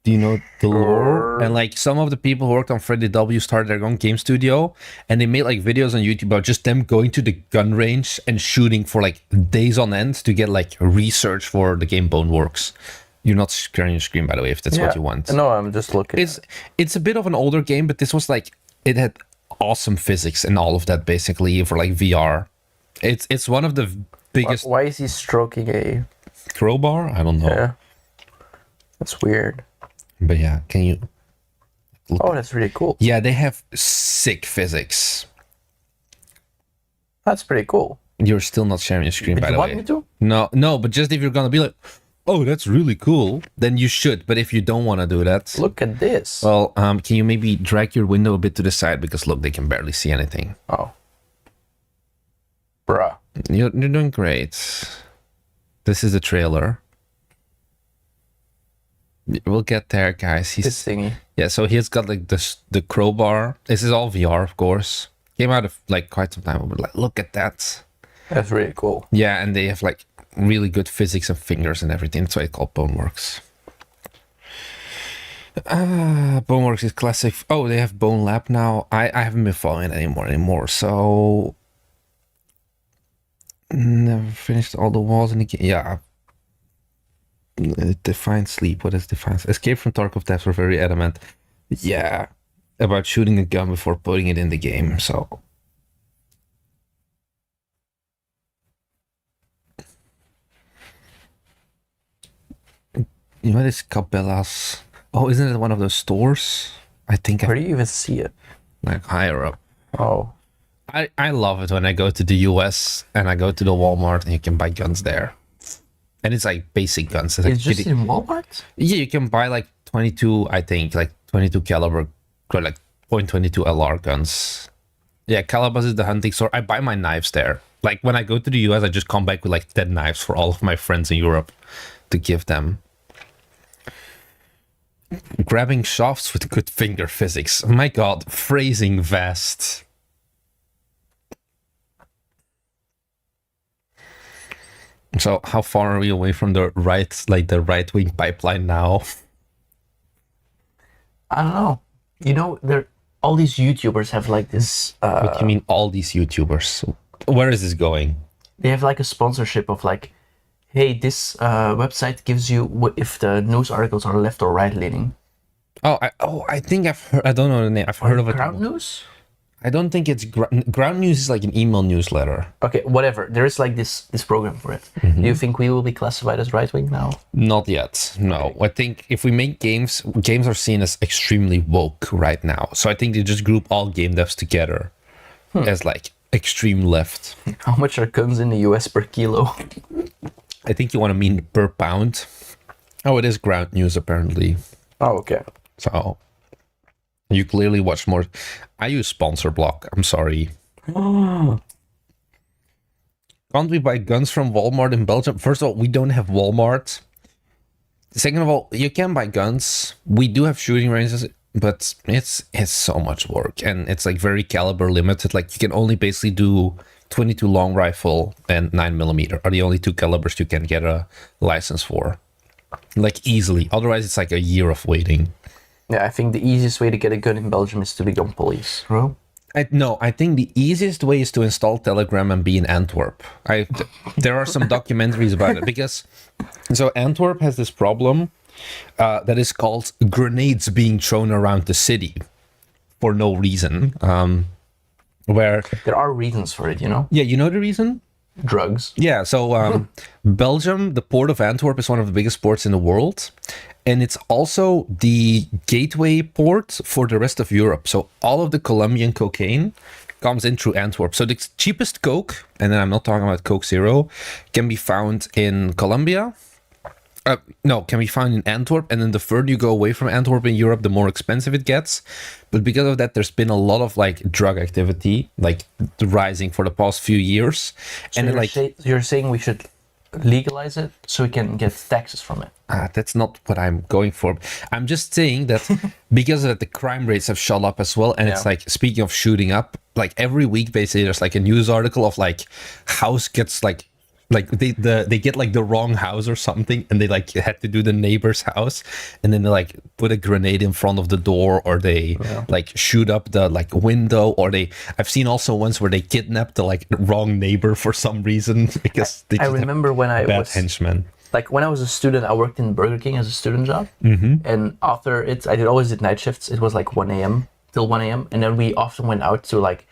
Do you know the lore? And like some of the people who worked on Freddy W started their own game studio, and they made like videos on YouTube about just them going to the gun range and shooting for like days on end to get like research for the game Boneworks. You're not sharing your screen, by the way, if that's what you want. No, I'm just looking. It's a bit of an older game, but this was like, it had awesome physics and all of that basically for like VR. It's one of the biggest. Why is he stroking a crowbar? I don't know. Yeah, that's weird. But yeah, can you? Oh, that's really cool. Yeah, they have sick physics. That's pretty cool. You're still not sharing your screen, by the way. You want me to? No, but just if you're gonna be like, oh, that's really cool, then you should. But if you don't want to do that, look at this. Well, can you maybe drag your window a bit to the side because look, they can barely see anything. Oh, bruh. You're doing great. This is the trailer. We'll get there, guys. This thingy. Yeah, so he's got like the crowbar. This is all VR, of course. Came out of like quite some time ago, but like, look at that. That's really cool. Yeah, and they have like really good physics and fingers and everything. That's why it's called Boneworks. Boneworks is classic. Oh, they have Bone Lab now. I haven't been following it anymore. So never finished all the walls in the game. Yeah. Defiant Sleep. What is Defiant? Escape from Tarkov devs were very adamant. Yeah, about shooting a gun before putting it in the game. So you know this Cabela's. Oh, isn't it one of those stores? I think. Where do you even see it? Like higher up. Oh. I love it when I go to the US and I go to the Walmart and you can buy guns there. And it's like basic guns. It's just in Walmart? Yeah, you can buy like 22, I think, like 22 caliber, or like .22 LR guns. Yeah, Calabas is the hunting store. I buy my knives there. Like when I go to the US, I just come back with like 10 knives for all of my friends in Europe to give them. Grabbing shafts with good finger physics. Oh my god, phrasing vast. So how far are we away from the right-wing pipeline now? I don't know. You know, all these YouTubers have like this. What do you mean, all these YouTubers? Where is this going? They have like a sponsorship of like, hey, this website gives you if the news articles are left or right leaning. I think I've heard. I don't know the name. I've heard of it. Ground News? I don't think it's Ground News is like an email newsletter. Okay, whatever. There is like this program for it. Mm-hmm. Do you think we will be classified as right wing now? Not yet. No. I think if we make games are seen as extremely woke right now. So I think they just group all game devs together as like extreme left. How much are guns in the US per kilo? I think you want to mean per pound. Oh, it is Ground News apparently. Oh, okay. So you clearly watch more. I use Sponsor Block. I'm sorry. Can't we buy guns from Walmart in Belgium? First of all, we don't have Walmart. Second of all, you can buy guns. We do have shooting ranges, but it's so much work and it's like very caliber limited. Like you can only basically do 22 long rifle and 9mm are the only two calibers you can get a license for. Like easily. Otherwise, it's like a year of waiting. Yeah, I think the easiest way to get a gun in Belgium is to become police, bro. I think the easiest way is to install Telegram and be in Antwerp. There are some documentaries about it because so Antwerp has this problem that is called grenades being thrown around the city for no reason. Where there are reasons for it, you know? Yeah, you know the reason? Drugs. Yeah, so Belgium, the port of Antwerp is one of the biggest ports in the world. And it's also the gateway port for the rest of Europe. So all of the Colombian cocaine comes in through Antwerp. So the cheapest Coke, and then I'm not talking about Coke Zero, can be found in Colombia. Can be found in Antwerp. And then the further you go away from Antwerp in Europe, the more expensive it gets. But because of that, there's been a lot of like drug activity, like rising for the past few years. So and you're saying we should legalize it so we can get taxes from it? That's not what I'm going for. I'm just saying that because of that, the crime rates have shot up as well. And it's like, speaking of shooting up, like every week, basically, there's like a news article of like house gets like they get like the wrong house or something, and they like had to do the neighbor's house, and then they like put a grenade in front of the door, or they like shoot up the like window, or I've seen also ones where they kidnapped the like wrong neighbor for some reason because I remember when I was henchmen. Like when I was a student, I worked in Burger King as a student job, and after it, I always did night shifts. It was like 1 a.m. till 1 a.m. and then we often went out to like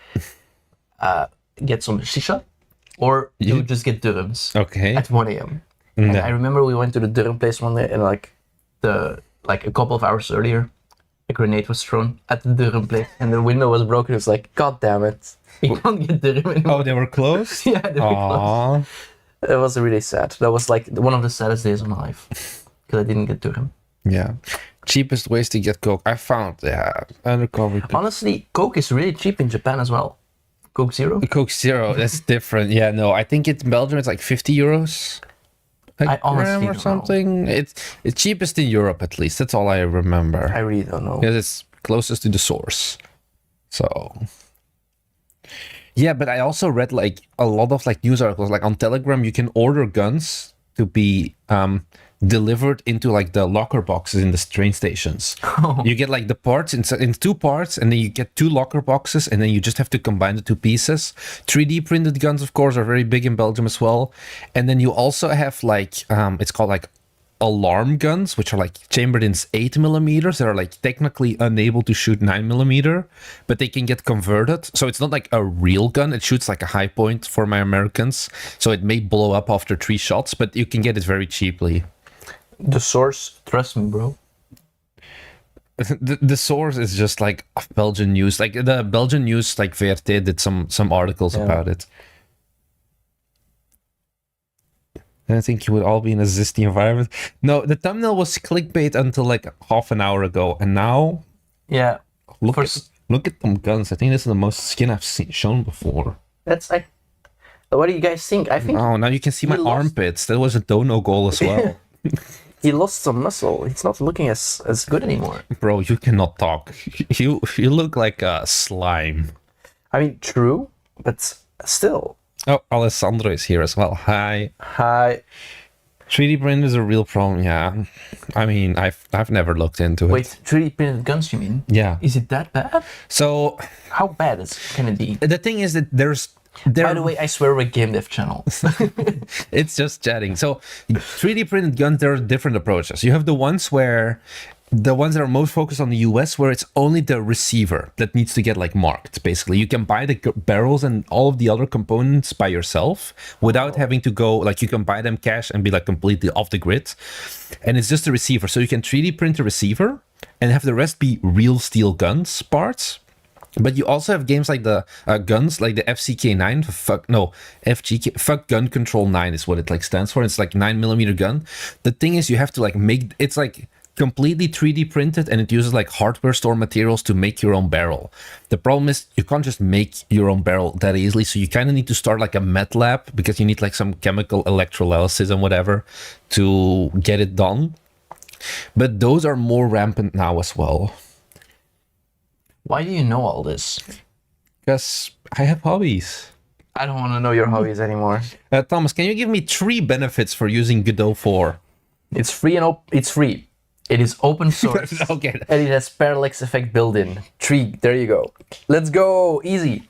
get some shisha. Or you would just get dirhams at 1 a.m. And I remember we went to the dirham place one day, and like a couple of hours earlier, a grenade was thrown at the dirham place, and the window was broken. It was like, God damn it, we can't get dirham anymore. Oh, they were closed? Yeah, they were closed. It was really sad. That was like one of the saddest days of my life because I didn't get dirham. Yeah. Cheapest ways to get Coke. I found, undercover. Honestly, Coke is really cheap in Japan as well. Coke Zero? Coke Zero, that's different. Yeah, no, I think in Belgium it's like 50 euros. I honestly gram or don't know. something. It's cheapest in Europe, at least. That's all I remember. I really don't know. Because it's closest to the source. So yeah, but I also read like a lot of like news articles. Like on Telegram, you can order guns to be delivered into like the locker boxes in the train stations. You get like the parts in two parts, and then you get two locker boxes, and then you just have to combine the two pieces. 3D printed guns, of course, are very big in Belgium as well. And then you also have like it's called like alarm guns, which are like chambered in 8mm. That are like technically unable to shoot 9mm, but they can get converted. So it's not like a real gun. It shoots like a high point for my Americans. So it may blow up after 3 shots, but you can get it very cheaply. The source, trust me, bro. The source is just like Belgian news. Like the Belgian news, like VRT did some articles about it. And I think you would all be in a zesty environment. No, the thumbnail was clickbait until like half an hour ago, and now Yeah. look at them guns. I think this is the most skin I've shown before. That's like. What do you guys think? I think Oh, now you can see my armpits. That was a dono goal as well. he lost some muscle. He's not looking as good anymore. Bro, you cannot talk. You look like a slime. I mean, true, but still. Oh, Alessandro is here as well. Hi. Hi. 3D print is a real problem, yeah. I mean, I've never looked into it. Wait, 3D printed guns, you mean? Yeah. Is it that bad? So How bad can it be? the thing is that By the way, I swear we're a game dev channel. it's just chatting. So 3D printed guns, there are different approaches. You have the ones that are most focused on the US, where it's only the receiver that needs to get like marked. Basically, you can buy the barrels and all of the other components by yourself without having to go, like you can buy them cash and be like completely off the grid. And it's just the receiver. So you can 3D print the receiver and have the rest be real steel guns parts. But you also have games like the guns, like the FCK9, FGK, fuck gun control 9 is what it like stands for. It's like 9mm gun. The thing is, you have to like it's like completely 3D printed, and it uses like hardware store materials to make your own barrel. The problem is you can't just make your own barrel that easily, so you kind of need to start like a meth lab, because you need like some chemical electrolysis and whatever to get it done. But those are more rampant now as well. Why do you know all this? Because I have hobbies. I don't want to know your hobbies anymore. Thomas, can you give me 3 benefits for using Godot 4? It's free it's free. It is open source. Okay. And it has parallax effect built in. 3, there you go. Let's go, easy.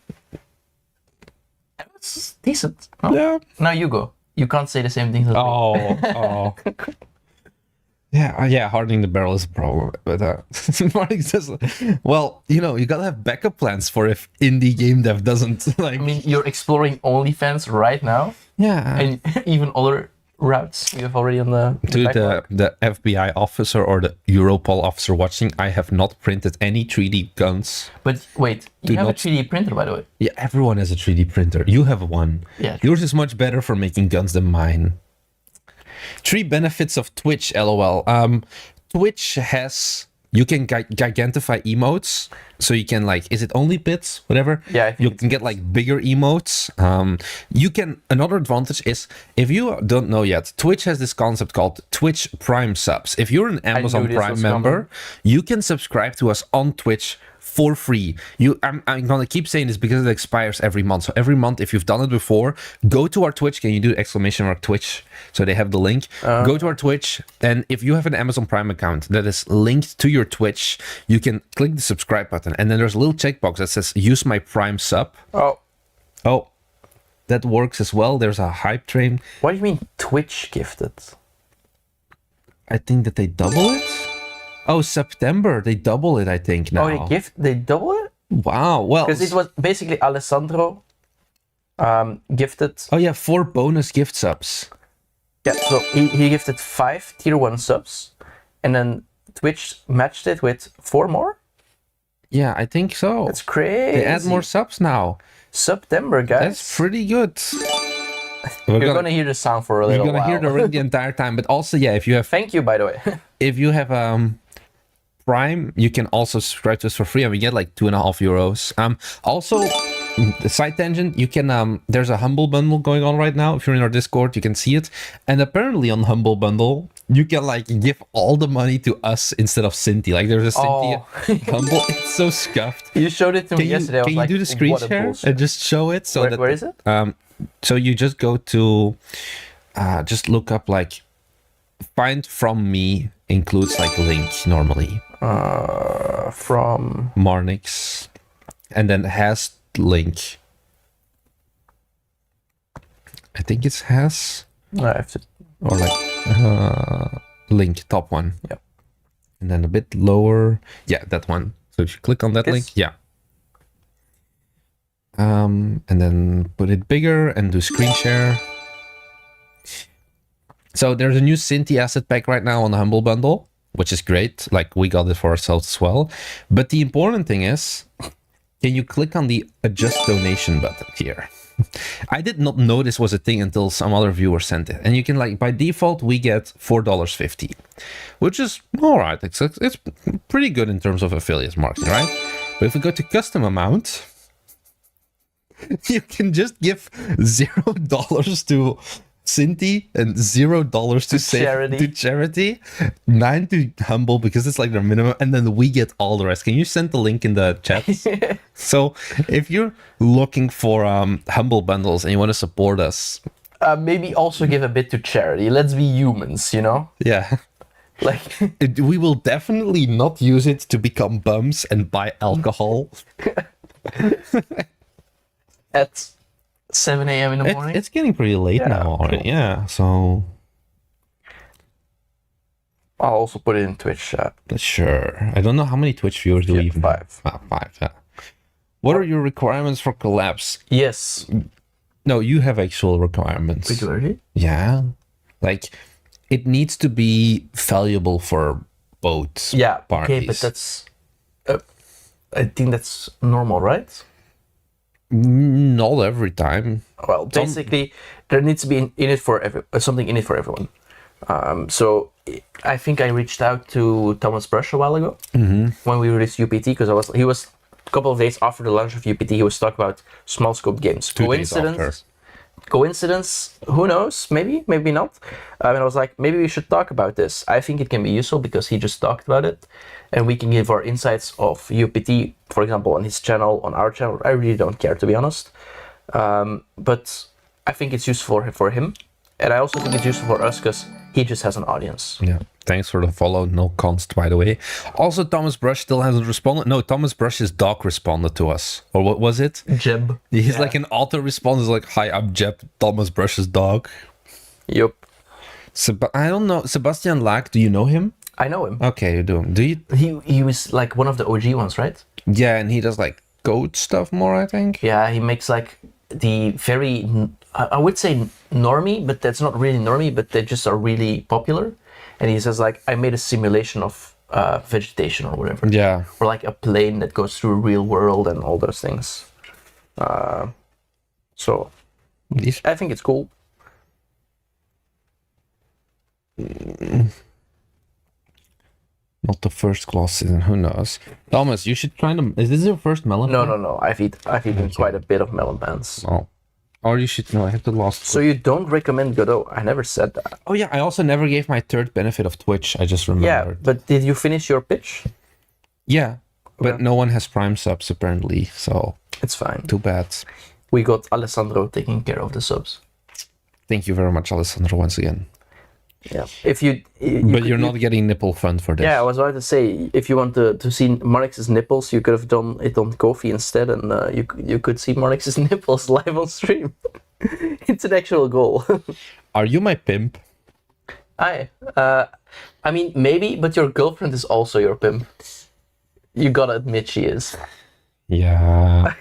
It's decent. Huh? Yeah. Now you go. You can't say the same things as me. Oh. Yeah, hardening the barrel is a problem. But Mark's just, well, you gotta have backup plans for if indie game dev doesn't like. I mean, you're exploring OnlyFans right now. Yeah. And even other routes you have already on the the FBI officer or the Europol officer watching, I have not printed any 3D guns. But wait, you have a 3D printer, by the way. Yeah, everyone has a 3D printer. You have one. Yeah. Yours is much better for making guns than mine. 3 benefits of Twitch, lol. Twitch has, you can gigantify emotes, so you can like, is it only bits, whatever? Yeah, I think you can get like bigger emotes. Another advantage is, if you don't know yet, Twitch has this concept called Twitch Prime subs. If you're an Amazon Prime member, you can subscribe to us on Twitch for free. I'm gonna keep saying this because it expires every month. So every month, if you've done it before, go to our Twitch. Can you do !Twitch? So they have the link. Go to our Twitch, and if you have an Amazon Prime account that is linked to your Twitch, you can click the subscribe button, and then there's a little checkbox that says use my Prime sub. Oh, that works as well. There's a hype train. What do you mean Twitch gifted? I think that they double it. Oh, September, they double it, I think, now. Oh, they double it? Wow, well... Because it was basically Alessandro gifted... Oh yeah, 4 bonus gift subs. Yeah, so he gifted 5 tier 1 subs, and then Twitch matched it with 4 more? Yeah, I think so. That's crazy. They add more subs now. September, guys. That's pretty good. You're gonna hear the sound for a little while. You're gonna hear the ring the entire time, but also, yeah, if you have... Thank you, by the way. If you have Prime, you can also subscribe to us for free, and we get like €2.5. Also, the side tangent, you can there's a Humble Bundle going on right now. If you're in our Discord, you can see it. And apparently on Humble Bundle, you can like give all the money to us instead of Cinti. Like there's a Cinti Humble. It's so scuffed. You showed it to me yesterday. Can you do the screen share and just show it? So where is it? So you just go to just look up like find from me includes like link normally. From Marnix. And then has link. I think it's has. I have to. Or like link, top one. Yeah. And then a bit lower. Yeah, that one. So if you click on that link, yeah. And then put it bigger and do screen share. So there's a new Cinti asset pack right now on the Humble Bundle, which is great. Like we got it for ourselves as well. But the important thing is, can you click on the adjust donation button here? I did not know this was a thing until some other viewer sent it. And you can like, by default, we get $4.50, which is all right. It's pretty good in terms of affiliate marketing, right? But if we go to custom amount, you can just give $0 to Cinti and $0 to charity, 9 to Humble because it's like their minimum, and then we get all the rest. Can you send the link in the chat? So if you're looking for Humble bundles and you want to support us, maybe also give a bit to charity. Let's be humans, you know? Yeah. Like we will definitely not use it to become bums and buy alcohol. At 7 a.m. in the morning? It's getting pretty late now already. Cool. Yeah, so I'll also put it in Twitch chat. Sure. I don't know how many Twitch viewers do we even have. 5. Yeah. What are your requirements for collabs? Yes. No, you have actual requirements. Wait, already? Yeah. Like, it needs to be valuable for both parties. Okay, but that's... I think that's normal, right? Not every time. Well, basically, there needs to be something in it for everyone. So I think I reached out to Thomas Brush a while ago when we released UPT, because he was a couple of days after the launch of UPT. He was talking about small scope games. Coincidence? Who knows? Maybe not. And I was like, maybe we should talk about this. I think it can be useful because he just talked about it, and we can give our insights of UPT, for example, on his channel, on our channel. I really don't care, to be honest. But I think it's useful for him, and I also think it's useful for us because he just has an audience. Yeah. Thanks for the follow. No const, by the way. Also, Thomas Brush still hasn't responded. No, Thomas Brush's dog responded to us. Or what was it? Jeb. He's like an auto response. He's like, hi, I'm Jeb, Thomas Brush's dog. Yep. I don't know. Sebastian Lack, do you know him? I know him. Okay, you do. Do you? He was like one of the OG ones, right? Yeah, and he does like code stuff more, I think. Yeah, he makes like the very, I would say normie, but that's not really normie, but they just are really popular. And he says like, I made a simulation of vegetation or whatever. Yeah. Or like a plane that goes through a real world and all those things. So I think it's cool. Not the first class season, who knows? Thomas, you should try them. Is this your first melon? No. I've eaten quite a bit of melon pans. Oh. Or you should know, I have the last. So you don't recommend Godot? I never said that. Oh yeah, I also never gave my third benefit of Twitch. I just remembered. Yeah, but did you finish your pitch? Yeah, but no one has Prime subs apparently, so it's fine. Too bad. We got Alessandro taking care of the subs. Thank you very much, Alessandro, once again. Yeah, if you but you're not getting nipple fund for this. Yeah, I was about to say, if you want to see Marnix's nipples, you could have done it on Ko-fi instead, and you could see Marnix's nipples live on stream. It's an actual goal. Are you my pimp? I mean, maybe, but your girlfriend is also your pimp. You gotta admit she is. Yeah.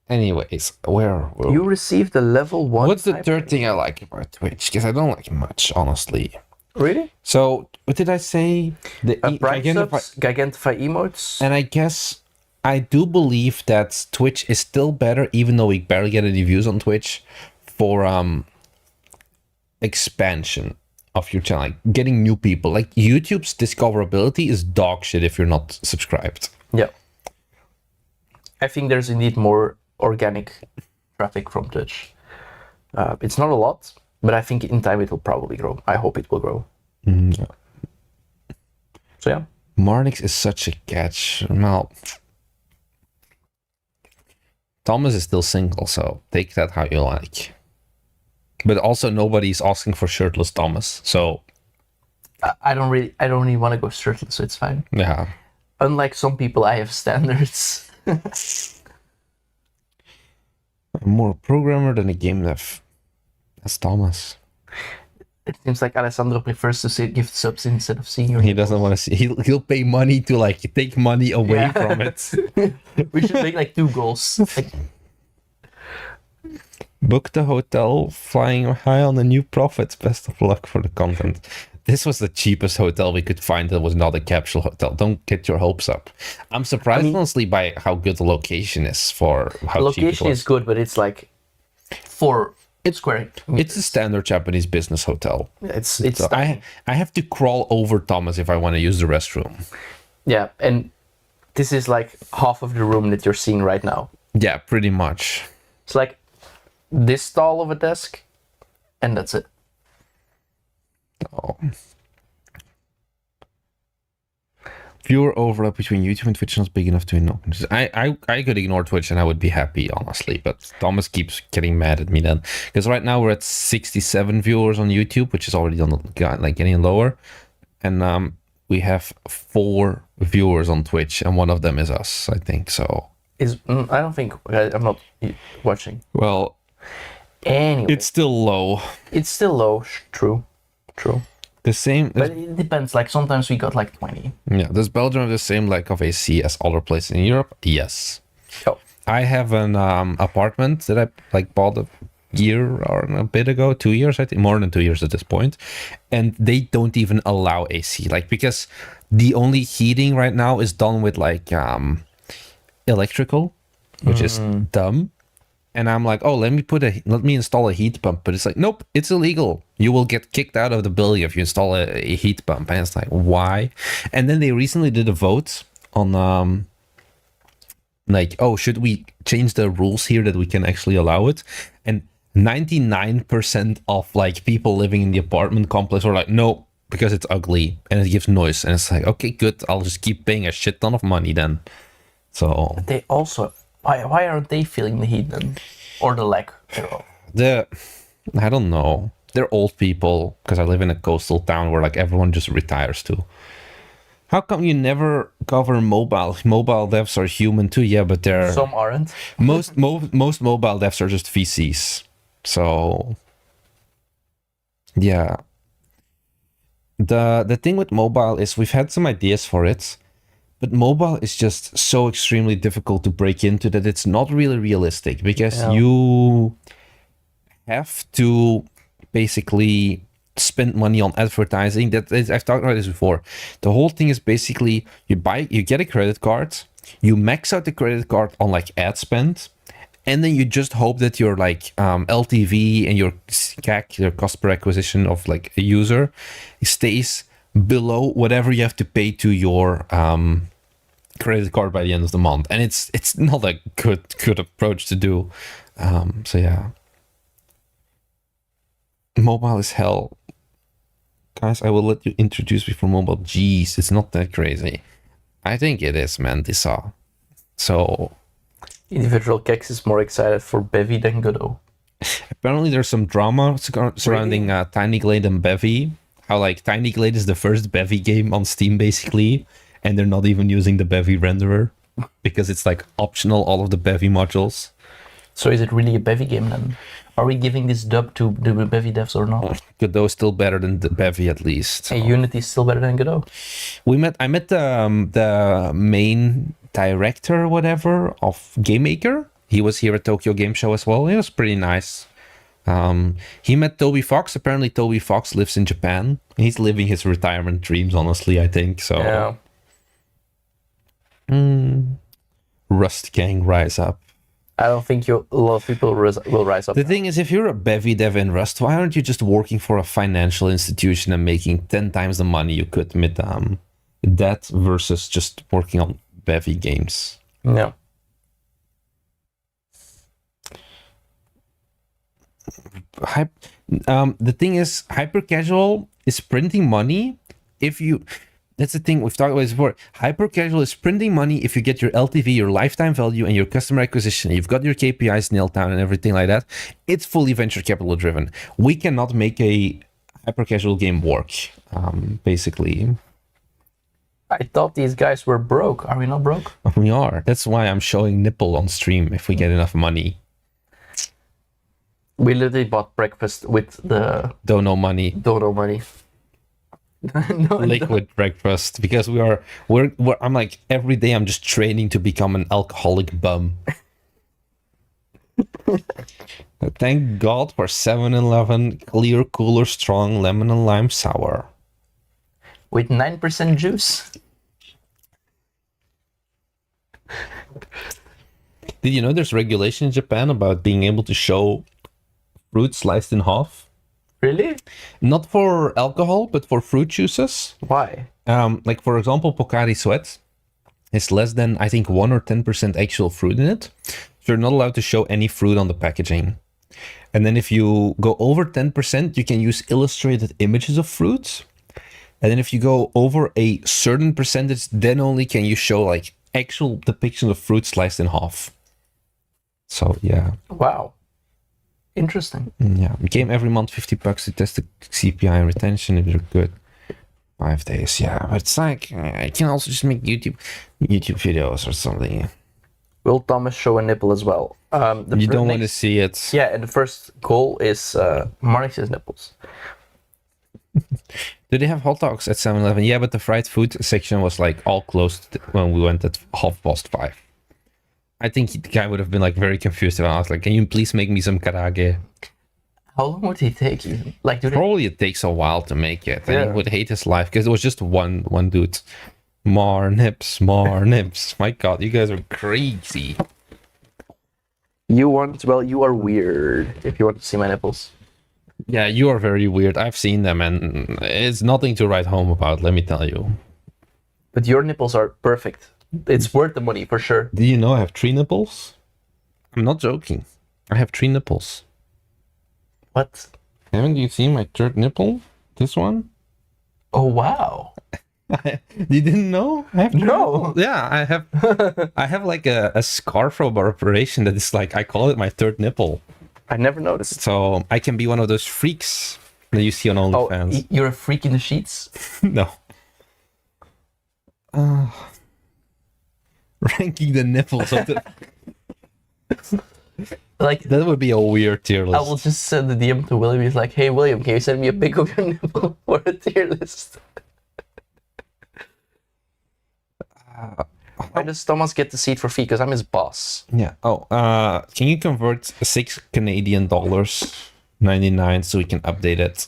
Anyways, where you received a level 1. What's the third thing I like about Twitch? Because I don't like much, honestly. Really? So, what did I say? The Gigantify emotes. And I guess I do believe that Twitch is still better, even though we barely get any views on Twitch, for expansion of your channel, like getting new people. Like YouTube's discoverability is dog shit if you're not subscribed. Yeah. I think there's indeed more organic traffic from Twitch. It's not a lot, but I think in time it will probably grow. I hope it will grow. Yeah. So yeah. Marnix is such a catch. Well, Thomas is still single, so take that how you like. But also nobody's asking for shirtless Thomas, so I don't really want to go shirtless, so it's fine. yeah. Unlike some people, I have standards. I'm more a programmer than a game dev. That's Thomas. It seems like Alessandro prefers to give subs instead of seeing your He doesn't want to see. He'll pay money to like take money away from it. We should make like 2 goals. Like, book the hotel, flying high on the new profits. Best of luck for the content. This was the cheapest hotel we could find that was not a capsule hotel. Don't get your hopes up. I'm surprised honestly by how good the location is for how location cheap it was. is good, but it's like 4 square meters. It's a standard Japanese business hotel. It's So I have to crawl over Thomas if I want to use the restroom. yeah, and this is like half of the room that you're seeing right now. Yeah, pretty much. It's like this tall of a desk, and that's it. Oh. Viewer overlap between YouTube and Twitch is not big enough to ignore. I could ignore Twitch and I would be happy, honestly. But Thomas keeps getting mad at me then, because right now we're at 67 viewers on YouTube, which is already on like getting lower, and we have 4 viewers on Twitch, and one of them is us, I think. So I don't think I'm not watching. Well, anyway, it's still low. It's still low. True. The same, but it depends. Like sometimes we got like 20. Yeah, does Belgium have the same lack of AC as other places in Europe? Yes. Oh. I have an apartment that I like bought a year or a bit ago, 2 years, I think, more than 2 years at this point, and they don't even allow AC, like, because the only heating right now is done with like electrical, which is dumb. And I'm like, oh, let me install a heat pump. But it's like, nope, it's illegal. You will get kicked out of the building if you install a heat pump. And it's like, why? And then they recently did a vote on, like, oh, should we change the rules here that we can actually allow it? And 99% of like people living in the apartment complex were like, no, because it's ugly and it gives noise. And it's like, okay, good. I'll just keep paying a shit ton of money then. So they also. Why aren't they feeling the heat then? Or the lack thereof? I don't know. They're old people, because I live in a coastal town where like everyone just retires too. How come you never cover mobile? Mobile devs are human too, yeah, but they're... Some aren't. Most mobile devs are just VCs. So... yeah. The thing with mobile is we've had some ideas for it, but mobile is just so extremely difficult to break into that it's not really realistic, because you have to basically spend money on advertising. I've talked about this before. The whole thing is basically you get a credit card, you max out the credit card on like ad spend, and then you just hope that your like LTV and your CAC, your cost per acquisition of like a user, stays below whatever you have to pay to your credit card by the end of the month, and it's not a good approach to do. So yeah, mobile is hell, guys. I will let you introduce before mobile. Jeez, it's not that crazy. I think it is, man. So individual Kex is more excited for Bevy than Godot. Apparently, there's some drama surrounding Tiny Glade and Bevy. How like Tiny Glade is the first Bevy game on Steam basically, and they're not even using the Bevy renderer because it's like optional, all of the Bevy modules. So is it really a Bevy game then? Are we giving this dub to the Bevy devs or not? Godot is still better than the Bevy at least. So. And Unity is still better than Godot? I met the main director or whatever of Game Maker. He was here at Tokyo Gameshow as well. It was pretty nice. He met Toby Fox. Apparently Toby Fox lives in Japan. He's living his retirement dreams, honestly, I think. So yeah. Rust Gang, rise up. I don't think a lot of people will rise up. The thing is, if you're a Bevy dev in Rust, why aren't you just working for a financial institution and making 10 times the money you could with that versus just working on Bevy games? No. The thing is, hyper casual is printing money if you. That's the thing we've talked about this before. Hyper casual is printing money if you get your LTV, your lifetime value, and your customer acquisition. You've got your KPIs nailed down and everything like that. It's fully venture capital driven. We cannot make a hyper casual game work, basically. I thought these guys were broke. Are we not broke? We are. That's why I'm showing nipple on stream if we get enough money. We literally bought breakfast with the Dono money. dono money. No, Liquid breakfast, because we're I'm like, every day I'm just training to become an alcoholic bum. Thank God for 7-Eleven clear, cooler, strong lemon and lime sour with 9% juice. Did you know there's regulation in Japan about being able to show fruit sliced in half? Really? Not for alcohol, but for fruit juices. Why? Like, for example, Pocari Sweat is less than, I think, 1 or 10% actual fruit in it. So you're not allowed to show any fruit on the packaging. And then if you go over 10%, you can use illustrated images of fruits. And then if you go over a certain percentage, then only can you show like actual depictions of fruit sliced in half. So, yeah. Wow. Interesting. Yeah, game every month, $50 to test the CPI and retention if you're good. 5 days, yeah. But it's like, I can also just make YouTube videos or something. Will Thomas show a nipple as well? You don't want to see it. Yeah, and the first goal is Marnix's nipples. Do they have hot dogs at 7-Eleven? Yeah, but the fried food section was like all closed when we went at 5:30. I think the guy would have been like very confused if I was like, can you please make me some karage? How long would he take you? Like, Probably it takes a while to make it. Yeah. And he would hate his life because it was just one dude. More nips. My God, you guys are crazy. You are weird if you want to see my nipples. Yeah, you are very weird. I've seen them and it's nothing to write home about, let me tell you. But your nipples are perfect. It's worth the money for sure. Do you know I have 3 nipples? I'm not joking. I have 3 nipples. What? Haven't you seen my 3rd nipple? This one? Oh, wow. You didn't know? I have 3 No. nipples. Yeah, I have like a scar from our operation that is like, I call it my 3rd nipple. I never noticed. So I can be one of those freaks that you see on OnlyFans. Oh, you're a freak in the sheets? No. Ranking the nipples of the... Like, That would be a weird tier list. I will just send the DM to William. He's like, hey, William, can you send me a pic of your nipple for a tier list? Why does Thomas get the seat for free? Because I'm his boss. Yeah. Oh, can you convert 6 Canadian dollars 99 so we can update it?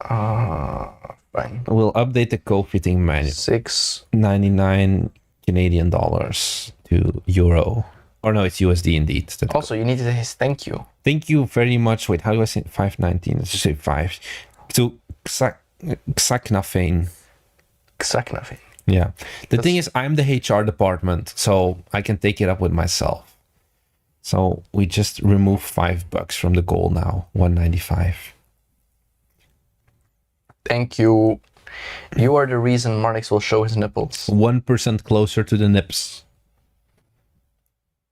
Fine. We'll update the co-fitting manual. 6.99 Canadian dollars to euro. Or no, it's USD indeed. Also, you need to say thank you. Thank you very much. Wait, how do I say it? 519? Let's just say 5. To Xaknafane. Xaknafane. Yeah. The thing is, I'm the HR department, so I can take it up with myself. So we just remove $5 from the goal now. 195. Thank you. You are the reason Marnix will show his nipples. 1% closer to the nips.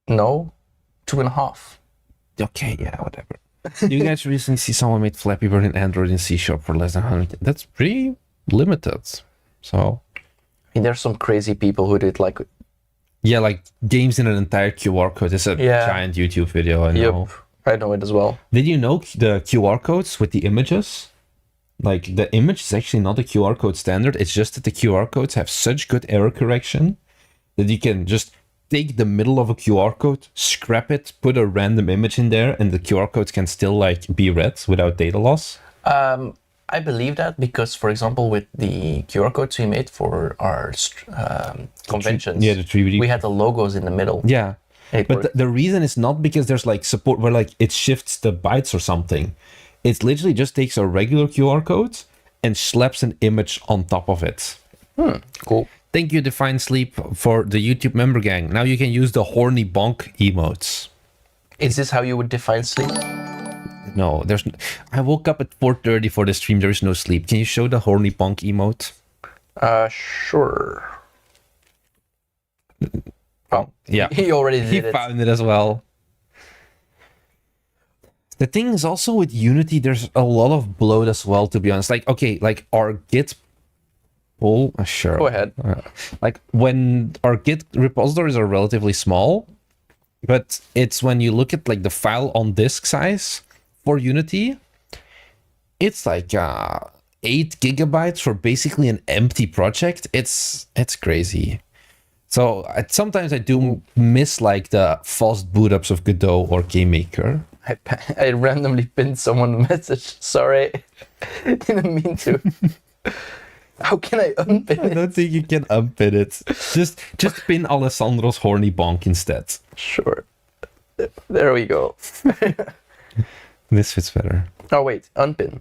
No, 2.5. Okay, yeah, whatever. You guys recently see someone made Flappy Bird in Android in C# for less than 100. That's pretty limited. So... I mean, there's some crazy people who did like... Yeah, like games in an entire QR code. It's a giant YouTube video, I know. Yep, I know it as well. Did you know the QR codes with the images? Like, the image is actually not a QR code standard. It's just that the QR codes have such good error correction that you can just take the middle of a QR code, scrap it, put a random image in there, and the QR codes can still like be read without data loss. I believe that because, for example, with the QR codes we made for our conventions, the 3D. we had the logos in the middle. Yeah. But the reason is not because there's like support where like it shifts the bytes or something. It literally just takes a regular QR code and slaps an image on top of it. Cool. Thank you, Define Sleep, for the YouTube member gang. Now you can use the horny bonk emotes. Is this how you would define sleep? No, I woke up at 4:30 for the stream. There is no sleep. Can you show the horny punk emote? Sure. Oh, yeah. He already did He it. found it as well. The thing is also with Unity, there's a lot of bloat as well, to be honest. Like, okay, like our Git pull, sure. Go ahead. Like when our Git repositories are relatively small, but it's when you look at like the file on disk size for Unity, it's like 8 gigabytes for basically an empty project. It's crazy. So sometimes I do miss like the fast boot ups of Godot or KMaker. I randomly pinned someone a message. Sorry, didn't mean to. How can I unpin it? I don't think you can unpin it. Just pin Alessandro's horny bonk instead. Sure. There we go. This fits better. Oh wait, unpin.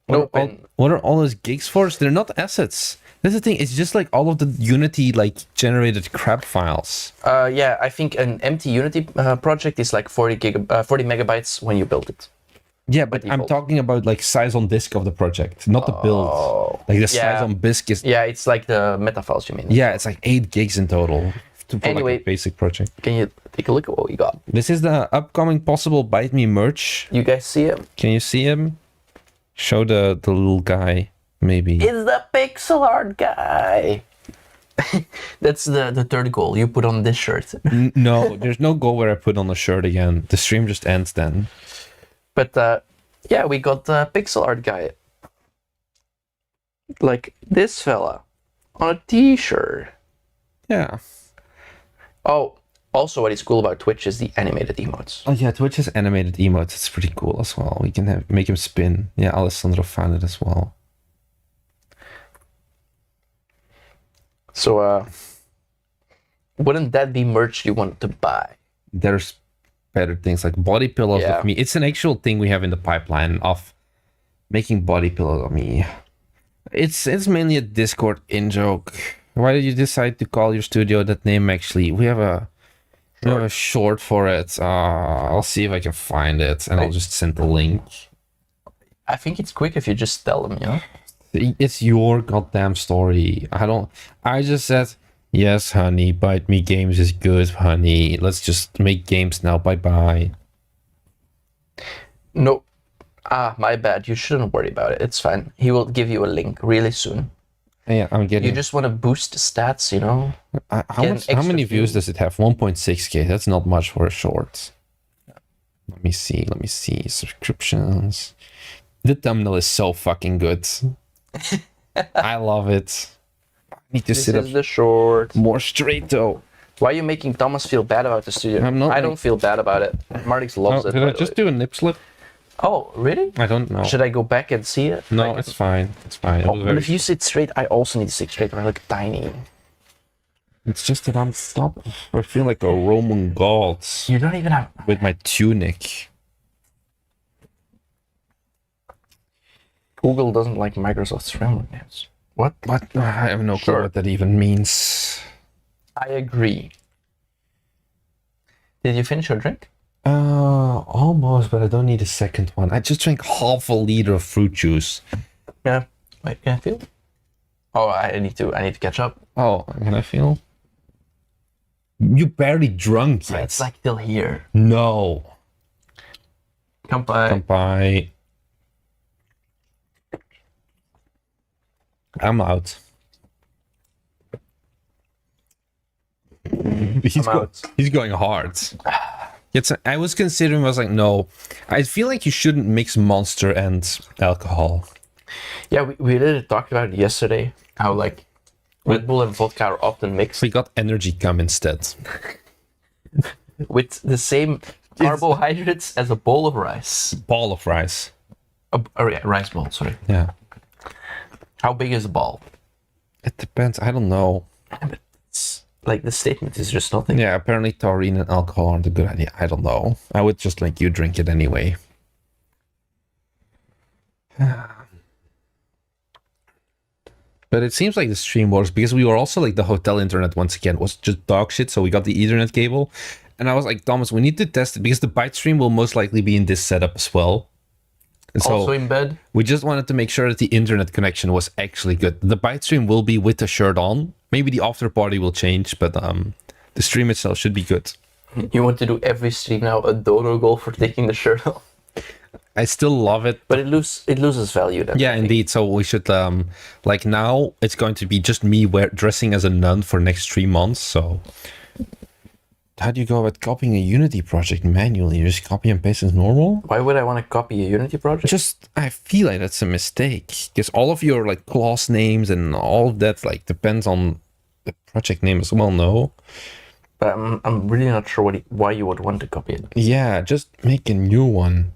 No pin. What are all those gigs for? They're not assets. That's the thing. It's just like all of the Unity like generated crap files. Yeah, I think an empty Unity project is like 40 megabytes when you build it. Yeah, but I'm talking about like size on disk of the project, not the build. Like the size on disk is. Yeah, it's like the meta files you mean. Yeah, it's like 8 gigs in total. Anyway, like a basic project. Can you take a look at what we got? This is the upcoming possible Bite Me merch. You guys see him? Can you see him? Show the little guy, maybe. It's the pixel art guy. That's the third goal you put on this shirt. No, there's no goal where I put on the shirt again. The stream just ends then. But yeah, we got the pixel art guy. Like this fella on a t-shirt. Yeah. Oh, also what is cool about Twitch is the animated emotes. Oh yeah, Twitch has animated emotes. It's pretty cool as well. We can make him spin. Yeah, Alessandro found it as well. So wouldn't that be merch you want to buy? There's better things like body pillows of me. It's an actual thing we have in the pipeline of making body pillows of me. It's mainly a Discord in-joke. Why did you decide to call your studio that name? Actually, we have a short for it. I'll see if I can find it, and I'll just send the link. I think it's quick if you just tell them, you know? It's your goddamn story. I just said, yes, honey, Bite Me Games is good, honey. Let's just make games now. Bye-bye. No. My bad. You shouldn't worry about it. It's fine. He will give you a link really soon. Yeah, I'm getting. You just want to boost the stats, you know? How many views does it have? 1.6k. That's not much for a short. Let me see. Subscriptions. The thumbnail is so fucking good. I love it. I need to sit up. This is the short. More straight though. Why are you making Thomas feel bad about the studio? I'm not. I don't feel bad about it. Martix loves it. Did I just do a nip slip? Oh, really? I don't know. Should I go back and see it? No, it's fine. It's fine. Oh, but if you sit straight, I also need to sit straight. I look tiny. It's just that I'm stop. I feel like a Roman god. You don't even have with my tunic. Google doesn't like Microsoft's framework names. What? What? I have no clue what that even means. I agree. Did you finish your drink? Almost, but I don't need a second one. I just drank half a liter of fruit juice. Yeah. Wait, can I feel? Oh, I need to catch up. Oh, can I feel? You barely drunk yet. It's like still here. No. Kampai. Kampai. I'm out. He's going hard. I was considering, I was like, no. I feel like you shouldn't mix Monster and alcohol. Yeah, we literally talked about it yesterday. How like Red Bull and vodka are often mixed. We got energy cum instead. With the same carbohydrates as a bowl of rice. Ball of rice. Yeah, rice ball, sorry. Yeah. How big is the ball? It depends. I don't know. But it's, like the statement is just nothing. Yeah, apparently taurine and alcohol aren't a good idea. I don't know. I would just like you drink it anyway. But it seems like the stream works because we were also like the hotel internet once again was just dog shit. So we got the Ethernet cable And I was like, Thomas, we need to test it because the bite stream will most likely be in this setup as well. And Also so in bed. we just wanted to make sure that the internet connection was actually good. The bite stream will be with the shirt on. Maybe the after party will change, but the stream itself should be good. You want to do every stream now a dono goal for taking the shirt off. I still love it. But it loses value then. Yeah, indeed. So we should like now it's going to be just me dressing as a nun for next 3 months. So how do you go about copying a Unity project manually? You just copy and paste as normal? Why would I want to copy a Unity project? Just I feel like that's a mistake because all of your like class names and all of that like depends on the project name as well. No. But I'm really not sure why you would want to copy it. Yeah, just make a new one.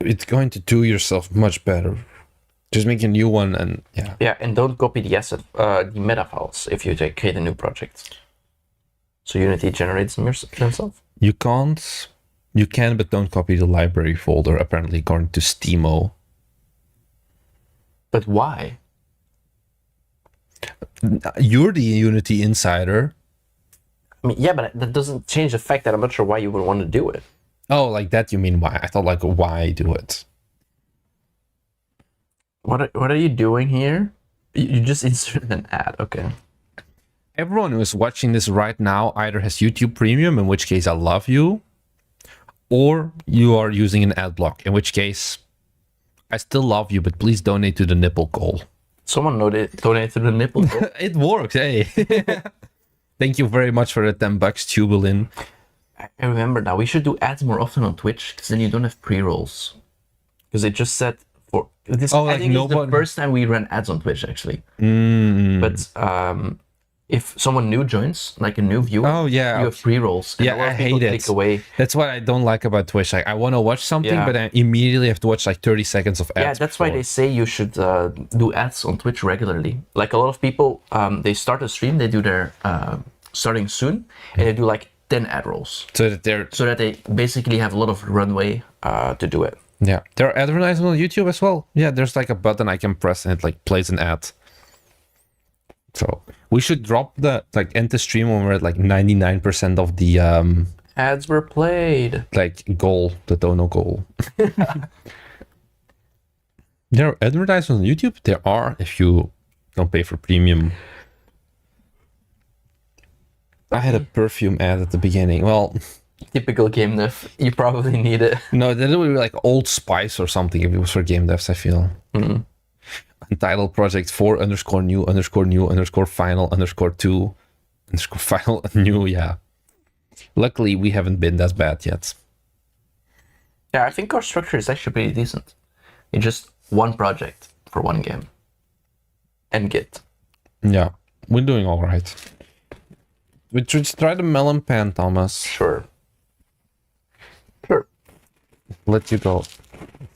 It's going to do yourself much better. Just make a new one and yeah. Yeah, and don't copy the meta files if you create a new project. So Unity generates them themselves. You can't. You can, but don't copy the library folder. Apparently, according to Steamo. But why? You're the Unity insider. I mean, yeah, but that doesn't change the fact that I'm not sure why you would want to do it. Oh, like that? You mean why? I thought like why do it? What are you doing here? You just inserted an ad. Okay. Everyone who is watching this right now either has YouTube Premium, in which case I love you, or you are using an ad block, in which case I still love you, but please donate to the nipple goal. Someone donate to the nipple goal. It works, hey. Thank you very much for the $10 Tubulin. I remember now. We should do ads more often on Twitch, because then you don't have pre-rolls. Because it just said for this. Oh, I like think it's the nobody- first time we ran ads on Twitch actually. But if someone new joins, like a new viewer, Oh, yeah. you have pre-rolls. And Yeah, a lot I of people hate click it. away. That's what I don't like about Twitch. Like, I want to watch something, Yeah. but I immediately have to watch like 30 seconds of ads. Yeah, that's why they say you should do ads on Twitch regularly. Like a lot of people, they start a stream, they do their starting soon, and they do like 10 ad rolls. So that They basically have a lot of runway to do it. yeah, they're advertising on YouTube as well. Yeah, there's like a button I can press and it like plays an ad. So we should drop the like end the stream when we're at like 99% of the Ads were played. like goal, the dono goal. There are advertisements on YouTube. There are if you don't pay for premium. I had a perfume ad at the beginning. Well, Typical game dev. You probably need it. no, that would be like Old Spice or something if it was for game devs, I feel. Untitled project 4_new_final_final_2_final new, yeah. Luckily, we haven't been that bad yet. Yeah, I think our structure is actually pretty decent. It's just one project for one game. And Git. Yeah, we're doing all right. We should try the melon pan, Thomas. Sure. Let you go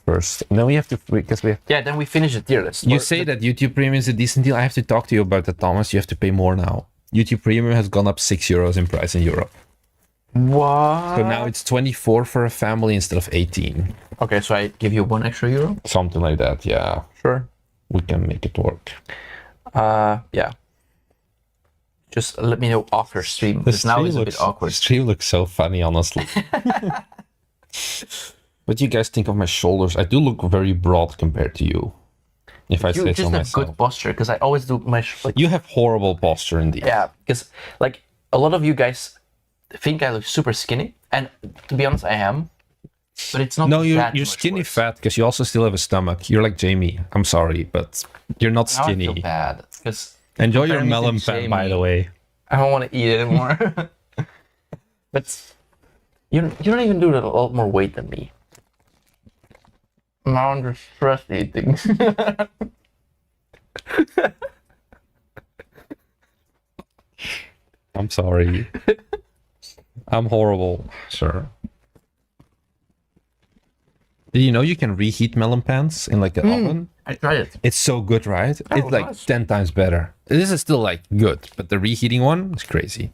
first. Then we have to, because we have... Yeah, then we finish the tier list. You say that YouTube Premium is a decent deal. I have to talk to you about that, Thomas. You have to pay more now. YouTube Premium has gone up €6 in price in Europe. What? So now it's 24 for a family instead of 18. Okay, so I give you €1 extra? Something like that, yeah. Sure. We can make it work. Yeah. Just let me know after stream, because now it's a bit awkward. The stream looks so funny, honestly. What do you guys think of my shoulders? I do look very broad compared to you, if I You say just so have myself. good posture, because I always do my... You have horrible posture indeed. Yeah, because like a lot of you guys think I look super skinny, and to be honest, I am. But it's not. No, you're that much skinny worse. fat because you also still have a stomach. You're like Jamie. I'm sorry, but you're not Now I feel skinny. bad because Enjoy your comparing me to melon pan, by Jamie, the way. I don't want to eat anymore. But you don't even do a lot more weight than me. Now I'm just stress eating. I'm sorry. I'm horrible. Sure. Did you know you can reheat melon pans in like an oven? I tried it. It's so good, right? Oh, It's like nice. 10 times better. This is still like good, but the reheating one is crazy.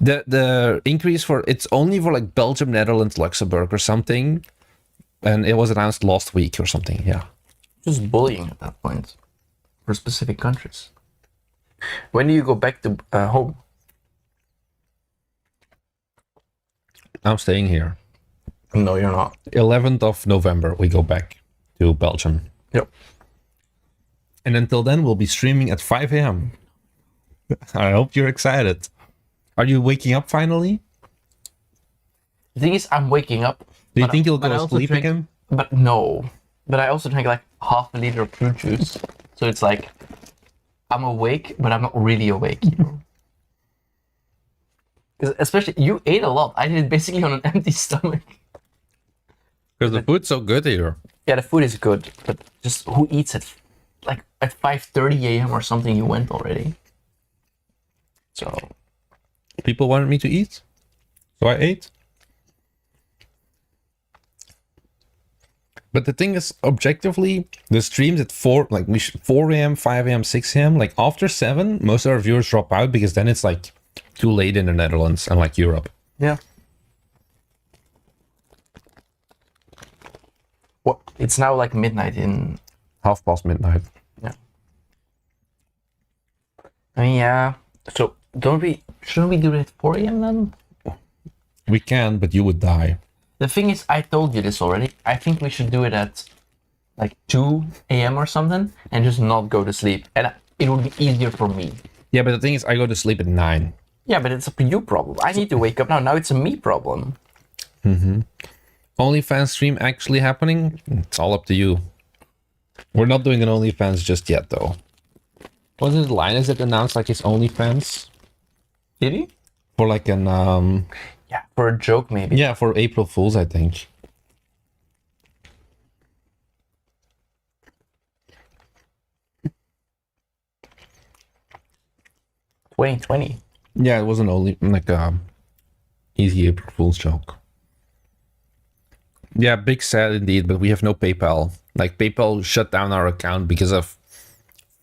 The increase for it's only for like Belgium, Netherlands, Luxembourg or something, and it was announced last week or something. Yeah. Just bullying at that point for specific countries. When do you go back to home? I'm staying here. No, you're not. 11th of November, we go back to Belgium. Yep. And until then, we'll be streaming at 5 a.m. I hope you're excited. Are you waking up finally? The thing is, I'm waking up. Do you think you'll but go I to also sleep drink- again? But no. But I also drink like half a liter of fruit juice. So it's like, I'm awake, but I'm not really awake, you know? Because especially, you ate a lot. I did it basically on an empty stomach. Because the food's so good here. Yeah, the food is good, but just who eats at like at 5:30 a.m. or something? You went already. So People wanted me to eat, so I ate. But the thing is, objectively, the streams at 4 a.m., 5 a.m., 6 a.m., like after 7, most of our viewers drop out because then it's like too late in the Netherlands and like Europe. yeah. What? It's now like midnight in. midnight. Yeah. I mean, yeah. So shouldn't we do it at 4 a.m. then? We can, but you would die. The thing is, I told you this already. I think we should do it at like 2 a.m. or something and just not go to sleep. And it would be easier for me. Yeah, but the thing is, I go to sleep at 9. Yeah, but it's a you problem. I need to wake up now. Now it's a me problem. OnlyFans stream actually happening? It's all up to you. We're not doing an OnlyFans just yet, though. Wasn't it Linus that announced like his OnlyFans? Did he? For like an, Yeah, for a joke maybe. yeah, for April Fools, I think. $20. Yeah, it wasn't only like easy April Fool's joke. Yeah, big sad indeed, but we have no PayPal. Like PayPal shut down our account because of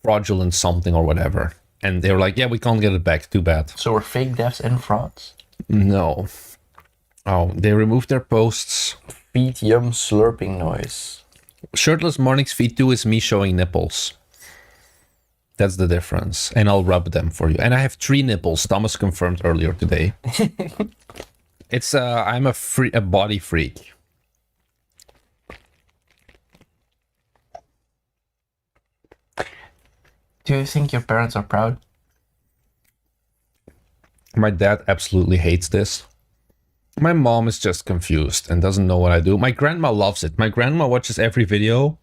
fraudulent something or whatever. And they were like, yeah, we can't get it back. Too bad. So we're fake devs and frauds. No. Oh, they removed their posts. Feet yum slurping noise. Shirtless Mornings feed 2 is me showing nipples. That's the difference. And I'll rub them for you. And I have 3 nipples. Thomas confirmed earlier today. It's I'm a body freak. Do you think your parents are proud? My dad absolutely hates this. My mom is just confused and doesn't know what I do. My grandma loves it. My grandma watches every video.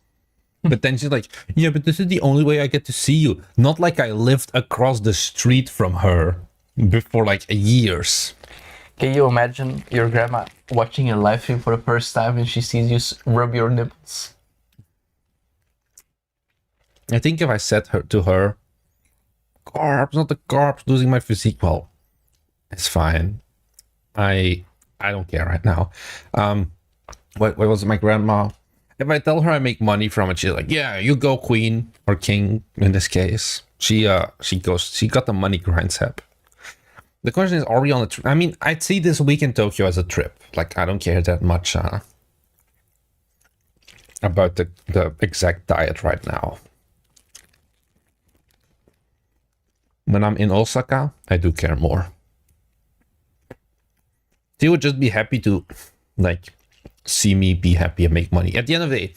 But then she's like, yeah, but this is the only way I get to see you. Not like I lived across the street from her for like years. Can you imagine your grandma watching a live stream for the first time and she sees you rub your nipples? I think if I said to her, carbs, not the carbs, losing my physique, well, it's fine. I don't care right now. What was it, my grandma? If I tell her I make money from it, she's like, yeah, you go queen or king in this case. She got the money grinds up. The question is, are we on a trip? I mean, I'd see this week in Tokyo as a trip. Like, I don't care that much about the exact diet right now. When I'm in Osaka, I do care more. She would just be happy to, like, see me be happy and make money. At the end of the day,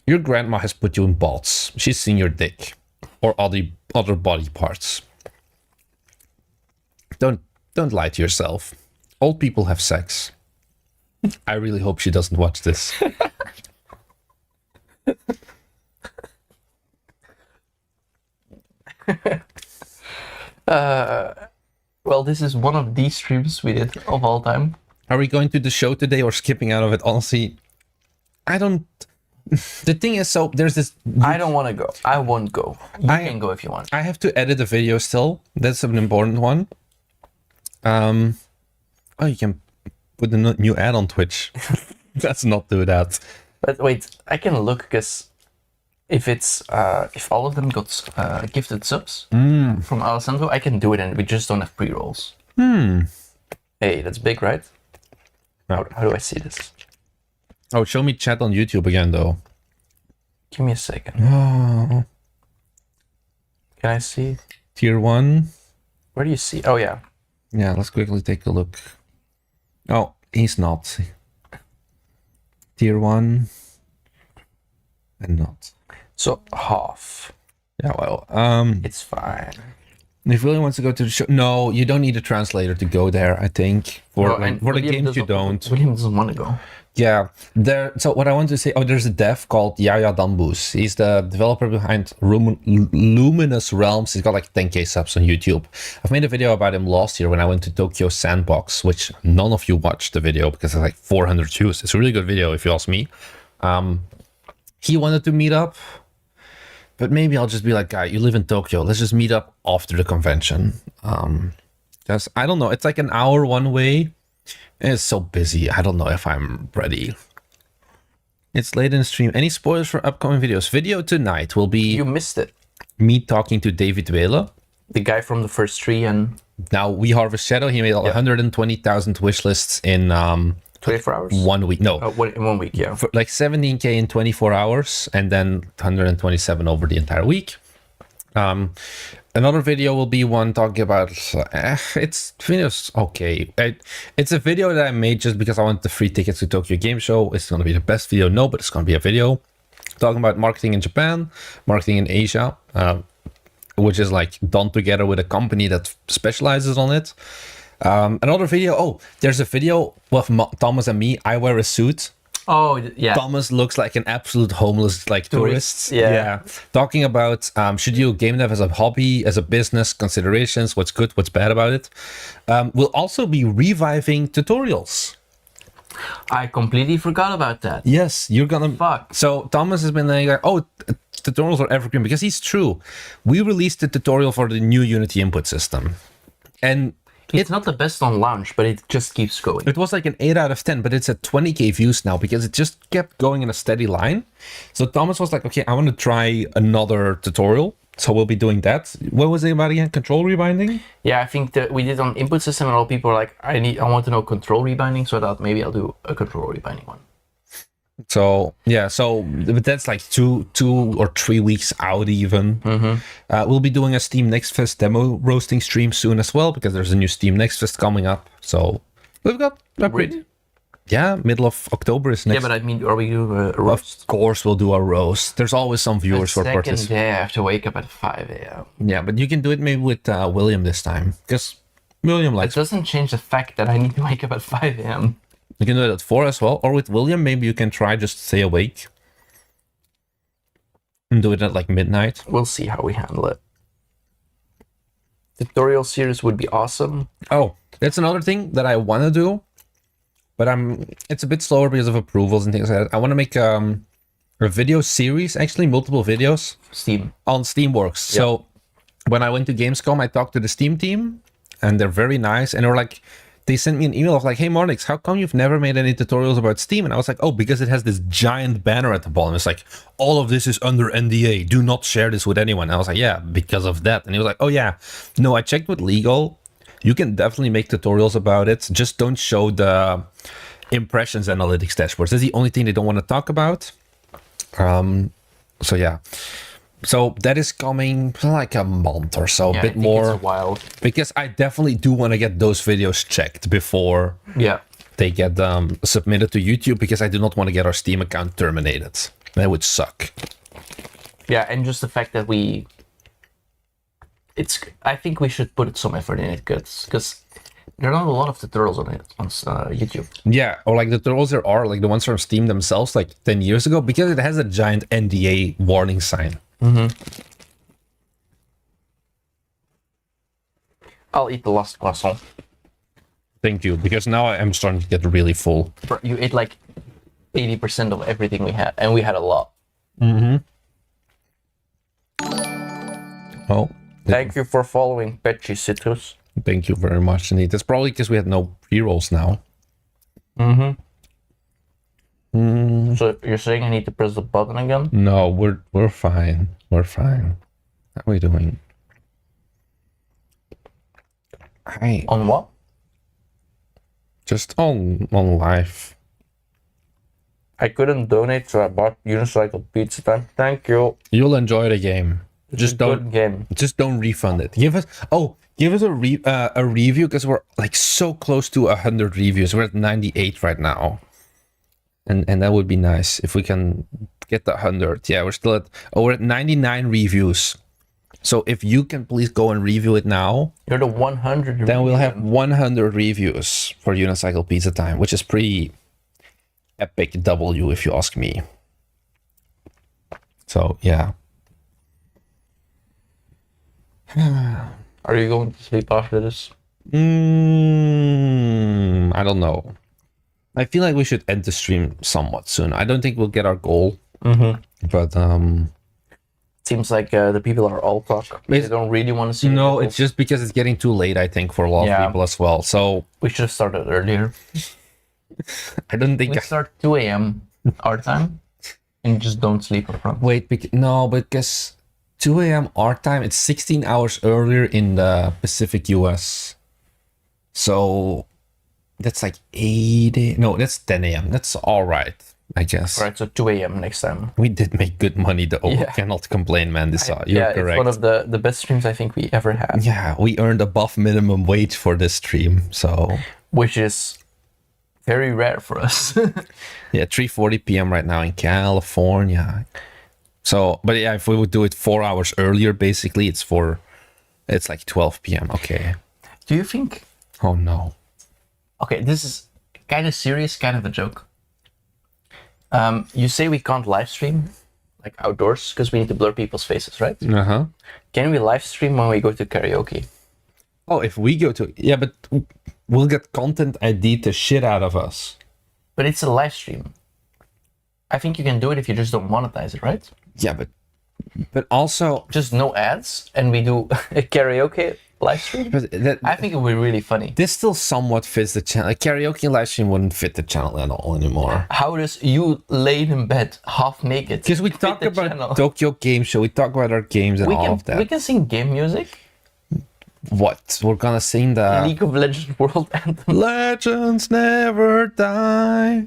your grandma has put you in balls. She's seen your dick or other body parts. Don't lie to yourself. Old people have sex. I really hope she doesn't watch this. Well, this is one of the streams we did of all time. Are we going to the show today or skipping out of it? Honestly, I don't. The thing is, so there's this. I don't want to go. I won't go. You can go if you want. I have to edit the video still. That's an important one. Oh, you can put a new ad on Twitch. Let's not do that. But wait, I can look because if all of them got gifted subs from Alessandro, I can do it, and we just don't have pre-rolls. Hey, that's big, right? No. How do I see this? Oh, show me chat on YouTube again, though. Give me a second. Oh, Can I see? tier 1. Where do you see? Oh, yeah. Yeah, let's quickly take a look. Oh, He's not. Tier 1. And not. So half. Yeah, well, It's fine. if William wants to go to the show, no, you don't need a translator to go there. I think for the William games you don't. William doesn't want to go. Yeah, there. So what I want to say, there's a dev called Yaya Dambus. He's the developer behind Luminous Realms. He's got like 10k subs on YouTube. I've made a video about him last year when I went to Tokyo Sandbox, which none of you watched the video because it's like 400 views. It's a really good video if you ask me. He wanted to meet up. But maybe I'll just be like, guy, you live in Tokyo. Let's just meet up after the convention. Because I don't know. It's like an hour one way. And it's so busy. I don't know if I'm ready. It's late in the stream. Any spoilers for upcoming videos? Video tonight will be... You missed it. Me talking to David Wele. The guy from the first tree and... Now, We Harvest Shadow. He made 120,000 wish lists in... 24 hours? 1 week. No. In 1 week, yeah. For like 17k in 24 hours and then 127 over the entire week. Another video will be one talking about it's videos okay. It's a video that I made just because I want the free tickets to Tokyo Gameshow. It's going to be the best video, no, but it's going to be a video talking about marketing in Japan, marketing in Asia, which is like done together with a company that specializes on it. Another video, there's a video with Thomas and me. I wear a suit. Oh, yeah. Thomas looks like an absolute homeless, like tourist. Yeah. Talking about should you game dev as a hobby, as a business, considerations, what's good, what's bad about it. We'll also be reviving tutorials. I completely forgot about that. Yes, you're gonna... Fuck. So Thomas has been like, tutorials are evergreen, because he's true. We released a tutorial for the new Unity input system. And... It's not the best on launch, but it just keeps going. It was like an 8 out of 10, but it's at 20k views now because it just kept going in a steady line. So Thomas was like, okay, I want to try another tutorial. So we'll be doing that. What was it about again? Control rebinding? Yeah, I think that we did on input system and all people are like, I want to know control rebinding, so I thought maybe I'll do a control rebinding one. So yeah, but that's like two or 3 weeks out even. We'll be doing a Steam Next Fest demo roasting stream soon as well because there's a new Steam Next Fest coming up. So we've got Really? Yeah, middle of October is next. Yeah, but I mean, are we doing a roast? Of course, we'll do a roast. There's always some viewers for participants. Second day I have to wake up at 5 a.m. Yeah, but you can do it maybe with William this time because William It likes. doesn't change the fact that I need to wake up at 5 a.m. You can do it at 4 as well, or with William, maybe you can try just stay awake and do it at like midnight. We'll see how we handle it. Tutorial series would be awesome. Oh, that's another thing that I want to do, but it's a bit slower because of approvals and things like that. I want to make a video series, actually multiple videos. Steam. On Steamworks. Yeah. So when I went to Gamescom, I talked to the Steam team, and they're very nice, and they're like, they sent me an email of like, hey, Marnix, how come you've never made any tutorials about Steam? And I was like, oh, because it has this giant banner at the bottom. It's like, all of this is under NDA. Do not share this with anyone. And I was like, yeah, because of that. And he was like, oh, yeah. No, I checked with legal. You can definitely make tutorials about it. Just don't show the impressions analytics dashboards. That's the only thing they don't want to talk about. So, yeah. So that is coming like a month or so, Yeah, a bit I think more. it's a while. Because I definitely do want to get those videos checked before they get submitted to YouTube, because I do not want to get our Steam account terminated. That would suck. Yeah, and just the fact that I think we should put some effort in it, because there are not a lot of tutorials on it on YouTube. Yeah, or like the tutorials there are, like the ones from Steam themselves, like 10 years ago, because it has a giant NDA warning sign. I'll eat the last croissant. Thank you, because now I am starting to get really full. Bro, you ate like 80% of everything we had, and we had a lot. Oh, Thank you for following Petchy Citrus. thank you very much indeed. That's probably because we had no pre-rolls now. So you're saying I need to press the button again? No, we're fine. We're fine. How are we doing? Hi. On what? Just on live. I couldn't donate, so I bought Unicycle pizza time. Thank you. You'll enjoy the game. Just Good game. don't refund it. Give us Give us a review, because we're like so close to 100 reviews. We're at 98 right now, and that would be nice if we can get the 100. Yeah, we're at 99 reviews. So if you can please go and review it now, You're the 100. then we'll have 100 reviews for Unicycle Pizza Time, which is pretty epic W if you ask me. So yeah. Are you going to sleep after this? I don't know. I feel like we should end the stream somewhat soon. I don't think we'll get our goal, but Seems like the people are all talk. They don't really want to see. No, it's just because it's getting too late, I think, for a lot of people as well. So we should have started earlier. I don't think we start 2 a.m. our time and just don't sleep up front. Wait, because 2 a.m. our time, it's 16 hours earlier in the Pacific US. So that's like 8 No, that's 10 a.m. That's all right, I guess. All right, so 2 a.m. next time. We did make good money, though. We cannot complain, man. You're correct. It's one of the best streams I think we ever had. Yeah, we earned above minimum wage for this stream, so... Which is very rare for us. Yeah, 3:40 p.m. right now in California. So, but yeah, if we would do it 4 hours earlier, basically, it's like 12 p.m. Okay. Do you think... Oh, no. Okay, this is kind of serious, kind of a joke. You say we can't live stream, like outdoors, because we need to blur people's faces, right? Uh-huh. Can we live stream when we go to karaoke? Oh, if we go to... Yeah, but we'll get content ID the shit out of us. But it's a live stream. I think you can do it if you just don't monetize it, right? Yeah, but also... Just no ads, and we do a karaoke live stream? I think it would be really funny. This still somewhat fits the channel. A karaoke live stream wouldn't fit the channel at all anymore. How does you laid in bed, half naked? Because we talk about Tokyo Gameshow, we talk about our games and all of that. We can sing game music. What? We're gonna sing the... League of Legends World Anthem. Legends never die.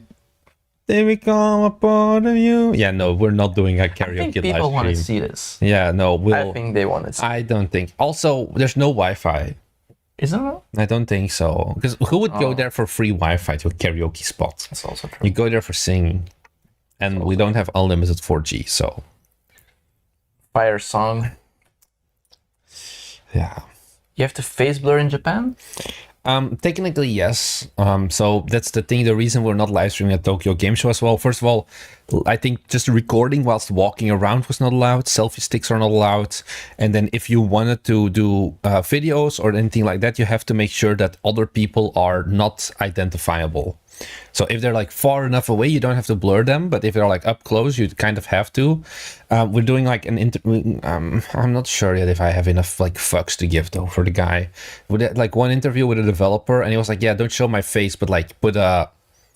They become a part of you. Yeah, no, we're not doing a karaoke live stream. People want to see this. Yeah, no, I think they want to see. I don't think. Also, there's no Wi-Fi. Is there no? I don't think so. Because who would go there for free Wi-Fi to a karaoke spot? That's also true. You go there for singing. And we don't have unlimited 4G, so... Fire song. Yeah. You have to face blur in Japan? Technically, yes. So that's the thing. The reason we're not live streaming at Tokyo Gameshow as well. First of all, I think just recording whilst walking around was not allowed. Selfie sticks are not allowed. And then if you wanted to do videos or anything like that, you have to make sure that other people are not identifiable. So if they're like far enough away, you don't have to blur them. But if they're like up close, you kind of have to. We're doing like I'm not sure yet if I have enough like fucks to give though for the guy. We did like one interview with a developer, and he was like, "Yeah, don't show my face, but like put a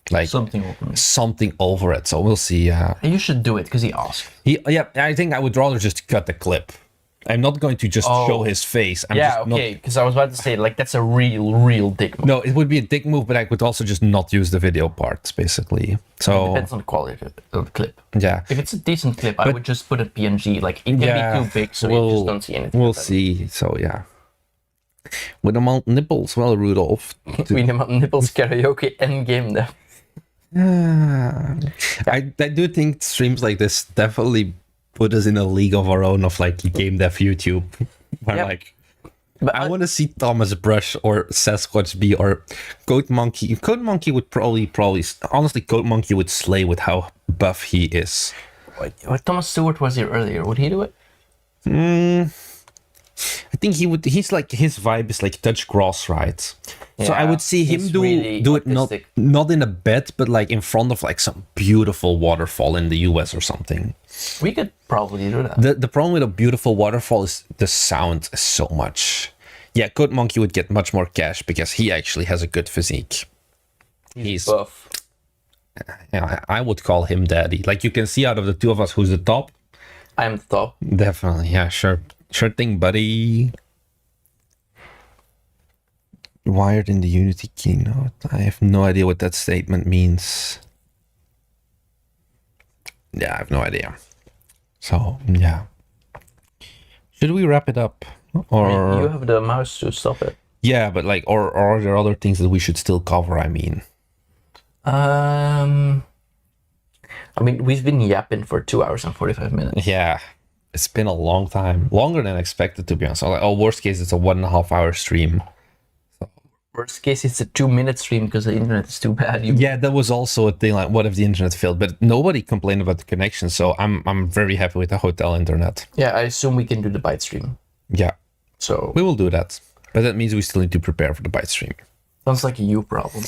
like something over it." So we'll see. You should do it because he asked. Yeah, I think I would rather just cut the clip. I'm not going to just show his face. Because I was about to say, like, that's a real dick move. No, it would be a dick move, but I could also just not use the video parts, basically. So it depends on the quality of the clip. Yeah. If it's a decent clip, I would just put a PNG. Like, it can be too big, so you just don't see anything. We'll see. So, yeah. With the mount nipples, well, Rudolph. With the mount nipples, karaoke, and game dev. I do think streams like this definitely put us in a league of our own of like game dev YouTube. Where but I want to see Thomas Brush or Sasquatch B or Code Monkey. Code Monkey would probably honestly, Code Monkey would slay with how buff he is. What Thomas Stewart was here earlier. Would he do it? I think he would. He's like, his vibe is like touch grass, right? Yeah, so I would see him do it not in a bed, but like in front of like some beautiful waterfall in the US or something. We could probably do that. The problem with a beautiful waterfall is the sound is so much. Yeah, Code Monkey would get much more cash because he actually has a good physique. He's buff. Yeah, I would call him daddy. Like, you can see out of the two of us who's the top. I'm the top. Definitely, yeah, sure. Sure thing, buddy. Wired in the Unity keynote. I have no idea what that statement means. Yeah, I have no idea. So, yeah. Should we wrap it up? Or You have the mouse to stop it. yeah, but like, or are there other things that we should still cover? I mean, We've been yapping for 2 hours and 45 minutes. yeah, it's been a long time, longer than expected, to be honest. Like, oh, worst case, it's a 1.5 hour stream. Worst case, it's a 2-minute stream because the internet is too bad. Yeah, that was also a thing. Like, what if the internet failed? But nobody complained about the connection, so I'm very happy with the hotel internet. Yeah, I assume we can do the bite stream. Yeah, So we will do that. But that means we still need to prepare for the bite stream. sounds like a you problem.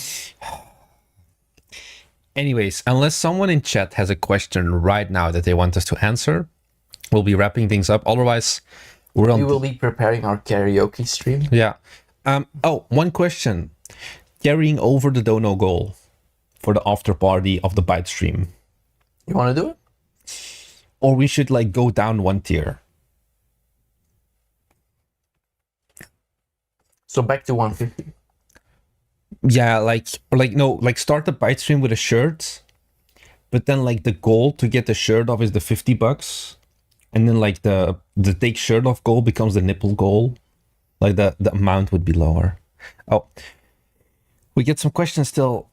Anyways, unless someone in chat has a question right now that they want us to answer, we'll be wrapping things up. Otherwise, we're on. We will be preparing our karaoke stream. Yeah. Oh, one question. Carrying over the dono goal for the after party of the bite stream. You want to do it? Or we should like go down one tier. So back to 150. Yeah, like start the bite stream with a shirt, but then like the goal to get the shirt off is the $50, and then like the take shirt off goal becomes the nipple goal. Like the amount would be lower. Oh, we get some questions still.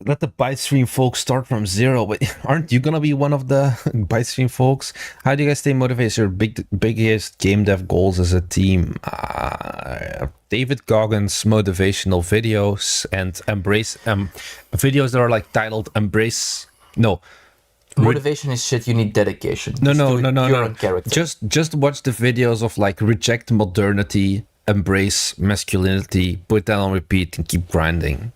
Let the bite stream folks start from zero, but aren't you gonna be one of the bite stream folks? How do you guys stay motivated? Your biggest game dev goals as a team? David Goggins motivational videos and embrace videos that are like titled embrace. No, Motivation is shit. You need dedication. no. Your own character. Just watch the videos of like reject modernity, embrace masculinity, put that on repeat, and keep grinding.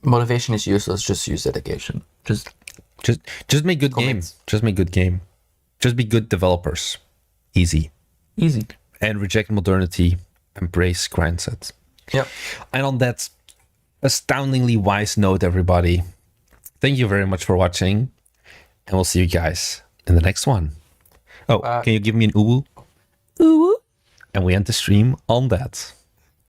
Motivation is useless. Just use dedication. Just make good game. Just make good game. Just be good developers. Easy. And reject modernity, embrace grind sets. Yep. And on that astoundingly wise note, everybody, thank you very much for watching, and we'll see you guys in the next one. Oh, can you give me an uwu? Uwu. And we end the stream on that.